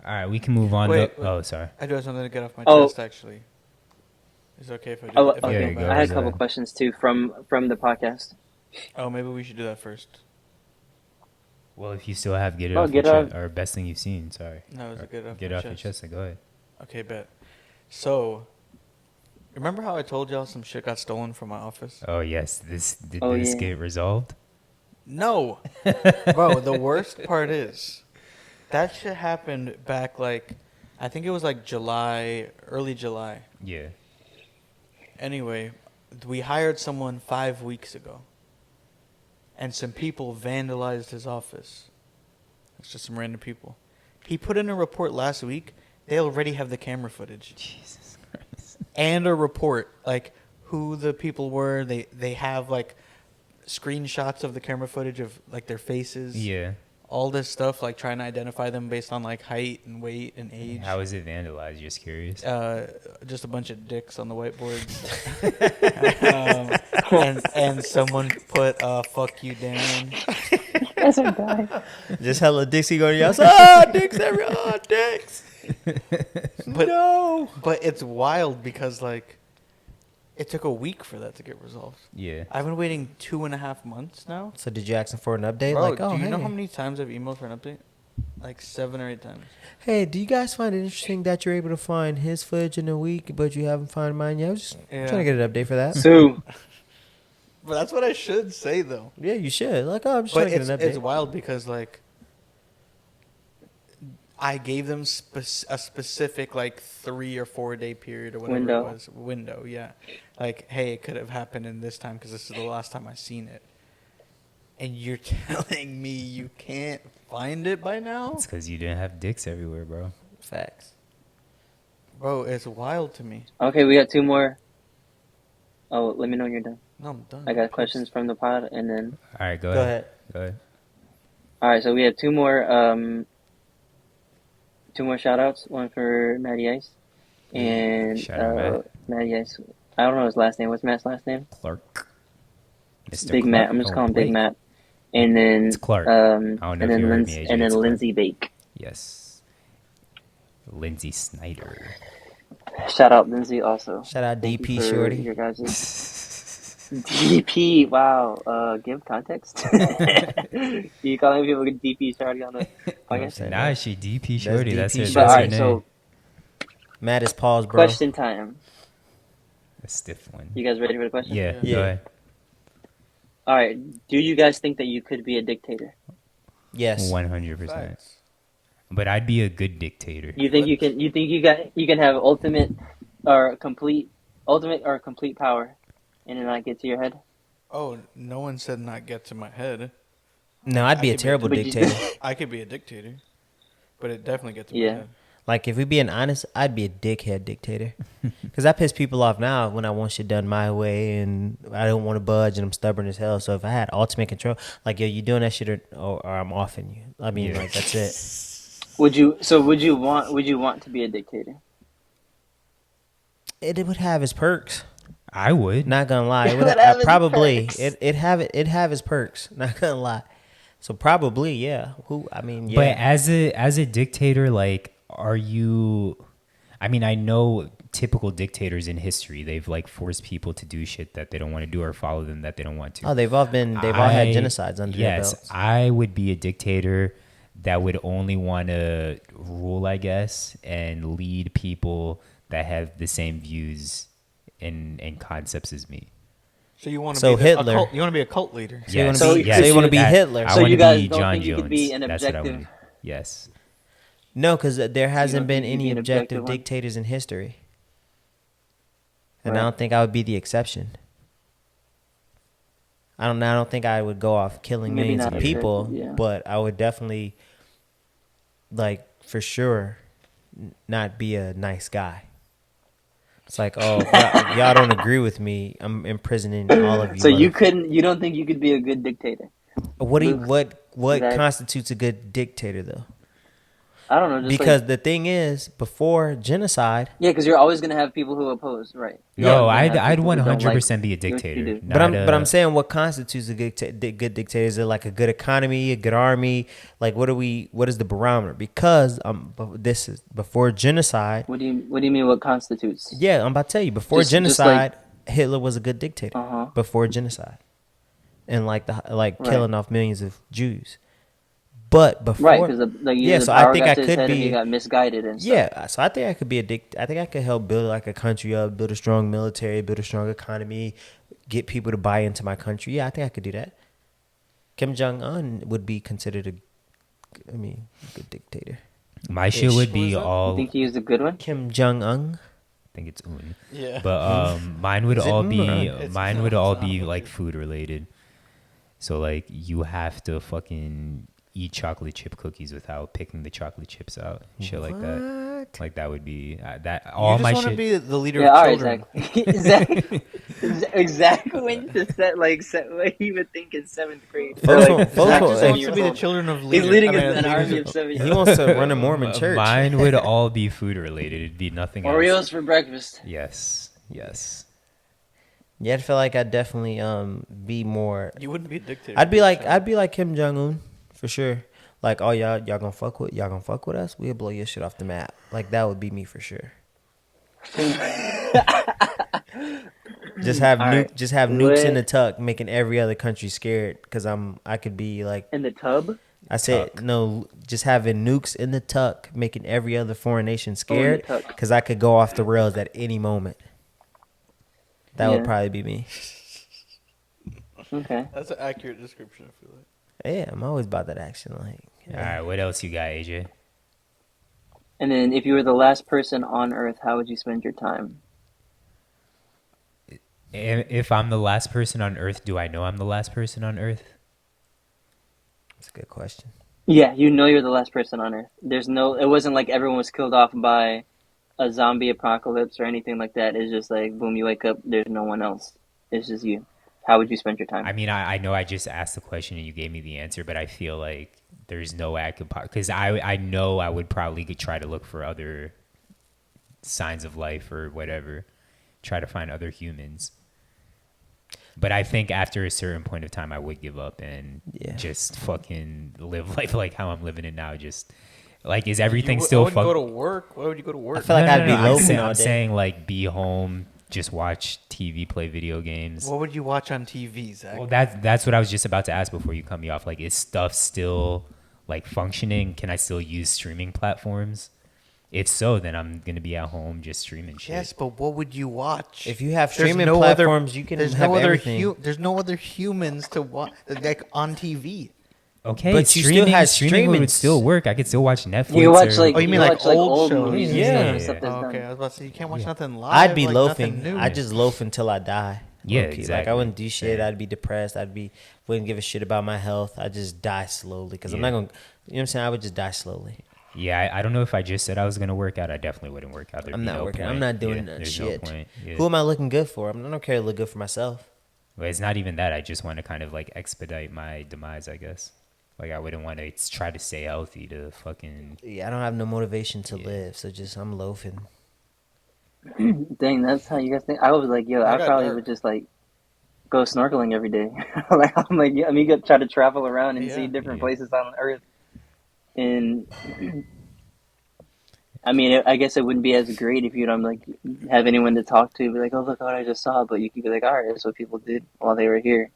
[SPEAKER 1] All right, we can move on.
[SPEAKER 3] Wait.
[SPEAKER 1] Oh, sorry.
[SPEAKER 3] I do have something to get off my
[SPEAKER 5] Oh.
[SPEAKER 3] chest, actually. Is it okay if I do
[SPEAKER 5] Oh,
[SPEAKER 3] if I
[SPEAKER 1] Yeah,
[SPEAKER 5] okay.
[SPEAKER 1] you
[SPEAKER 3] go
[SPEAKER 1] go.
[SPEAKER 5] I
[SPEAKER 3] back?
[SPEAKER 5] had a couple questions too from the podcast.
[SPEAKER 3] Oh, maybe we should do that first.
[SPEAKER 1] Well, if you still have get it
[SPEAKER 5] Oh,
[SPEAKER 1] off your
[SPEAKER 5] get off.
[SPEAKER 1] chest, or best thing you've seen. Sorry.
[SPEAKER 3] No, it was a good off
[SPEAKER 1] Get
[SPEAKER 3] my
[SPEAKER 1] off your
[SPEAKER 3] chest.
[SPEAKER 1] chest and go ahead.
[SPEAKER 3] Okay, bet. So, remember how I told y'all some shit got stolen from my office?
[SPEAKER 1] Oh yes, did
[SPEAKER 5] Oh,
[SPEAKER 1] this
[SPEAKER 5] yeah.
[SPEAKER 1] get resolved?
[SPEAKER 3] No. Bro, the worst part is that shit happened back like, I think it was like July, early July.
[SPEAKER 1] Yeah.
[SPEAKER 3] Anyway, we hired someone 5 weeks ago. And some people vandalized his office. It's just some random people. He put in a report last week. They already have the camera footage.
[SPEAKER 1] Jesus Christ.
[SPEAKER 3] And a report, like who the people were. They have like screenshots of the camera footage of like their faces.
[SPEAKER 1] Yeah.
[SPEAKER 3] All this stuff, like trying to identify them based on like height and weight and age.
[SPEAKER 1] How is it vandalized? Just curious.
[SPEAKER 3] Just a bunch of dicks on the whiteboard. And someone put "fuck you" down.
[SPEAKER 5] That's a guy.
[SPEAKER 2] Just hella Dixie going to your house. Ah, dicks everywhere. Dicks.
[SPEAKER 3] But,
[SPEAKER 2] No.
[SPEAKER 3] But it's wild because like it took a week for that to get resolved.
[SPEAKER 1] Yeah.
[SPEAKER 3] I've been waiting 2.5 months now.
[SPEAKER 2] So did you ask him for an update?
[SPEAKER 3] Bro,
[SPEAKER 2] like, oh,
[SPEAKER 3] do you
[SPEAKER 2] hey.
[SPEAKER 3] know how many times I've emailed for an update? Like 7 or 8 times.
[SPEAKER 2] Hey, do you guys find it interesting that you're able to find his footage in a week, but you haven't found mine yet? I was just
[SPEAKER 3] Yeah.
[SPEAKER 2] trying to get an update for that.
[SPEAKER 5] Sue.
[SPEAKER 3] But that's what I should say though.
[SPEAKER 2] Yeah, you should. Like, oh, I'm just
[SPEAKER 3] But
[SPEAKER 2] trying to get an update.
[SPEAKER 3] it's wild because like I gave them a specific like 3 or 4 day period or whatever
[SPEAKER 5] Window.
[SPEAKER 3] it was. Window, yeah. Like, hey, it could have happened in this time because this is the last time I seen it. And you're telling me you can't find it by now?
[SPEAKER 1] It's because you didn't have dicks everywhere, bro.
[SPEAKER 2] Facts.
[SPEAKER 3] Bro, it's wild to me.
[SPEAKER 5] Okay, we got 2 more. Oh, let me know when you're done.
[SPEAKER 3] No, I'm done.
[SPEAKER 5] I got questions from the pod, and then.
[SPEAKER 1] All right, go
[SPEAKER 2] Go
[SPEAKER 1] ahead.
[SPEAKER 2] ahead.
[SPEAKER 1] Go ahead.
[SPEAKER 5] All right, so we have 2 more. 2 more shout outs. One for Matty Ice. And
[SPEAKER 1] Shout out, Matt.
[SPEAKER 5] Matty Ice. I don't know his last name. What's Matt's last name?
[SPEAKER 1] Clark. Mr.
[SPEAKER 5] Big
[SPEAKER 1] Clark.
[SPEAKER 5] Matt. I'm just
[SPEAKER 1] Oh,
[SPEAKER 5] calling him Big
[SPEAKER 1] wait.
[SPEAKER 5] Matt. And then
[SPEAKER 1] It's Clark. I don't know
[SPEAKER 5] and
[SPEAKER 1] if
[SPEAKER 5] then
[SPEAKER 1] you heard
[SPEAKER 5] Lindsay,
[SPEAKER 1] me, AJ,
[SPEAKER 5] and then
[SPEAKER 1] it's Clark.
[SPEAKER 5] Lindsay Bake.
[SPEAKER 1] Yes. Lindsay Snyder.
[SPEAKER 5] Shout out Lindsay also.
[SPEAKER 2] Shout out
[SPEAKER 5] Thank
[SPEAKER 2] DP
[SPEAKER 5] you for
[SPEAKER 2] Shorty.
[SPEAKER 5] Your guys' DP. Wow. Give context. You calling people DP Shorty on the podcast?
[SPEAKER 1] Nah, she DP Shorty. That's her,
[SPEAKER 2] DP
[SPEAKER 5] But
[SPEAKER 1] that's
[SPEAKER 5] all
[SPEAKER 1] her
[SPEAKER 5] right,
[SPEAKER 1] name.
[SPEAKER 5] so
[SPEAKER 2] Matt is paused, bro.
[SPEAKER 5] question time.
[SPEAKER 1] A stiff one.
[SPEAKER 5] You guys ready for the question?
[SPEAKER 1] Yeah,
[SPEAKER 2] Yeah.
[SPEAKER 1] go ahead.
[SPEAKER 5] All right. Do you guys think that you could be a dictator?
[SPEAKER 2] Yes.
[SPEAKER 1] 100%.
[SPEAKER 3] Facts.
[SPEAKER 1] But I'd be a good dictator.
[SPEAKER 5] You think you can? You think you can have ultimate or complete power, and it not get to your head?
[SPEAKER 3] Oh, no one said not get to my head.
[SPEAKER 2] No, I'd be
[SPEAKER 3] I
[SPEAKER 2] a
[SPEAKER 3] could be-
[SPEAKER 2] terrible
[SPEAKER 5] but you-
[SPEAKER 2] dictator.
[SPEAKER 3] I could be a dictator, but it definitely gets to
[SPEAKER 5] Yeah.
[SPEAKER 3] my head.
[SPEAKER 2] Like, if we being honest, I'd be a dickhead dictator. Because I piss people off now when I want shit done my way and I don't want to budge and I'm stubborn as hell. So if I had ultimate control, like, yo, you doing that shit or I'm offing you. I mean,
[SPEAKER 1] Yeah.
[SPEAKER 2] like, that's it.
[SPEAKER 5] Would you want to be a dictator?
[SPEAKER 2] It would have its perks.
[SPEAKER 1] I would.
[SPEAKER 2] Not gonna lie. It would
[SPEAKER 5] Would have its
[SPEAKER 2] probably
[SPEAKER 5] perks.
[SPEAKER 2] it have its perks. Not gonna lie. So probably, yeah. Yeah.
[SPEAKER 1] But as a dictator, like, are you? I mean, I know typical dictators in history. They've like forced people to do shit that they don't want to do or follow them that they don't want to.
[SPEAKER 2] Oh, they've all had genocides under their
[SPEAKER 1] Yes,
[SPEAKER 2] belts.
[SPEAKER 1] I would be a dictator that would only want to rule, I guess, and lead people that have the same views and concepts as me.
[SPEAKER 3] So you want to
[SPEAKER 2] So
[SPEAKER 3] be
[SPEAKER 2] Hitler.
[SPEAKER 3] you want to be a cult leader.
[SPEAKER 2] So you wanna
[SPEAKER 5] So-
[SPEAKER 2] be,
[SPEAKER 5] yes,
[SPEAKER 2] so you want to be
[SPEAKER 1] that-
[SPEAKER 2] Hitler.
[SPEAKER 1] I
[SPEAKER 5] So
[SPEAKER 1] wanna
[SPEAKER 5] you guys
[SPEAKER 1] be
[SPEAKER 5] don't
[SPEAKER 1] John
[SPEAKER 5] think you could be
[SPEAKER 1] Jones.
[SPEAKER 5] an
[SPEAKER 1] That's what I
[SPEAKER 5] objective-
[SPEAKER 1] would. Yes.
[SPEAKER 2] No, because there hasn't been
[SPEAKER 5] think you'd
[SPEAKER 2] any
[SPEAKER 5] be an
[SPEAKER 2] objective
[SPEAKER 5] objective one?
[SPEAKER 2] dictators in history. And
[SPEAKER 5] Right.
[SPEAKER 2] I don't think I would be the exception. I don't think I would go off killing
[SPEAKER 5] Maybe
[SPEAKER 2] millions
[SPEAKER 5] not
[SPEAKER 2] of people,
[SPEAKER 5] objective, yeah.
[SPEAKER 2] but I would definitely, like, for sure, not be a nice guy. It's like, oh, y'all don't agree with me. I'm imprisoning all of you.
[SPEAKER 5] So you don't think you could be a good dictator?
[SPEAKER 2] What
[SPEAKER 5] Luke, that-
[SPEAKER 2] constitutes a good dictator, though?
[SPEAKER 5] I don't know. Just
[SPEAKER 2] Because the thing is, before genocide,
[SPEAKER 5] yeah, because you're always gonna have people who oppose, right?
[SPEAKER 1] No,
[SPEAKER 5] You're always
[SPEAKER 1] I'd
[SPEAKER 5] gonna have people who don't
[SPEAKER 1] 100%
[SPEAKER 5] like
[SPEAKER 1] be a
[SPEAKER 5] what you
[SPEAKER 1] dictator.
[SPEAKER 5] do.
[SPEAKER 2] but
[SPEAKER 1] not
[SPEAKER 2] I'm saying what constitutes a good good dictator? Is it like a good economy, a good army? Like what is the barometer? Because this is before genocide.
[SPEAKER 5] What do you mean? What constitutes?
[SPEAKER 2] Yeah, I'm about to tell you. Before
[SPEAKER 5] Just
[SPEAKER 2] genocide, Hitler was a good dictator.
[SPEAKER 5] Uh-huh.
[SPEAKER 2] Before genocide, and
[SPEAKER 5] Right.
[SPEAKER 2] killing off millions of Jews. But before,
[SPEAKER 5] Right, because
[SPEAKER 2] yeah,
[SPEAKER 5] the
[SPEAKER 2] so I
[SPEAKER 5] power
[SPEAKER 2] think
[SPEAKER 5] got
[SPEAKER 2] I
[SPEAKER 5] to his
[SPEAKER 2] could
[SPEAKER 5] head and
[SPEAKER 2] be.
[SPEAKER 5] he got misguided and stuff.
[SPEAKER 2] Yeah, so I think I could be I think I could help build like a country up, build a strong military, build a strong economy, get people to buy into my country. Yeah, I think I could do that. Kim Jong Un would be considered a good dictator.
[SPEAKER 1] My shit
[SPEAKER 2] Ish.
[SPEAKER 1] would
[SPEAKER 3] Who
[SPEAKER 1] be
[SPEAKER 3] is that?
[SPEAKER 5] You
[SPEAKER 1] all.
[SPEAKER 5] think he was a good one?
[SPEAKER 2] Kim Jong Un.
[SPEAKER 1] I think it's un.
[SPEAKER 3] Yeah.
[SPEAKER 1] But mine would
[SPEAKER 2] Is it
[SPEAKER 1] all
[SPEAKER 2] un or
[SPEAKER 1] be
[SPEAKER 2] un?
[SPEAKER 1] mine would
[SPEAKER 3] It's
[SPEAKER 1] all
[SPEAKER 3] an
[SPEAKER 1] be
[SPEAKER 3] animal,
[SPEAKER 1] like
[SPEAKER 3] dude.
[SPEAKER 1] food related. So like you have to fucking eat chocolate chip cookies without picking the chocolate chips out. Shit like that.
[SPEAKER 2] What?
[SPEAKER 1] Like that would be that
[SPEAKER 3] You
[SPEAKER 1] all
[SPEAKER 3] just
[SPEAKER 1] my
[SPEAKER 3] want to
[SPEAKER 1] shit.
[SPEAKER 3] be the leader
[SPEAKER 5] Yeah,
[SPEAKER 3] of
[SPEAKER 5] all right,
[SPEAKER 3] children.
[SPEAKER 5] exactly. Exactly when you just said what he would think in 7th grade. Or
[SPEAKER 2] Folks
[SPEAKER 5] like
[SPEAKER 2] want- folks
[SPEAKER 3] Zach
[SPEAKER 2] want-
[SPEAKER 3] just
[SPEAKER 5] 7
[SPEAKER 3] wants
[SPEAKER 5] years
[SPEAKER 3] to be the
[SPEAKER 5] old.
[SPEAKER 3] children of
[SPEAKER 5] He's
[SPEAKER 3] leaders.
[SPEAKER 5] leading
[SPEAKER 3] I mean,
[SPEAKER 5] an army
[SPEAKER 3] leaders
[SPEAKER 5] of 7
[SPEAKER 2] He
[SPEAKER 5] years old.
[SPEAKER 2] wants to run a Mormon church.
[SPEAKER 1] Mine would all be food related. It'd be nothing else.
[SPEAKER 5] Oreos for breakfast.
[SPEAKER 1] Yes. Yes.
[SPEAKER 2] Yeah, I feel like I'd definitely be more.
[SPEAKER 3] You wouldn't be a dictator.
[SPEAKER 2] I'd be like Kim Jong Un for sure. Like, oh y'all gonna fuck with us? We'll blow your shit off the map. Like that would be me for sure. Just have
[SPEAKER 5] All right.
[SPEAKER 2] nukes in the tuck, making every other country scared. Cause I could be like,
[SPEAKER 5] In the tub?
[SPEAKER 2] I said
[SPEAKER 1] Tuck.
[SPEAKER 2] no, just having nukes in the tuck, making every other foreign nation
[SPEAKER 5] Oh, in the
[SPEAKER 2] scared.
[SPEAKER 5] tuck.
[SPEAKER 2] Cause I could go off the rails at any moment. That would
[SPEAKER 5] Yeah.
[SPEAKER 2] probably be me.
[SPEAKER 5] Okay.
[SPEAKER 3] That's an accurate description, I feel like.
[SPEAKER 2] Yeah, I'm always about that action. Like,
[SPEAKER 1] All right. What else you got, AJ?
[SPEAKER 5] And then if you were the last person on Earth, how would you spend your time?
[SPEAKER 1] If I'm the last person on Earth, do I know I'm the last person on Earth?
[SPEAKER 2] that's a good question.
[SPEAKER 5] Yeah, you know you're the last person on Earth. It wasn't like everyone was killed off by a zombie apocalypse or anything like that. It's just like, boom, you wake up, there's no one else. It's just you. How would you spend your time?
[SPEAKER 1] I mean, I know I just asked the question and you gave me the answer, but I feel like there's no way I could, because I know I would probably try to look for other signs of life or whatever, try to find other humans. But I think after a certain point of time, I would give up and
[SPEAKER 2] Yeah.
[SPEAKER 1] just fucking live life like how I'm living it now. Just like, is everything
[SPEAKER 3] I
[SPEAKER 1] still
[SPEAKER 3] wouldn't go to work. Why would you go to work?
[SPEAKER 2] I feel like I'd be loafing all
[SPEAKER 1] I'm
[SPEAKER 2] day.
[SPEAKER 1] saying like be home, just watch TV, play video games.
[SPEAKER 3] What would you watch on TV, Zach?
[SPEAKER 1] Well, that's what I was just about to ask before you cut me off. Like, is stuff still like functioning? Can I still use streaming platforms? If so, then I'm gonna be at home just streaming shit.
[SPEAKER 3] Yes, but what would you watch?
[SPEAKER 2] If you have
[SPEAKER 3] There's
[SPEAKER 2] streaming
[SPEAKER 3] no
[SPEAKER 2] platforms, you can
[SPEAKER 3] there's
[SPEAKER 2] have
[SPEAKER 3] no other
[SPEAKER 2] everything.
[SPEAKER 3] there's no other humans to watch like on TV.
[SPEAKER 1] Okay,
[SPEAKER 2] But you still
[SPEAKER 1] streaming,
[SPEAKER 2] have
[SPEAKER 1] streaming would
[SPEAKER 2] streaming.
[SPEAKER 1] still work. I could still watch Netflix.
[SPEAKER 5] You watch
[SPEAKER 1] or,
[SPEAKER 5] like
[SPEAKER 3] Oh, you mean like
[SPEAKER 5] watch,
[SPEAKER 3] old shows?
[SPEAKER 5] movies
[SPEAKER 2] Yeah.
[SPEAKER 5] and
[SPEAKER 1] Yeah.
[SPEAKER 5] stuff that's
[SPEAKER 3] Oh, okay,
[SPEAKER 5] done.
[SPEAKER 3] I was about to say you can't watch nothing live.
[SPEAKER 2] I'd be
[SPEAKER 3] like,
[SPEAKER 2] loafing.
[SPEAKER 3] nothing new.
[SPEAKER 2] I just loaf until I die.
[SPEAKER 1] Yeah,
[SPEAKER 2] Low-key. Like
[SPEAKER 1] exactly.
[SPEAKER 2] I wouldn't do shit.
[SPEAKER 1] Yeah.
[SPEAKER 2] I'd be depressed. Wouldn't give a shit about my health. I just die slowly because I'm
[SPEAKER 1] Yeah.
[SPEAKER 2] not gonna. You know what I'm saying? I would just die slowly.
[SPEAKER 1] Yeah, I don't know if I just said I was gonna work out. I definitely wouldn't work out. There'd
[SPEAKER 2] I'm
[SPEAKER 1] be
[SPEAKER 2] not
[SPEAKER 1] no
[SPEAKER 2] working.
[SPEAKER 1] point.
[SPEAKER 2] I'm not doing
[SPEAKER 1] Yeah,
[SPEAKER 2] that
[SPEAKER 1] there's
[SPEAKER 2] shit.
[SPEAKER 1] No point. Yeah.
[SPEAKER 2] Who am I looking good for? I don't care to look good for myself.
[SPEAKER 1] But it's not even that. I just want to kind of like expedite my demise, I guess. Like I wouldn't want to try to stay healthy to fucking.
[SPEAKER 2] Yeah, I don't have no motivation to
[SPEAKER 1] Yeah.
[SPEAKER 2] live, so just I'm loafing.
[SPEAKER 5] Dang, that's how you guys think. I was like, yo, I
[SPEAKER 3] got
[SPEAKER 5] probably
[SPEAKER 3] dark.
[SPEAKER 5] would just like go snorkeling every day. Like I'm like, yeah, I mean, you got to try to travel around and see
[SPEAKER 3] Yeah.
[SPEAKER 5] different
[SPEAKER 1] Yeah.
[SPEAKER 5] places on Earth. And I mean, I guess it wouldn't be as great if you don't like have anyone to talk to. Be like, oh, look what I just saw. But you could be like, all right, that's what people did while they were here.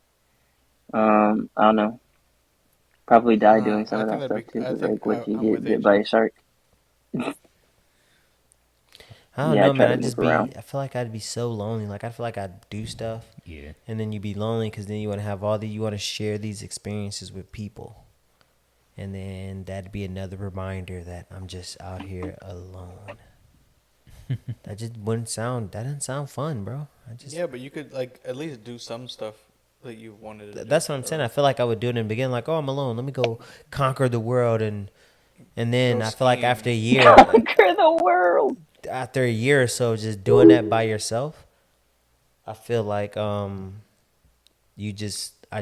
[SPEAKER 5] I don't know. Probably die doing some
[SPEAKER 3] I
[SPEAKER 5] of that
[SPEAKER 3] think
[SPEAKER 5] stuff
[SPEAKER 3] that'd
[SPEAKER 5] too.
[SPEAKER 3] be- I
[SPEAKER 5] 'Cause,
[SPEAKER 3] think
[SPEAKER 5] like, what you
[SPEAKER 3] I'm with
[SPEAKER 5] get
[SPEAKER 3] AJ.
[SPEAKER 5] by a shark.
[SPEAKER 2] I don't
[SPEAKER 5] Yeah, I
[SPEAKER 2] know,
[SPEAKER 5] try
[SPEAKER 2] man.
[SPEAKER 5] to
[SPEAKER 2] I'd just
[SPEAKER 5] move
[SPEAKER 2] be.
[SPEAKER 5] around.
[SPEAKER 2] I feel like I'd be so lonely. Like I feel like I'd do stuff,
[SPEAKER 1] Yeah.
[SPEAKER 2] and then you'd be lonely because then you want to have you want to share these experiences with people, and then that'd be another reminder that I'm just out here alone. That just wouldn't sound. That doesn't sound fun, bro.
[SPEAKER 3] Yeah, but you could like at least do some stuff that you wanted to do.
[SPEAKER 2] That's what I'm saying. I feel like I would do it in the beginning, like, oh, I'm alone. Let me go conquer the world, and then
[SPEAKER 3] Go
[SPEAKER 2] I feel like
[SPEAKER 3] skiing.
[SPEAKER 2] after a year,
[SPEAKER 5] Conquer the world.
[SPEAKER 2] after a year or so, just doing that by yourself, I feel like I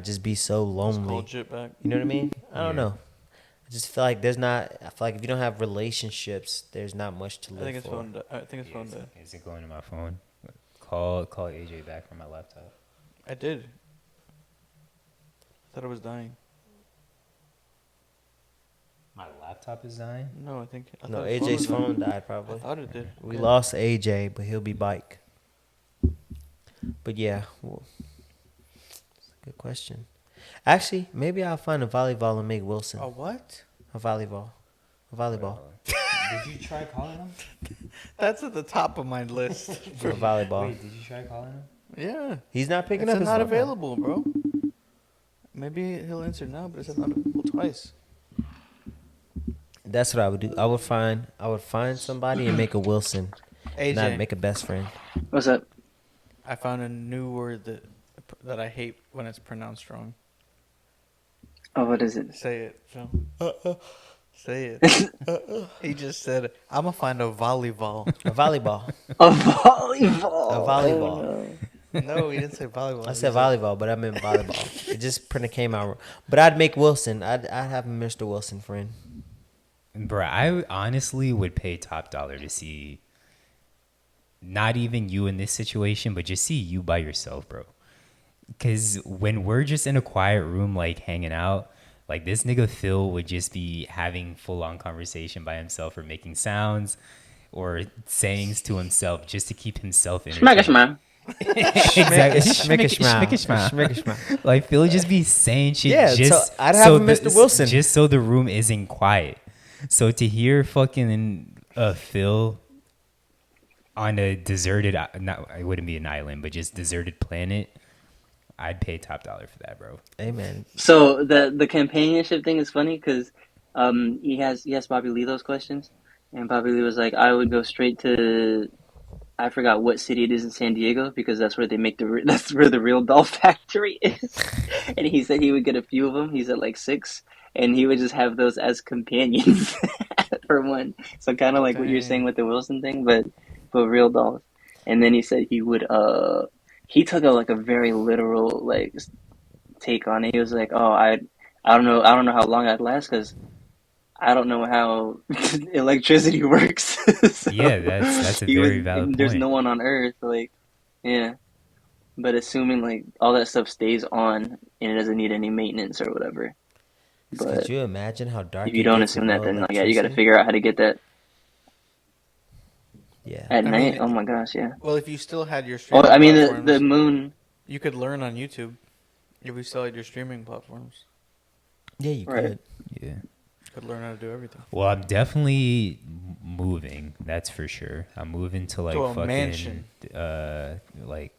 [SPEAKER 2] just be so
[SPEAKER 3] Just
[SPEAKER 2] lonely.
[SPEAKER 3] hold shit back.
[SPEAKER 2] You know what I mean? I don't
[SPEAKER 1] Yeah.
[SPEAKER 2] know. I just feel like there's not. I feel like if you don't have relationships, there's not much to
[SPEAKER 3] I
[SPEAKER 2] live
[SPEAKER 3] think it's
[SPEAKER 2] for.
[SPEAKER 3] phone. I think it's phone dead.
[SPEAKER 1] Is it going to my phone? Call AJ back from my laptop.
[SPEAKER 3] I did. I thought it was dying.
[SPEAKER 1] My laptop is dying.
[SPEAKER 3] No, I
[SPEAKER 2] No,
[SPEAKER 3] thought his
[SPEAKER 2] AJ's
[SPEAKER 3] was dying.
[SPEAKER 2] phone died
[SPEAKER 3] I
[SPEAKER 2] probably.
[SPEAKER 3] thought it did.
[SPEAKER 2] We
[SPEAKER 3] Yeah.
[SPEAKER 2] lost AJ, but he'll be bike. But yeah, well, it's a good question. Actually, maybe I'll find a volleyball and make Wilson.
[SPEAKER 3] A what?
[SPEAKER 2] A volleyball. A volleyball.
[SPEAKER 1] Did you try calling him?
[SPEAKER 3] That's at the top of my list.
[SPEAKER 2] A volleyball.
[SPEAKER 1] Wait, did you try calling him?
[SPEAKER 3] Yeah.
[SPEAKER 2] He's not picking
[SPEAKER 3] It
[SPEAKER 2] up
[SPEAKER 3] said
[SPEAKER 2] his
[SPEAKER 3] not
[SPEAKER 2] phone.
[SPEAKER 3] available, bro. Maybe he'll answer now, but it said not available twice.
[SPEAKER 2] That's what I would do. I would find somebody and make a Wilson,
[SPEAKER 3] AJ,
[SPEAKER 2] not make a best friend.
[SPEAKER 5] What's up?
[SPEAKER 3] I found a new word that I hate when it's pronounced wrong.
[SPEAKER 5] Oh, what is it?
[SPEAKER 3] Say it, Phil. Say it. He just said it. I'm gonna find a volleyball.
[SPEAKER 2] A volleyball.
[SPEAKER 5] A volleyball.
[SPEAKER 2] A volleyball.
[SPEAKER 5] Oh, no.
[SPEAKER 3] No, he didn't say volleyball.
[SPEAKER 2] I said volleyball, but I meant volleyball. It just came out wrong. But I'd make Wilson. I'd have a Mr. Wilson friend.
[SPEAKER 1] Bro, I honestly would pay top dollar to see not even you in this situation, but just see you by yourself, bro. Because when we're just in a quiet room, like hanging out, like this nigga Phil would just be having full-on conversation by himself or making sounds or sayings to himself just to keep himself
[SPEAKER 5] Schmack a
[SPEAKER 1] entertained.
[SPEAKER 5] schmack.
[SPEAKER 1] Exactly.
[SPEAKER 2] Schmick-a-schmack.
[SPEAKER 1] Like Phil would just be saying shit.
[SPEAKER 2] Yeah,
[SPEAKER 1] just
[SPEAKER 2] so I'd have a Mr. Wilson.
[SPEAKER 1] just so the room isn't quiet. So to hear fucking Phil on a deserted, it wouldn't be an island, but just deserted planet, I'd pay top dollar for that, bro.
[SPEAKER 2] Amen.
[SPEAKER 5] So the companionship thing is funny because he has Bobby Lee those questions, and Bobby Lee was like, I would go straight to, I forgot what city it is in San Diego because that's where they make that's where the real doll factory is, and he said he would get a few of them. He said like 6, and he would just have those as companions for one. So kind of like what you're saying with the Wilson thing, but real dolls. And then he said he would he took a very literal like take on it. He was like, "Oh, I don't know how long I'd last because I don't know how electricity works." So
[SPEAKER 1] Yeah, that's a very valid point.
[SPEAKER 5] There's no one on Earth, like, yeah. But assuming like all that stuff stays on and it doesn't need any maintenance or whatever. But
[SPEAKER 2] Could you imagine how dark?
[SPEAKER 5] if you don't assume that, then like, yeah, you got to figure out how to get that
[SPEAKER 2] Yeah.
[SPEAKER 5] at
[SPEAKER 3] I
[SPEAKER 5] night.
[SPEAKER 3] mean,
[SPEAKER 5] Oh my gosh, yeah.
[SPEAKER 3] Well, if you still had your
[SPEAKER 5] Oh,
[SPEAKER 3] streaming
[SPEAKER 5] I mean
[SPEAKER 3] platforms,
[SPEAKER 5] the moon.
[SPEAKER 3] you could learn on YouTube. If you still had your streaming platforms,
[SPEAKER 2] Yeah, you
[SPEAKER 5] Right.
[SPEAKER 2] could.
[SPEAKER 1] Yeah.
[SPEAKER 3] you could learn how to do everything.
[SPEAKER 1] Well, I'm definitely moving. That's for sure. I'm moving to like
[SPEAKER 3] To a
[SPEAKER 1] fucking
[SPEAKER 3] mansion.
[SPEAKER 1] like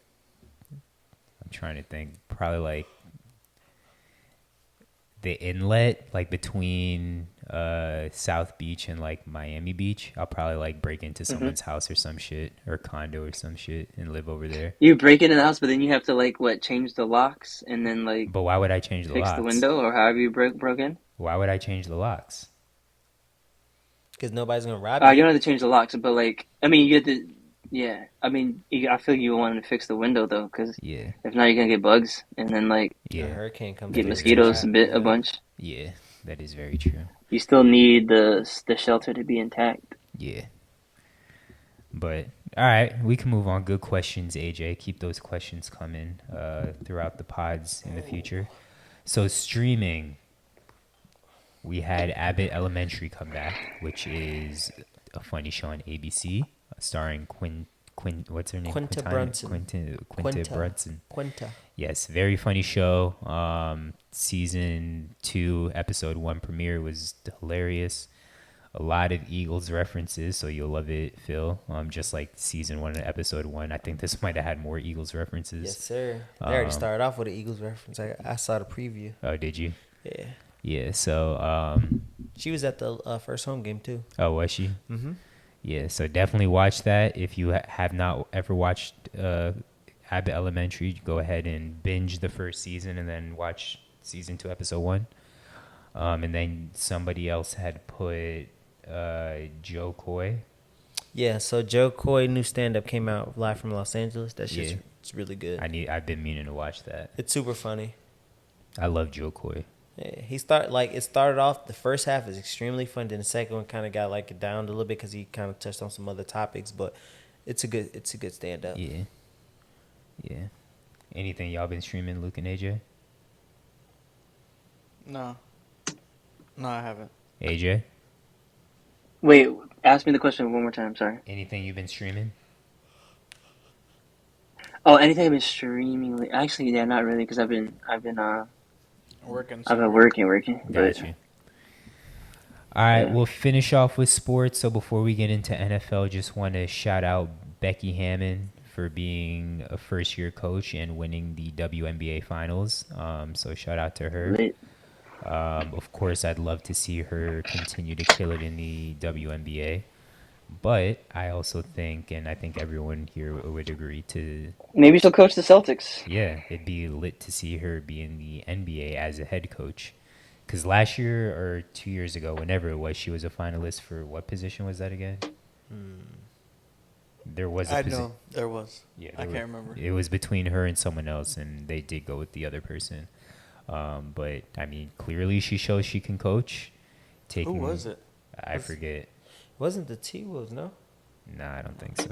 [SPEAKER 1] I'm trying to think. Probably like the inlet, like between South Beach and like Miami Beach. I'll probably like break into someone's house or some shit or condo or some shit and live over there.
[SPEAKER 5] You break into the house, but then you have to like change the locks and then like
[SPEAKER 1] But why would I change the
[SPEAKER 5] fix
[SPEAKER 1] locks?
[SPEAKER 5] the window or however you broke in.
[SPEAKER 1] Why would I change the locks?
[SPEAKER 2] Because nobody's gonna rob
[SPEAKER 5] You
[SPEAKER 2] you.
[SPEAKER 5] don't have to change the locks, but like I mean, you have to. Yeah, I mean, I feel you wanted to fix the window though, because
[SPEAKER 1] Yeah.
[SPEAKER 5] if not, you're gonna get bugs and then like
[SPEAKER 2] A
[SPEAKER 1] Yeah.
[SPEAKER 2] hurricane comes.
[SPEAKER 5] get
[SPEAKER 2] through,
[SPEAKER 5] mosquitoes
[SPEAKER 2] yeah.
[SPEAKER 5] a bunch.
[SPEAKER 1] Yeah. That is very true.
[SPEAKER 5] You still need the shelter to be intact.
[SPEAKER 1] Yeah. But all right, we can move on. Good questions, AJ. Keep those questions coming throughout the pods in the future. So streaming, we had Abbott Elementary come back, which is a funny show on ABC, starring what's her name?
[SPEAKER 2] Quinta
[SPEAKER 1] Quintana-
[SPEAKER 2] Brunson.
[SPEAKER 1] Quinta Brunson.
[SPEAKER 2] Quinta.
[SPEAKER 1] Yes, very funny show. Season 2, episode 1 premiere was hilarious. A lot of Eagles references, so you'll love it, Phil. Just like season 1 and episode 1. I think this might have had more Eagles references.
[SPEAKER 2] Yes, sir. They already started off with an Eagles reference. I saw the preview.
[SPEAKER 1] Oh, did you?
[SPEAKER 2] Yeah.
[SPEAKER 1] Yeah, so,
[SPEAKER 2] She was at the first home game too.
[SPEAKER 1] oh, was she?
[SPEAKER 2] Mm-hmm.
[SPEAKER 1] Yeah, so definitely watch that. If you have not ever watched Abbott Elementary, go ahead and binge the first season and then watch season 2, episode 1. And then somebody else had put Jokoy.
[SPEAKER 2] Yeah, so Jokoy new stand up came out live from Los Angeles. That shit's
[SPEAKER 1] Yeah.
[SPEAKER 2] it's really good.
[SPEAKER 1] I've been meaning to watch that.
[SPEAKER 2] It's super funny.
[SPEAKER 1] I love Jokoy.
[SPEAKER 2] Yeah, it started off, the first half is extremely fun, then the second one kind of got like down a little bit because he kind of touched on some other topics, but it's a good stand up.
[SPEAKER 1] Yeah. Yeah. Anything y'all been streaming, Luke and AJ?
[SPEAKER 3] No, I haven't.
[SPEAKER 1] AJ?
[SPEAKER 5] Wait, ask me the question one more time. Sorry.
[SPEAKER 1] Anything you've been streaming?
[SPEAKER 5] Oh, anything I've been streaming? Actually, yeah, not really, because I've been
[SPEAKER 3] Working.
[SPEAKER 5] I've been
[SPEAKER 3] Some.
[SPEAKER 5] working.
[SPEAKER 1] Got
[SPEAKER 5] But
[SPEAKER 1] you. All right,
[SPEAKER 5] yeah.
[SPEAKER 1] we'll finish off with sports. So before we get into NFL, just want to shout out Becky Hammon for being a first-year coach and winning the WNBA finals. So shout out to her.
[SPEAKER 5] Lit.
[SPEAKER 1] Of course, I'd love to see her continue to kill it in the WNBA. But I also think, and I think everyone here would agree to,
[SPEAKER 5] Maybe she'll coach the Celtics.
[SPEAKER 1] yeah, it'd be lit to see her be in the NBA as a head coach. Because last year or 2 years ago, whenever it was, she was a finalist for what position was that again? There was a
[SPEAKER 3] I
[SPEAKER 1] position.
[SPEAKER 3] know there was.
[SPEAKER 1] Yeah,
[SPEAKER 3] I can't remember.
[SPEAKER 1] It was between her and someone else, and they did go with the other person. But I mean, clearly she shows she can coach.
[SPEAKER 3] Who was it?
[SPEAKER 1] I forget.
[SPEAKER 2] Wasn't the T-Wolves, no?
[SPEAKER 1] Nah, I don't think so.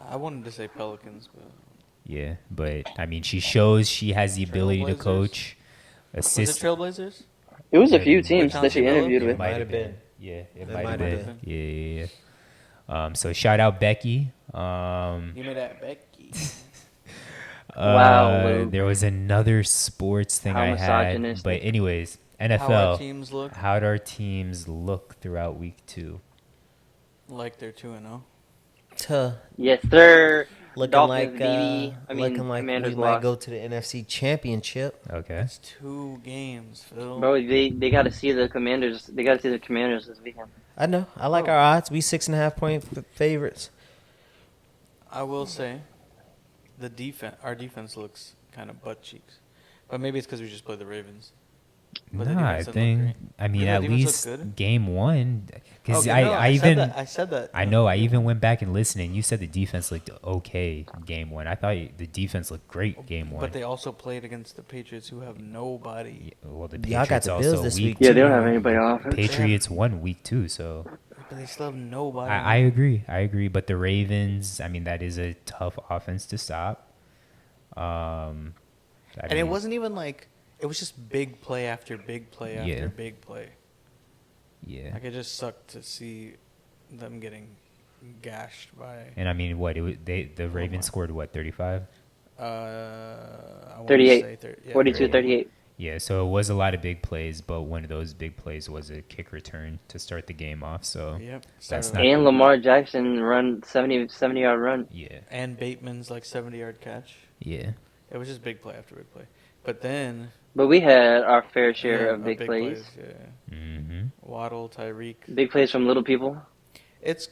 [SPEAKER 3] I wanted to say Pelicans, but
[SPEAKER 1] Yeah, but I mean, she shows she has the ability to
[SPEAKER 3] Trailblazers?
[SPEAKER 1] coach,
[SPEAKER 3] was
[SPEAKER 1] assist.
[SPEAKER 3] it Trailblazers?
[SPEAKER 5] It was a
[SPEAKER 1] Yeah,
[SPEAKER 5] few
[SPEAKER 1] with
[SPEAKER 5] teams that she
[SPEAKER 3] Chauncey
[SPEAKER 5] interviewed
[SPEAKER 1] It
[SPEAKER 5] with.
[SPEAKER 1] might have
[SPEAKER 2] have
[SPEAKER 1] been.
[SPEAKER 2] been.
[SPEAKER 1] Yeah, it
[SPEAKER 2] It
[SPEAKER 1] might have
[SPEAKER 2] might
[SPEAKER 1] been.
[SPEAKER 2] have
[SPEAKER 1] Yeah. So shout out Becky.
[SPEAKER 3] You made that Becky.
[SPEAKER 5] Wow, Luke.
[SPEAKER 1] There was another sports thing
[SPEAKER 5] How
[SPEAKER 1] I had,
[SPEAKER 5] misogynistic.
[SPEAKER 1] but anyways,
[SPEAKER 3] How our
[SPEAKER 1] NFL.
[SPEAKER 3] teams look
[SPEAKER 1] How'd our teams look throughout week 2?
[SPEAKER 3] like they're 2-0.
[SPEAKER 2] Tuh.
[SPEAKER 5] Yes, sir.
[SPEAKER 2] Looking
[SPEAKER 5] Dolphins,
[SPEAKER 2] like
[SPEAKER 5] baby. I mean,
[SPEAKER 2] looking like
[SPEAKER 5] Commanders
[SPEAKER 2] we might
[SPEAKER 5] lost.
[SPEAKER 2] go to the NFC Championship.
[SPEAKER 1] Okay.
[SPEAKER 3] It's 2 games, Phil.
[SPEAKER 5] Bro, they got to see the Commanders. They got to see the Commanders this weekend.
[SPEAKER 2] I know. I like our odds. We 6.5 point favorites.
[SPEAKER 3] I will say, our defense looks kind of butt cheeks, but maybe it's because we just played the Ravens. But the
[SPEAKER 1] Nah, I
[SPEAKER 3] defense didn't look
[SPEAKER 1] think.
[SPEAKER 3] great.
[SPEAKER 1] I mean,
[SPEAKER 3] Did
[SPEAKER 1] at
[SPEAKER 3] the defense
[SPEAKER 1] least
[SPEAKER 3] look good?
[SPEAKER 1] game 1. Because
[SPEAKER 3] Okay, no,
[SPEAKER 1] I
[SPEAKER 3] said
[SPEAKER 1] even.
[SPEAKER 3] that. I said that.
[SPEAKER 1] I know. I even went back and listened, and you said the defense looked okay game 1. I thought the defense looked great game 1.
[SPEAKER 3] But they also played against the Patriots, who have nobody.
[SPEAKER 1] Well, the
[SPEAKER 2] Y'all got
[SPEAKER 1] Patriots
[SPEAKER 2] the
[SPEAKER 1] also
[SPEAKER 2] Bills this
[SPEAKER 1] week
[SPEAKER 2] week,
[SPEAKER 5] Yeah,
[SPEAKER 1] 2.
[SPEAKER 5] they don't have anybody on offense.
[SPEAKER 1] Patriots won week 2, so
[SPEAKER 3] But they still have nobody.
[SPEAKER 1] I agree. But the Ravens, I mean, that is a tough offense to stop.
[SPEAKER 3] And it
[SPEAKER 1] mean,
[SPEAKER 3] wasn't even like it was just big play after big play after
[SPEAKER 1] Yeah.
[SPEAKER 3] big play.
[SPEAKER 1] Yeah.
[SPEAKER 3] Like it just sucked to see them getting gashed by.
[SPEAKER 1] And I mean, what? The Ravens scored what, 35?
[SPEAKER 3] I wanna
[SPEAKER 5] 38.
[SPEAKER 3] say 30,
[SPEAKER 5] 42, 38.
[SPEAKER 1] Yeah, so it was a lot of big plays, but one of those big plays was a kick return to start the game off. So
[SPEAKER 3] Yep.
[SPEAKER 1] That's
[SPEAKER 3] started
[SPEAKER 1] not-
[SPEAKER 3] off-
[SPEAKER 5] And Lamar Jackson run 70-yard run.
[SPEAKER 1] yeah,
[SPEAKER 3] and Bateman's like 70-yard catch.
[SPEAKER 1] yeah,
[SPEAKER 3] It was just big play after big play. But then
[SPEAKER 5] But we had our fair share
[SPEAKER 3] yeah,
[SPEAKER 5] of big plays.
[SPEAKER 3] Yeah.
[SPEAKER 1] mm-hmm.
[SPEAKER 3] Waddle, Tyreek.
[SPEAKER 5] Big plays from little people.
[SPEAKER 3] It's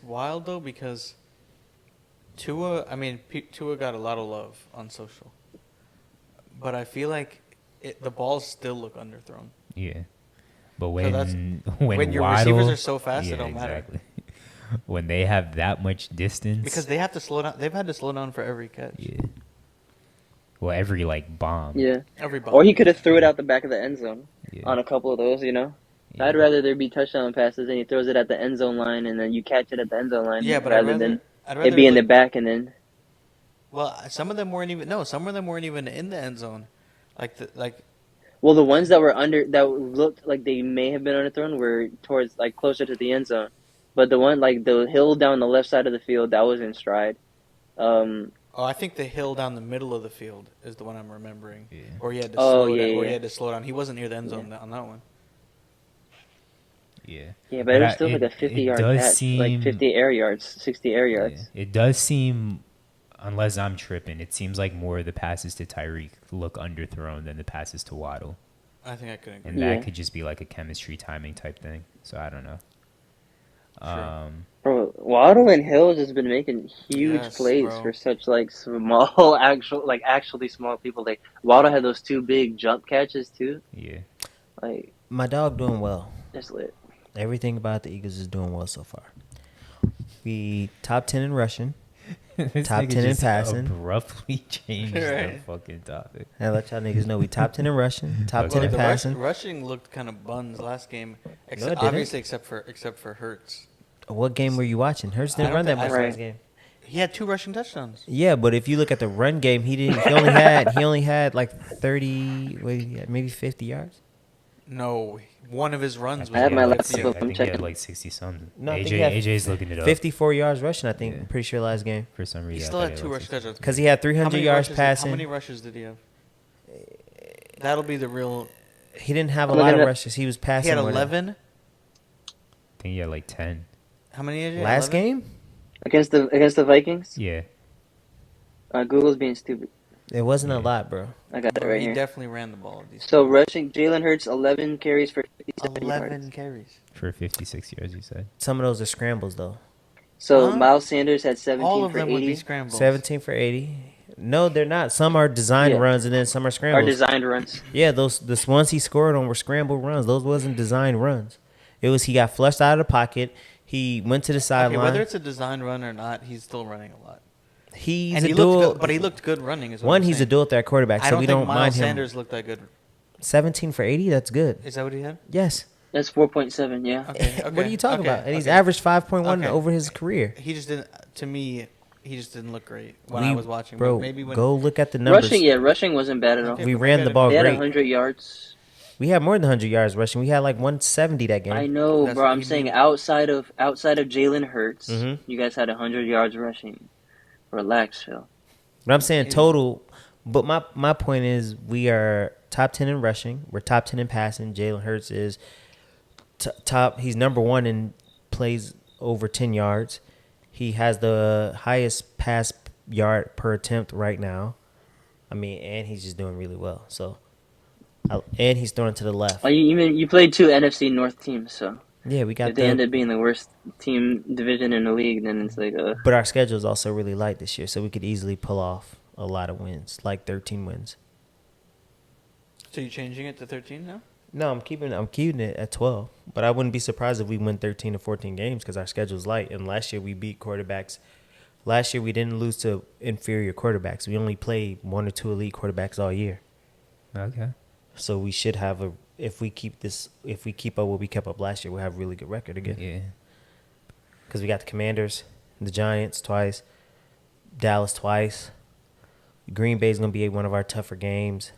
[SPEAKER 3] wild though because Tua got a lot of love on social, but I feel like the balls still look underthrown.
[SPEAKER 1] Yeah. But
[SPEAKER 3] that's-
[SPEAKER 1] when
[SPEAKER 3] your
[SPEAKER 1] Waddle,
[SPEAKER 3] receivers are so fast, it
[SPEAKER 1] yeah,
[SPEAKER 3] don't matter.
[SPEAKER 1] exactly. When they have that much distance,
[SPEAKER 3] Because they have to slow down. They've had to slow down for every catch.
[SPEAKER 1] yeah. Well, every bomb.
[SPEAKER 5] Yeah.
[SPEAKER 3] Every ball.
[SPEAKER 5] Or he could have threw it out the back of the end zone
[SPEAKER 1] Yeah.
[SPEAKER 5] on a couple of those,
[SPEAKER 1] Yeah.
[SPEAKER 5] I'd rather there be touchdown passes and he throws it at the end zone line and then you catch it at the end zone line.
[SPEAKER 3] Yeah, but
[SPEAKER 5] rather than
[SPEAKER 3] I'd rather
[SPEAKER 5] it be in the
[SPEAKER 3] look-
[SPEAKER 5] back and then.
[SPEAKER 3] Well, some of them weren't even. No, some of them weren't even in the end zone.
[SPEAKER 5] Well, the ones that were that looked like they may have been underthrown were towards closer to the end zone, but the one the hill down the left side of the field that was in stride.
[SPEAKER 3] I think the hill down the middle of the field is the one I'm remembering.
[SPEAKER 1] Yeah.
[SPEAKER 3] Or he had to
[SPEAKER 5] Oh,
[SPEAKER 3] slow
[SPEAKER 5] yeah,
[SPEAKER 3] down. Or he
[SPEAKER 5] yeah.
[SPEAKER 3] had to slow down. He wasn't near the end zone
[SPEAKER 5] Yeah.
[SPEAKER 3] on that one.
[SPEAKER 1] Yeah.
[SPEAKER 5] Yeah, but it was still
[SPEAKER 1] it-
[SPEAKER 5] a
[SPEAKER 1] it
[SPEAKER 5] 50-yard
[SPEAKER 1] does
[SPEAKER 5] catch,
[SPEAKER 1] seem-
[SPEAKER 5] 50 air yards, 60 air yards.
[SPEAKER 1] Yeah. It does seem, unless I'm tripping, it seems like more of the passes to Tyreek look underthrown than the passes to Waddle.
[SPEAKER 3] I think I could agree.
[SPEAKER 1] And
[SPEAKER 5] Yeah.
[SPEAKER 1] that could just be like a chemistry timing type thing. So I don't know.
[SPEAKER 3] Sure.
[SPEAKER 5] Bro, Waddle and Hill has been making huge
[SPEAKER 3] Yes,
[SPEAKER 5] plays
[SPEAKER 3] bro.
[SPEAKER 5] for such small, actually small people. Waddle had those 2 big jump catches too.
[SPEAKER 1] Yeah.
[SPEAKER 2] My dog doing well.
[SPEAKER 5] It's lit.
[SPEAKER 2] Everything about the Eagles is doing well so far. We top 10 in rushing.
[SPEAKER 1] This
[SPEAKER 2] Top
[SPEAKER 1] nigga
[SPEAKER 2] 10 in
[SPEAKER 1] just
[SPEAKER 2] passing.
[SPEAKER 1] abruptly changed the
[SPEAKER 3] Right.
[SPEAKER 1] fucking topic.
[SPEAKER 2] I let y'all niggas know we top 10 in rushing, top
[SPEAKER 1] Okay.
[SPEAKER 2] 10 in
[SPEAKER 3] the
[SPEAKER 2] passing.
[SPEAKER 3] rushing looked kind of buns last game.
[SPEAKER 2] it didn't.
[SPEAKER 3] Obviously, except for Hurts.
[SPEAKER 2] What game were you watching? Hurts
[SPEAKER 3] I
[SPEAKER 2] didn't
[SPEAKER 3] don't
[SPEAKER 2] run that
[SPEAKER 3] think-
[SPEAKER 2] much
[SPEAKER 5] Right.
[SPEAKER 2] last game.
[SPEAKER 3] He had 2 rushing touchdowns.
[SPEAKER 2] Yeah, but if you look at the run game, he only had like 30, maybe 50 yards.
[SPEAKER 3] No, one of his runs was.
[SPEAKER 5] I had my
[SPEAKER 3] like
[SPEAKER 5] last
[SPEAKER 3] 50
[SPEAKER 5] look.
[SPEAKER 1] I
[SPEAKER 5] I'm
[SPEAKER 1] think he had
[SPEAKER 5] checking.
[SPEAKER 1] like 60 something.
[SPEAKER 2] No, I think he had
[SPEAKER 1] AJ's looking it up
[SPEAKER 2] 54 yards rushing, I think.
[SPEAKER 1] Yeah.
[SPEAKER 2] I'm pretty sure last game.
[SPEAKER 1] for some reason.
[SPEAKER 3] He
[SPEAKER 1] I
[SPEAKER 3] still
[SPEAKER 1] thought
[SPEAKER 3] had
[SPEAKER 1] he
[SPEAKER 3] 2
[SPEAKER 1] like
[SPEAKER 3] rushing
[SPEAKER 1] 60.
[SPEAKER 3] touchdowns.
[SPEAKER 2] Because he had
[SPEAKER 3] How
[SPEAKER 2] 300
[SPEAKER 3] many
[SPEAKER 2] yards
[SPEAKER 3] rushes
[SPEAKER 2] passing.
[SPEAKER 3] How many rushes did he have? That'll be the real.
[SPEAKER 2] He didn't have a
[SPEAKER 5] Look
[SPEAKER 2] lot
[SPEAKER 5] at
[SPEAKER 2] of
[SPEAKER 5] it.
[SPEAKER 2] rushes. He was
[SPEAKER 3] He
[SPEAKER 2] passing
[SPEAKER 3] had
[SPEAKER 2] more than-
[SPEAKER 3] 11.
[SPEAKER 1] I think he had like 10.
[SPEAKER 3] How many did he have?
[SPEAKER 2] last
[SPEAKER 3] 11?
[SPEAKER 2] game.
[SPEAKER 5] Against the Vikings.
[SPEAKER 1] Yeah.
[SPEAKER 5] Google's being stupid.
[SPEAKER 2] It wasn't a
[SPEAKER 1] Yeah.
[SPEAKER 2] lot, bro.
[SPEAKER 5] I got it
[SPEAKER 3] Bro,
[SPEAKER 5] right
[SPEAKER 3] he
[SPEAKER 5] here.
[SPEAKER 3] definitely ran the ball.
[SPEAKER 5] So rushing, Jalen Hurts 11 carries for 57
[SPEAKER 3] 11
[SPEAKER 5] yards.
[SPEAKER 3] carries.
[SPEAKER 1] For 56 yards, you said.
[SPEAKER 2] Some of those are scrambles though.
[SPEAKER 5] So
[SPEAKER 3] Huh?
[SPEAKER 5] Miles Sanders had 17
[SPEAKER 3] All of
[SPEAKER 5] for
[SPEAKER 3] them would be
[SPEAKER 5] 80.
[SPEAKER 3] scrambles.
[SPEAKER 2] 17 for 80. No, they're not. Some are designed
[SPEAKER 5] Yeah.
[SPEAKER 2] runs and then some are
[SPEAKER 5] Are
[SPEAKER 2] scrambles.
[SPEAKER 5] designed runs.
[SPEAKER 2] Yeah, the ones he scored on were scramble runs. Those wasn't designed runs. It was he got flushed out of the pocket. He went to the
[SPEAKER 3] Okay,
[SPEAKER 2] sideline.
[SPEAKER 3] whether it's a design run or not, he's still running a lot.
[SPEAKER 2] He's
[SPEAKER 3] And
[SPEAKER 2] a
[SPEAKER 3] he
[SPEAKER 2] dual.
[SPEAKER 3] looked good, but he looked good running. Is what
[SPEAKER 2] One,
[SPEAKER 3] I'm
[SPEAKER 2] he's a
[SPEAKER 3] saying.
[SPEAKER 2] dual threat quarterback,
[SPEAKER 3] I
[SPEAKER 2] so
[SPEAKER 3] don't
[SPEAKER 2] we
[SPEAKER 3] think
[SPEAKER 2] don't
[SPEAKER 3] Miles
[SPEAKER 2] mind him.
[SPEAKER 3] Sanders looked that good.
[SPEAKER 2] 17 for 80, that's good.
[SPEAKER 3] Is that what he had?
[SPEAKER 2] Yes.
[SPEAKER 5] That's 4.7. Yeah.
[SPEAKER 3] Okay.
[SPEAKER 2] What are you talking
[SPEAKER 3] okay,
[SPEAKER 2] about? And he's
[SPEAKER 3] okay.
[SPEAKER 2] averaged 5.1
[SPEAKER 3] Okay.
[SPEAKER 2] over his career.
[SPEAKER 3] He just didn't. To me, he just didn't look great when
[SPEAKER 2] We-
[SPEAKER 3] I was watching.
[SPEAKER 2] Bro,
[SPEAKER 3] but maybe when
[SPEAKER 2] go look at the numbers.
[SPEAKER 5] Rushing wasn't bad at all.
[SPEAKER 3] Okay.
[SPEAKER 2] We
[SPEAKER 3] but
[SPEAKER 2] ran
[SPEAKER 3] maybe
[SPEAKER 2] the
[SPEAKER 3] I
[SPEAKER 2] ball
[SPEAKER 5] They had
[SPEAKER 2] great.
[SPEAKER 5] 100 yards.
[SPEAKER 2] We had more than 100 yards rushing. We had like 170 that game.
[SPEAKER 5] I know,
[SPEAKER 3] That's
[SPEAKER 5] bro.
[SPEAKER 3] what
[SPEAKER 5] I'm
[SPEAKER 3] he
[SPEAKER 5] saying
[SPEAKER 3] did.
[SPEAKER 5] outside of Jalen Hurts,
[SPEAKER 2] Mhm.
[SPEAKER 5] you guys had 100 yards rushing. Relax, Phil.
[SPEAKER 2] But I'm saying total. But my point is we are top 10 in rushing. We're top 10 in passing. Jalen Hurts is top. He's number one in plays over 10 yards. He has the highest pass yard per attempt right now. I mean, and he's just doing really well. So, and he's throwing to the left.
[SPEAKER 5] You played two NFC North teams, so
[SPEAKER 2] Yeah, we got
[SPEAKER 5] if they end up being the worst team division in the league, then it's like
[SPEAKER 2] But our schedule is also really light this year, so we could easily pull off a lot of wins, like 13 wins.
[SPEAKER 3] So you changing it to 13 now?
[SPEAKER 2] No, I'm keeping it at 12. But I wouldn't be surprised if we win 13 to 14 games because our schedule's light. And last year we beat quarterbacks. Last year we didn't lose to inferior quarterbacks. We only played one or two elite quarterbacks all year.
[SPEAKER 1] Okay.
[SPEAKER 2] So we should have if we keep up what we kept up last year, we'll have a really good record again.
[SPEAKER 1] Yeah.
[SPEAKER 2] Because we got the Commanders, the Giants twice, Dallas twice. Green Bay's gonna be one of our tougher games.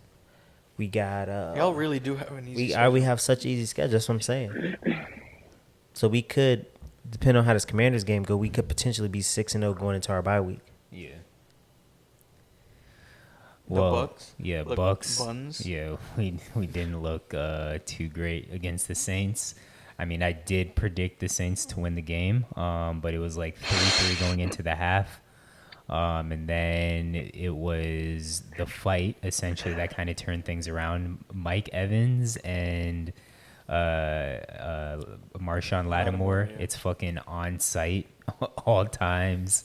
[SPEAKER 2] We got
[SPEAKER 3] Y'all really do have an easy.
[SPEAKER 2] we
[SPEAKER 3] schedule.
[SPEAKER 2] have such easy schedule. That's what I'm saying. So we could, depending on how this Commanders game go, we could potentially be 6-0 going into our bye week.
[SPEAKER 1] Yeah.
[SPEAKER 3] The
[SPEAKER 1] Well,
[SPEAKER 3] Bucks
[SPEAKER 1] yeah,
[SPEAKER 3] look
[SPEAKER 1] Bucks.
[SPEAKER 3] buns.
[SPEAKER 1] Yeah, we didn't look too great against the Saints. I mean, I did predict the Saints to win the game, but it was like 3-3 going into the half. And then it was the fight, essentially, that kind of turned things around. Mike Evans and Marshawn Lattimore,
[SPEAKER 3] yeah.
[SPEAKER 1] it's fucking on site all times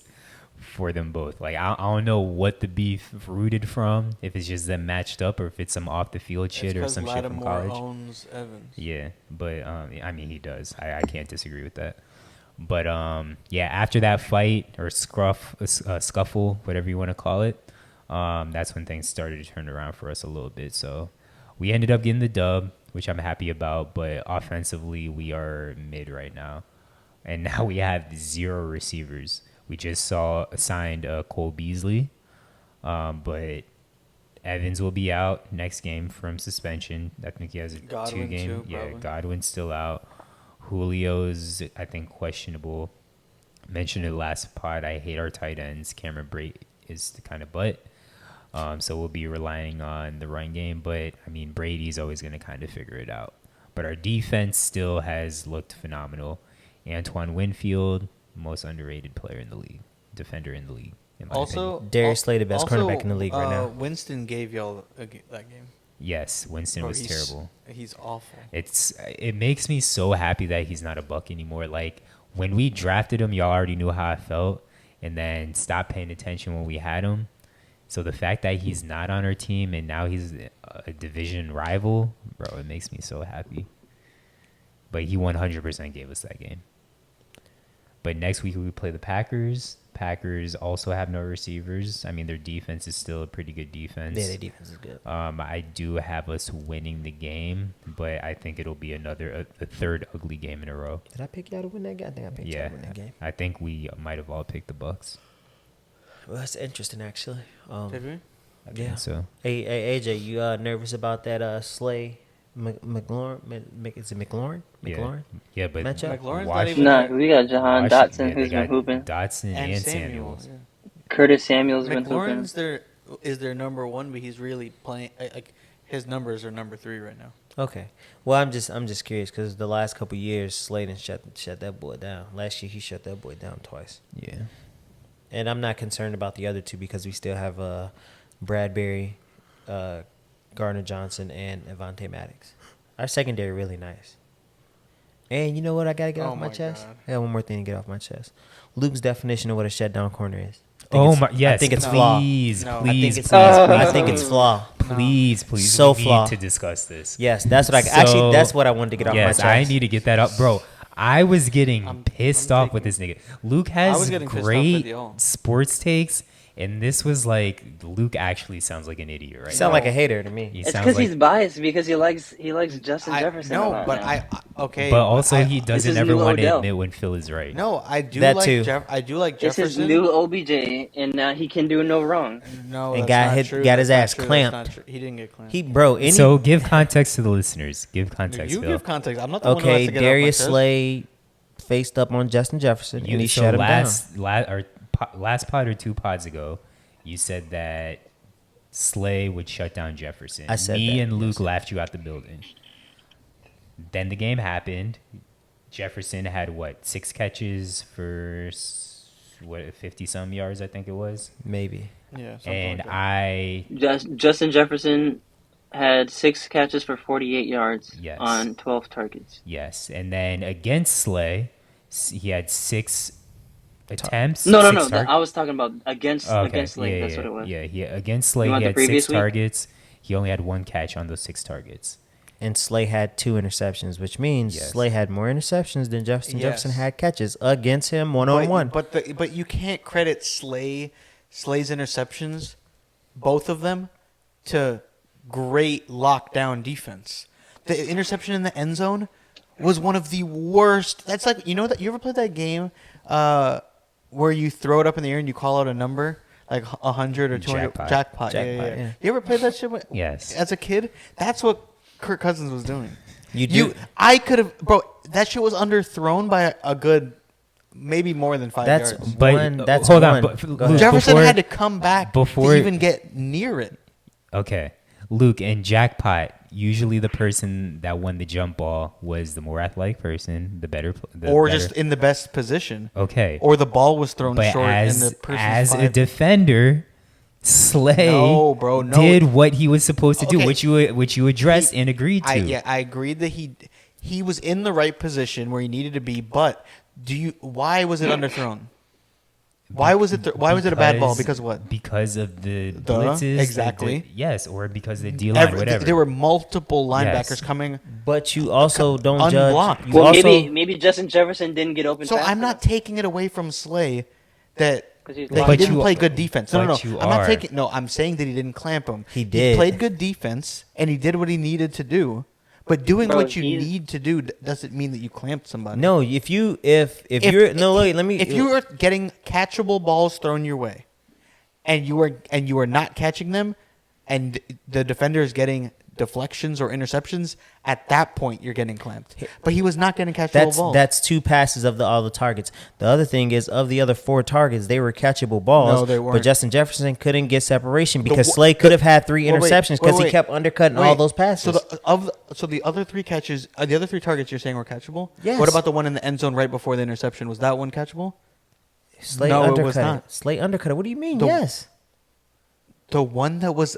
[SPEAKER 1] for them both. Like, I don't know what the beef rooted from, if it's just them matched up or if it's some off the field shit or some shit from college.
[SPEAKER 3] owns Evans.
[SPEAKER 1] Yeah, but I mean, he does. I can't disagree with that. But yeah, after that fight or scuffle, whatever you want to call it, that's when things started to turn around for us a little bit. So we ended up getting the dub, which I'm happy about. But offensively, we are mid right now, and now we have 0 receivers. We just signed Cole Beasley, but Evans will be out next game from suspension. I think he has a
[SPEAKER 3] Godwin
[SPEAKER 1] 2-game.
[SPEAKER 3] too,
[SPEAKER 1] Yeah,
[SPEAKER 3] probably.
[SPEAKER 1] Godwin's still out. Julio's, I think, questionable. Mentioned it last pod. I hate our tight ends. Cameron Brate is the kind of butt. So we'll be relying on the run game. But, I mean, Brady's always going to kind of figure it out. But our defense still has looked phenomenal. Antoine Winfield, most underrated player in the league. Defender in the league, in my
[SPEAKER 3] Also,
[SPEAKER 1] opinion.
[SPEAKER 2] Darius Slay, the best cornerback in the league right now.
[SPEAKER 3] Winston gave y'all that game.
[SPEAKER 1] Yes, Winston
[SPEAKER 3] Bro,
[SPEAKER 1] was
[SPEAKER 3] he's-
[SPEAKER 1] terrible.
[SPEAKER 3] He's awful.
[SPEAKER 1] It makes me so happy that he's not a Buck anymore. Like, when we drafted him, y'all already knew how I felt, and then stopped paying attention when we had him. So the fact that he's not on our team and now he's a division rival, bro, it makes me so happy. But he 100% gave us that game. But next week we play the Packers. Packers also have no receivers. I mean, their defense is still a pretty good defense.
[SPEAKER 2] Yeah, their defense is good.
[SPEAKER 1] I do have us winning the game, but I think it'll be a third ugly game in a row.
[SPEAKER 2] Did I pick y'all to win that game? I think I picked y'all
[SPEAKER 1] Yeah,
[SPEAKER 2] to win that game.
[SPEAKER 1] I think we might have all picked the Bucks.
[SPEAKER 2] Well, that's interesting, actually.
[SPEAKER 3] Did we?
[SPEAKER 1] I
[SPEAKER 2] Yeah.
[SPEAKER 1] think so.
[SPEAKER 2] Hey, AJ, you nervous about that Slay McLaurin? Is it McLaurin? McLaurin?
[SPEAKER 1] Yeah, but
[SPEAKER 2] Matchup?
[SPEAKER 3] McLaurin's not
[SPEAKER 1] Washington-
[SPEAKER 3] even
[SPEAKER 5] Nah,
[SPEAKER 3] there.
[SPEAKER 5] we got Jahan
[SPEAKER 1] Washington-
[SPEAKER 5] Dotson,
[SPEAKER 1] yeah,
[SPEAKER 5] who's
[SPEAKER 1] they
[SPEAKER 5] been
[SPEAKER 1] got
[SPEAKER 5] hooping.
[SPEAKER 1] Dotson and
[SPEAKER 3] Samuel.
[SPEAKER 1] Samuels.
[SPEAKER 3] Yeah.
[SPEAKER 5] Curtis Samuel's been hooping.
[SPEAKER 3] McLaurin's is their number one, but he's really playing. Like His numbers are number 3 right now.
[SPEAKER 2] Okay. Well, I'm just curious because the last couple years, Sladen shut that boy down. Last year, he shut that boy down twice.
[SPEAKER 1] Yeah.
[SPEAKER 2] And I'm not concerned about the other two because we still have Bradbury, Gardner Johnson, and Avonte Maddox. Our secondary really nice. And you know what I got to get off my chest?
[SPEAKER 3] God.
[SPEAKER 2] I got one more thing to get off my chest. Luke's definition of what a shutdown corner is.
[SPEAKER 1] Yes.
[SPEAKER 2] I think it's flaw.
[SPEAKER 1] Please,
[SPEAKER 3] No.
[SPEAKER 1] please,
[SPEAKER 2] I think it's flaw.
[SPEAKER 1] please.
[SPEAKER 2] So
[SPEAKER 1] we
[SPEAKER 2] flaw.
[SPEAKER 1] need to discuss this.
[SPEAKER 2] Yes, that's what that's what I wanted to get off my
[SPEAKER 1] Yes,
[SPEAKER 2] chest.
[SPEAKER 1] I need to get that up, bro. I was getting pissed off with
[SPEAKER 3] taking-
[SPEAKER 1] this nigga. Luke
[SPEAKER 3] I was
[SPEAKER 1] has
[SPEAKER 3] getting pissed off
[SPEAKER 1] great
[SPEAKER 3] with y'all.
[SPEAKER 1] sports takes, and this was like Luke actually sounds like an idiot right
[SPEAKER 2] You sound
[SPEAKER 1] now.
[SPEAKER 2] like a hater to me.
[SPEAKER 1] He
[SPEAKER 5] It's
[SPEAKER 1] sounds
[SPEAKER 5] because
[SPEAKER 1] like,
[SPEAKER 5] he's biased because he likes Justin Jefferson. a
[SPEAKER 3] No,
[SPEAKER 5] lot
[SPEAKER 3] but
[SPEAKER 5] now.
[SPEAKER 3] okay.
[SPEAKER 1] but also he
[SPEAKER 5] This
[SPEAKER 1] doesn't
[SPEAKER 5] is
[SPEAKER 1] ever
[SPEAKER 5] new
[SPEAKER 1] want to
[SPEAKER 5] Odell.
[SPEAKER 1] admit when Phil is right.
[SPEAKER 3] No, I do
[SPEAKER 2] That
[SPEAKER 3] like
[SPEAKER 2] too.
[SPEAKER 3] I do like
[SPEAKER 5] It's his
[SPEAKER 3] Jefferson.
[SPEAKER 5] new OBJ, and now he can do no wrong.
[SPEAKER 3] No,
[SPEAKER 2] And
[SPEAKER 3] that's not true.
[SPEAKER 2] got his
[SPEAKER 3] That's
[SPEAKER 2] ass
[SPEAKER 3] not true.
[SPEAKER 2] clamped.
[SPEAKER 3] That's not true. He didn't get clamped.
[SPEAKER 1] So give context to the listeners. Give context,
[SPEAKER 3] you
[SPEAKER 1] Phil.
[SPEAKER 3] give context. I'm not the one who has
[SPEAKER 2] okay,
[SPEAKER 3] to get
[SPEAKER 2] Darius
[SPEAKER 3] off my chest.
[SPEAKER 2] Slay faced up on Justin Jefferson, and he
[SPEAKER 1] So
[SPEAKER 2] shut him down.
[SPEAKER 1] last pod or 2 pods ago, you said that Slay would shut down Jefferson.
[SPEAKER 2] I said
[SPEAKER 1] Me
[SPEAKER 2] that,
[SPEAKER 1] and Luke
[SPEAKER 2] yes.
[SPEAKER 1] laughed you out the building. Then the game happened. Jefferson had 6 catches for 50-some yards, I think it was.
[SPEAKER 2] Maybe.
[SPEAKER 3] Yeah, something
[SPEAKER 1] And
[SPEAKER 3] like that.
[SPEAKER 5] Justin Jefferson had 6 catches for 48 yards
[SPEAKER 1] Yes.
[SPEAKER 5] on 12 targets.
[SPEAKER 1] Yes, and then against Slay, he had 6 attempts.
[SPEAKER 5] No.
[SPEAKER 1] 6
[SPEAKER 5] I was talking about against
[SPEAKER 1] Oh, okay.
[SPEAKER 5] against Lake.
[SPEAKER 1] Yeah,
[SPEAKER 5] That's
[SPEAKER 1] yeah,
[SPEAKER 5] what it was.
[SPEAKER 1] Yeah. Against Slay,
[SPEAKER 5] You
[SPEAKER 1] he
[SPEAKER 5] want the
[SPEAKER 1] had 6
[SPEAKER 5] previous week?
[SPEAKER 1] targets. He only had 1 catch on those 6 targets.
[SPEAKER 2] And Slay had 2 interceptions, which means
[SPEAKER 1] Yes.
[SPEAKER 2] Slay had more interceptions than Justin
[SPEAKER 3] Yes.
[SPEAKER 2] Jefferson had catches against him one-on-one.
[SPEAKER 3] But you can't credit Slay's interceptions, both of them, to great lockdown defense. The interception in the end zone was one of the worst. That's like you ever played that game where you throw it up in the air and you call out a number like 100 or 200
[SPEAKER 1] Jackpot.
[SPEAKER 2] Yeah.
[SPEAKER 3] You ever played that shit?
[SPEAKER 1] Yes.
[SPEAKER 3] As a kid, that's what Kirk Cousins was doing.
[SPEAKER 2] I
[SPEAKER 3] could have, bro. That shit was underthrown by a good, maybe more than 5
[SPEAKER 2] That's
[SPEAKER 3] yards.
[SPEAKER 1] But
[SPEAKER 2] one. That's
[SPEAKER 1] hold
[SPEAKER 2] one.
[SPEAKER 1] on, but
[SPEAKER 2] Go
[SPEAKER 1] Luke,
[SPEAKER 2] ahead.
[SPEAKER 3] Jefferson
[SPEAKER 1] before-
[SPEAKER 3] had to come back
[SPEAKER 1] before-
[SPEAKER 3] to even get near it.
[SPEAKER 1] Okay, Luke, in Jackpot, usually the person that won the jump ball was the more athletic person, the better,
[SPEAKER 3] Just in the best position.
[SPEAKER 1] okay.
[SPEAKER 3] Or the ball was thrown
[SPEAKER 1] But
[SPEAKER 3] short
[SPEAKER 1] as
[SPEAKER 3] and the person
[SPEAKER 1] a defender, Slay
[SPEAKER 3] No, bro, no.
[SPEAKER 1] did what he was supposed to do,
[SPEAKER 3] Okay.
[SPEAKER 1] which you addressed and agreed to.
[SPEAKER 3] I agreed that he was in the right position where he needed to be, but why was it underthrown? Why was it a bad ball? Because what?
[SPEAKER 1] Because of the blitzes.
[SPEAKER 3] exactly.
[SPEAKER 1] Yes, or because of the D-line, whatever.
[SPEAKER 3] There were multiple linebackers
[SPEAKER 1] Yes.
[SPEAKER 3] coming.
[SPEAKER 2] But you also don't
[SPEAKER 3] Unblocked.
[SPEAKER 2] judge. You
[SPEAKER 5] Well,
[SPEAKER 2] also,
[SPEAKER 5] maybe Justin Jefferson didn't get open.
[SPEAKER 3] So
[SPEAKER 5] fast
[SPEAKER 3] I'm not
[SPEAKER 5] enough.
[SPEAKER 3] taking it away from Slay that
[SPEAKER 5] 'Cause he's
[SPEAKER 3] he
[SPEAKER 5] locked
[SPEAKER 3] didn't
[SPEAKER 1] you-
[SPEAKER 3] play good defense. No.
[SPEAKER 1] but you
[SPEAKER 3] I'm not
[SPEAKER 1] are.
[SPEAKER 3] taking. No, I'm saying that he didn't clamp him.
[SPEAKER 2] He did.
[SPEAKER 3] He played good defense and he did what he needed to do. But doing
[SPEAKER 5] Bro,
[SPEAKER 3] what you
[SPEAKER 5] he's-
[SPEAKER 3] need to do doesn't mean that you clamped somebody.
[SPEAKER 2] no, if you're let me.
[SPEAKER 3] If you are getting catchable balls thrown your way, and you are not catching them, and the defender is getting deflections or interceptions, at that point you're getting clamped. But he was not getting catchable balls.
[SPEAKER 2] That's 2 passes of all the targets. The other thing is, of the other 4 targets, they were catchable balls.
[SPEAKER 3] No, they
[SPEAKER 2] But
[SPEAKER 3] weren't.
[SPEAKER 2] Justin Jefferson couldn't get separation because
[SPEAKER 3] wa-
[SPEAKER 2] Slay could have had 3
[SPEAKER 3] Well, wait,
[SPEAKER 2] interceptions because he
[SPEAKER 3] wait.
[SPEAKER 2] kept undercutting all
[SPEAKER 3] Wait,
[SPEAKER 2] those passes.
[SPEAKER 3] So the other 3 catches, the other 3 targets you're saying were catchable.
[SPEAKER 2] Yes.
[SPEAKER 3] What about the one in the end zone right before the interception? Was that one catchable?
[SPEAKER 2] Slay
[SPEAKER 3] No, it
[SPEAKER 2] undercut
[SPEAKER 3] was not.
[SPEAKER 2] Slay undercut it. What do you mean?
[SPEAKER 3] The-
[SPEAKER 2] Yes.
[SPEAKER 3] The one that was,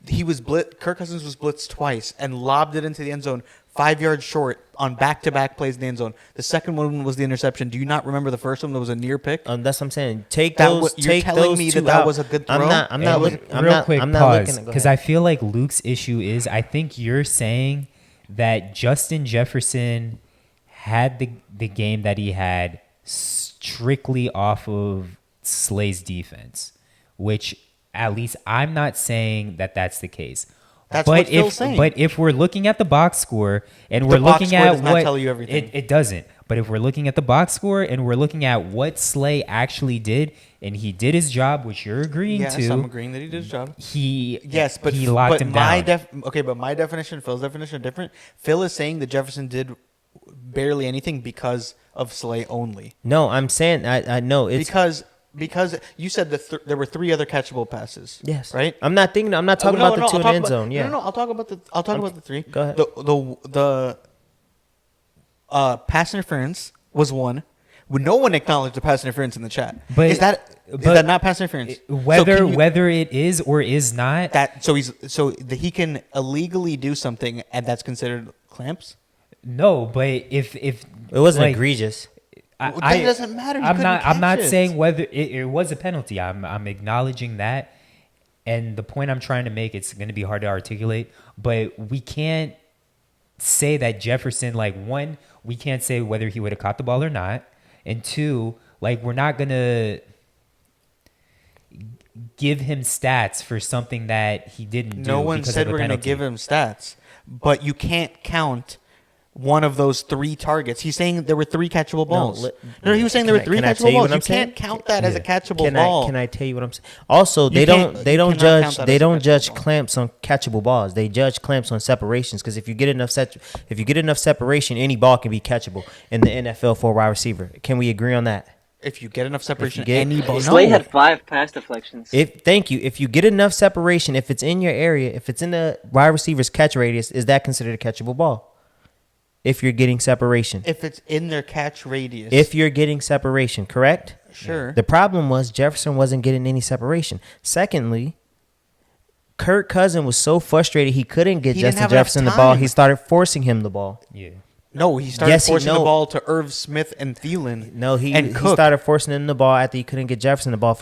[SPEAKER 3] Kirk Cousins was blitzed twice and lobbed it into the end zone 5 yards short on back-to-back plays in the end zone. The second one was the interception. Do you not remember the first one that was a near pick?
[SPEAKER 2] That's what I'm saying. Take
[SPEAKER 3] That
[SPEAKER 2] those.
[SPEAKER 3] was- you're
[SPEAKER 2] take
[SPEAKER 3] telling
[SPEAKER 2] those
[SPEAKER 3] me
[SPEAKER 2] 2
[SPEAKER 3] that
[SPEAKER 2] out.
[SPEAKER 3] was a good
[SPEAKER 2] I'm
[SPEAKER 3] throw?
[SPEAKER 2] not. I'm
[SPEAKER 3] Hey,
[SPEAKER 2] not
[SPEAKER 3] look,
[SPEAKER 2] looking. I'm
[SPEAKER 1] Real
[SPEAKER 2] not.
[SPEAKER 1] quick,
[SPEAKER 2] I'm not
[SPEAKER 1] pause,
[SPEAKER 2] looking. Go
[SPEAKER 1] because
[SPEAKER 2] ahead.
[SPEAKER 1] I feel like Luke's issue is I think you're saying that Justin Jefferson had the game that he had strictly off of Slay's defense, which at least I'm not saying that that's the case.
[SPEAKER 3] That's
[SPEAKER 1] but
[SPEAKER 3] what Phil's saying.
[SPEAKER 1] But if we're looking at the box score and
[SPEAKER 3] The
[SPEAKER 1] we're
[SPEAKER 3] box
[SPEAKER 1] looking
[SPEAKER 3] score
[SPEAKER 1] at
[SPEAKER 3] does not
[SPEAKER 1] what
[SPEAKER 3] tell you everything.
[SPEAKER 1] it doesn't. But if we're looking at the box score and we're looking at what Slay actually did, and he did his job, which you're agreeing
[SPEAKER 3] Yes,
[SPEAKER 1] to,
[SPEAKER 3] I'm agreeing that he did his job.
[SPEAKER 1] he
[SPEAKER 3] But
[SPEAKER 1] locked him down.
[SPEAKER 3] But my definition, Phil's definition are different. Phil is saying that Jefferson did barely anything because of Slay only.
[SPEAKER 2] No, I'm saying I know it's
[SPEAKER 3] Because because you said there were 3 other catchable passes.
[SPEAKER 2] Yes.
[SPEAKER 3] Right.
[SPEAKER 2] I'm not talking about the 2 in the end zone. Yeah.
[SPEAKER 3] No. I'll talk about the 3.
[SPEAKER 2] Go ahead.
[SPEAKER 3] The pass interference was one. No one acknowledged the pass interference in the chat.
[SPEAKER 1] But
[SPEAKER 3] is that not pass interference?
[SPEAKER 1] Whether it is or is not,
[SPEAKER 3] he can illegally do something and that's considered clamps.
[SPEAKER 1] no. But if
[SPEAKER 2] It wasn't
[SPEAKER 1] like,
[SPEAKER 2] egregious.
[SPEAKER 3] That doesn't matter.
[SPEAKER 1] I'm not saying whether it was a penalty. I'm acknowledging that, and the point I'm trying to make, it's going to be hard to articulate, but we can't say that Jefferson, like, one, we can't say whether he would have caught the ball or not, and two, like, we're not going to give him stats for something that he didn't do.
[SPEAKER 3] No one
[SPEAKER 1] because
[SPEAKER 3] said
[SPEAKER 1] of a
[SPEAKER 3] we're going to
[SPEAKER 1] penalty.
[SPEAKER 3] give him stats, but you can't count one of those 3 targets. He's saying there were 3 catchable balls. No, he was saying there were 3 catchable balls. You can't count that as a catchable ball.
[SPEAKER 2] Can I tell you what I'm saying? Also, they don't judge clamps on catchable balls. They judge clamps on separations, because if you get enough separation, any ball can be catchable in the NFL for a wide receiver. Can we agree on that?
[SPEAKER 3] If you get enough separation,
[SPEAKER 2] any
[SPEAKER 3] ball.
[SPEAKER 5] Slay had 5 pass deflections.
[SPEAKER 2] Thank you. If you get enough separation, if it's in your area, if it's in the wide receiver's catch radius, is that considered a catchable ball? If you're getting separation.
[SPEAKER 3] If it's in their catch radius.
[SPEAKER 2] If you're getting separation, correct?
[SPEAKER 3] Sure.
[SPEAKER 2] The problem was Jefferson wasn't getting any separation. Secondly, Kirk Cousins was so frustrated he couldn't get Justin Jefferson the ball. He started forcing him the ball.
[SPEAKER 1] Yeah.
[SPEAKER 3] No, he started forcing the ball to Irv Smith and Thielen.
[SPEAKER 2] No, he started forcing him the ball after he couldn't get Jefferson the ball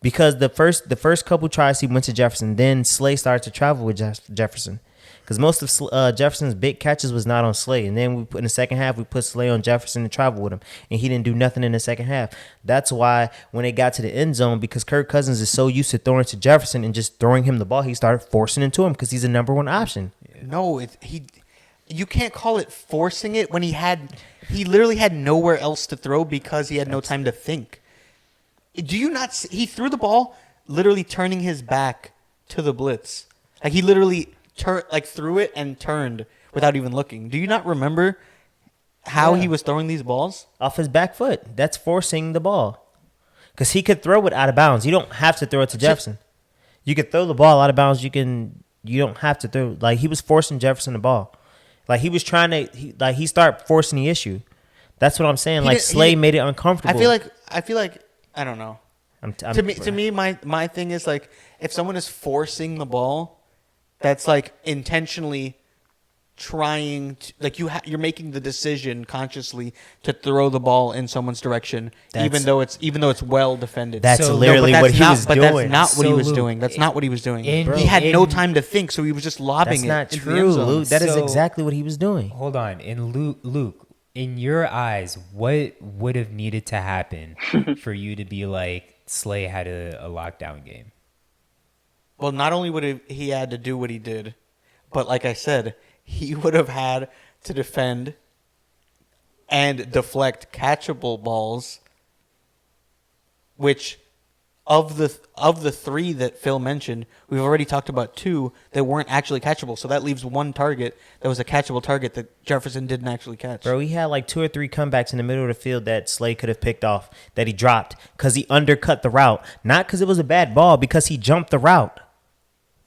[SPEAKER 2] because the first couple tries he went to Jefferson. Then Slay started to travel with Jefferson. Because most of Jefferson's big catches was not on Slay. And then in the second half, we put Slay on Jefferson and travel with him. And he didn't do nothing in the second half. That's why when they got to the end zone, because Kirk Cousins is so used to throwing to Jefferson and just throwing him the ball, he started forcing it to him because he's a number 1 option.
[SPEAKER 3] No, you can't call it forcing it when he literally had nowhere else to throw because he had no time to think. Do you not see, he threw the ball literally turning his back to the blitz. Like he literally threw it and turned without even looking. Do you not remember how he was throwing these balls?
[SPEAKER 2] Off his back foot. That's forcing the ball. Because he could throw it out of bounds. You don't have to throw it to Jefferson. You could throw the ball out of bounds. You don't have to throw. Like, he was forcing Jefferson the ball. Like, he was trying to, he started forcing the issue. That's what I'm saying. Slay made it uncomfortable.
[SPEAKER 3] I feel like, I don't know. To me, my thing is, like, if someone is forcing the ball, that's like intentionally trying to, like, you're making the decision consciously to throw the ball in someone's direction, even though it's well defended.
[SPEAKER 2] That's literally what he was doing.
[SPEAKER 3] But that's not what he was doing. That's not what he was doing. He had no time to think, so he was just lobbing it.
[SPEAKER 2] That's not true, Luke. That is exactly what he was doing.
[SPEAKER 1] Hold on. And Luke, in your eyes, what would have needed to happen for you to be like, Slay had a lockdown game?
[SPEAKER 3] Well, not only would he had to do what he did, but like I said, he would have had to defend and deflect catchable balls, which of the 3 that Phil mentioned, we've already talked about 2 that weren't actually catchable. So that leaves 1 target that was a catchable target that Jefferson didn't actually catch.
[SPEAKER 2] Bro, he had like 2 or 3 comebacks in the middle of the field that Slay could have picked off, that he dropped because he undercut the route. Not because it was a bad ball, because he jumped the route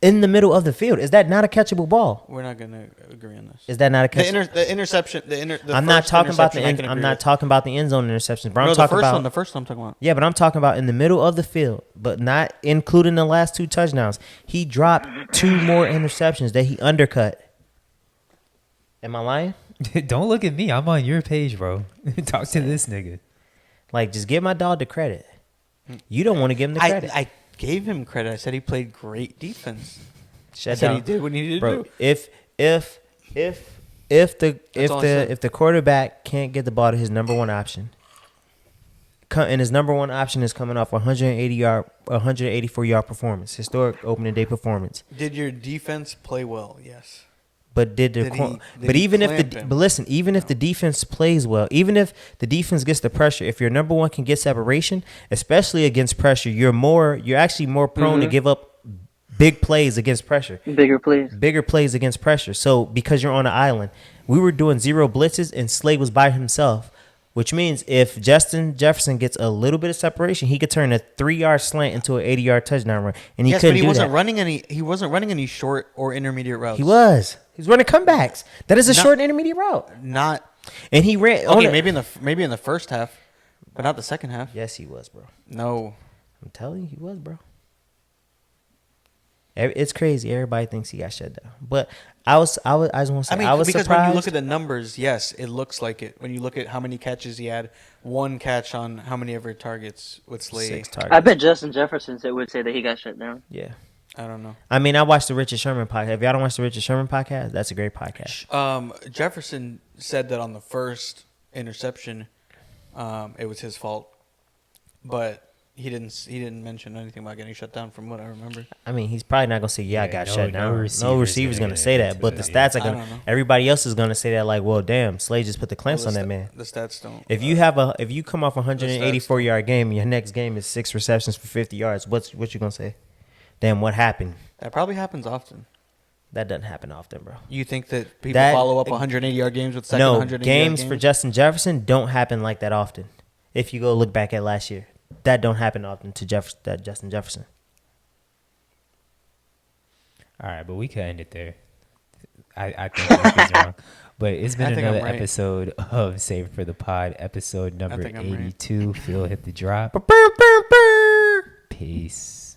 [SPEAKER 2] in the middle of the field. Is that not a catchable ball?
[SPEAKER 3] We're not going to agree on this.
[SPEAKER 2] Is that not a catchable?
[SPEAKER 3] The interception.
[SPEAKER 2] I'm not talking about the end. I'm not talking about the end zone interceptions. But I'm talking about
[SPEAKER 3] the first one I'm talking about.
[SPEAKER 2] Yeah, but I'm talking about in the middle of the field, but not including the last 2 touchdowns. He dropped 2 more interceptions that he undercut. Am I lying?
[SPEAKER 1] Don't look at me. I'm on your page, bro. Talk to this nigga.
[SPEAKER 2] Like, just give my dog the credit. You don't want to give him the credit.
[SPEAKER 3] I gave him credit. I said he played great defense.
[SPEAKER 2] Shut
[SPEAKER 3] I said
[SPEAKER 2] down.
[SPEAKER 3] he did what he needed
[SPEAKER 2] Bro,
[SPEAKER 3] to do.
[SPEAKER 2] If the quarterback can't get the ball to his number 1 option, and his number 1 option is coming off 184-yard performance, historic opening day performance.
[SPEAKER 3] Did your defense play well? Yes.
[SPEAKER 2] But even if the defense plays well, even if the defense gets the pressure, if your number 1 can get separation, especially against pressure, you're actually more prone to give up big plays against pressure. Bigger plays against pressure. So because you're on an island, we were doing 0 blitzes and Slay was by himself. which means if Justin Jefferson gets a little bit of separation, he could turn a 3-yard slant into an 80-yard touchdown run, and he
[SPEAKER 3] Yes,
[SPEAKER 2] couldn't
[SPEAKER 3] but he
[SPEAKER 2] do
[SPEAKER 3] wasn't
[SPEAKER 2] that.
[SPEAKER 3] running any. He wasn't running any short or intermediate routes.
[SPEAKER 2] He was. He's running comebacks. That is a
[SPEAKER 3] Not-
[SPEAKER 2] short and intermediate route,
[SPEAKER 3] not.
[SPEAKER 2] and he ran.
[SPEAKER 3] Okay,
[SPEAKER 2] on
[SPEAKER 3] maybe in the first half, but not the second half.
[SPEAKER 2] Yes, he was, bro.
[SPEAKER 3] No.
[SPEAKER 2] I'm telling you, he was, bro. It's crazy. Everybody thinks he got shut down, but I just want to say, I was
[SPEAKER 3] because
[SPEAKER 2] surprised.
[SPEAKER 3] when you look at the numbers, yes, it looks like it. When you look at how many catches he had, one catch on how many ever targets with Slade.
[SPEAKER 2] 6 targets.
[SPEAKER 5] I bet Justin Jefferson would say that he got shut down.
[SPEAKER 2] Yeah.
[SPEAKER 3] I don't know.
[SPEAKER 2] I mean, I watched the Richard Sherman podcast. If y'all don't watch the Richard Sherman podcast, that's a great podcast.
[SPEAKER 3] Jefferson said that on the first interception, it was his fault, but he didn't mention anything about getting shut down, from what I remember.
[SPEAKER 2] I mean, he's probably not gonna say, "Yeah, I got shut down." No
[SPEAKER 1] receiver's
[SPEAKER 2] receiver's
[SPEAKER 1] gonna
[SPEAKER 2] gonna say that, but the stats are
[SPEAKER 3] I don't
[SPEAKER 2] gonna.
[SPEAKER 3] know.
[SPEAKER 2] Everybody else is gonna say that, like, "Well, damn, Slade just put the clamps on that man."
[SPEAKER 3] The stats don't.
[SPEAKER 2] If you come off a 184-yard game, and your next game is 6 receptions for 50 yards, what you gonna say? Damn, what happened?
[SPEAKER 3] That probably happens often.
[SPEAKER 2] That doesn't happen often, bro.
[SPEAKER 3] You think that people
[SPEAKER 2] That-
[SPEAKER 3] follow up 180-yard games with second
[SPEAKER 2] No,
[SPEAKER 3] 180-yard
[SPEAKER 2] games for Justin Jefferson don't happen like that often. If you go look back at last year, that don't happen often to Justin Jefferson.
[SPEAKER 1] All right, but we could end it there. I think Nick is wrong. But it's been
[SPEAKER 3] I think I'm
[SPEAKER 1] another
[SPEAKER 3] right.
[SPEAKER 1] episode of Save It for the Pod, episode number
[SPEAKER 3] think I'm right.
[SPEAKER 1] 82. Phil hit the drop. Peace.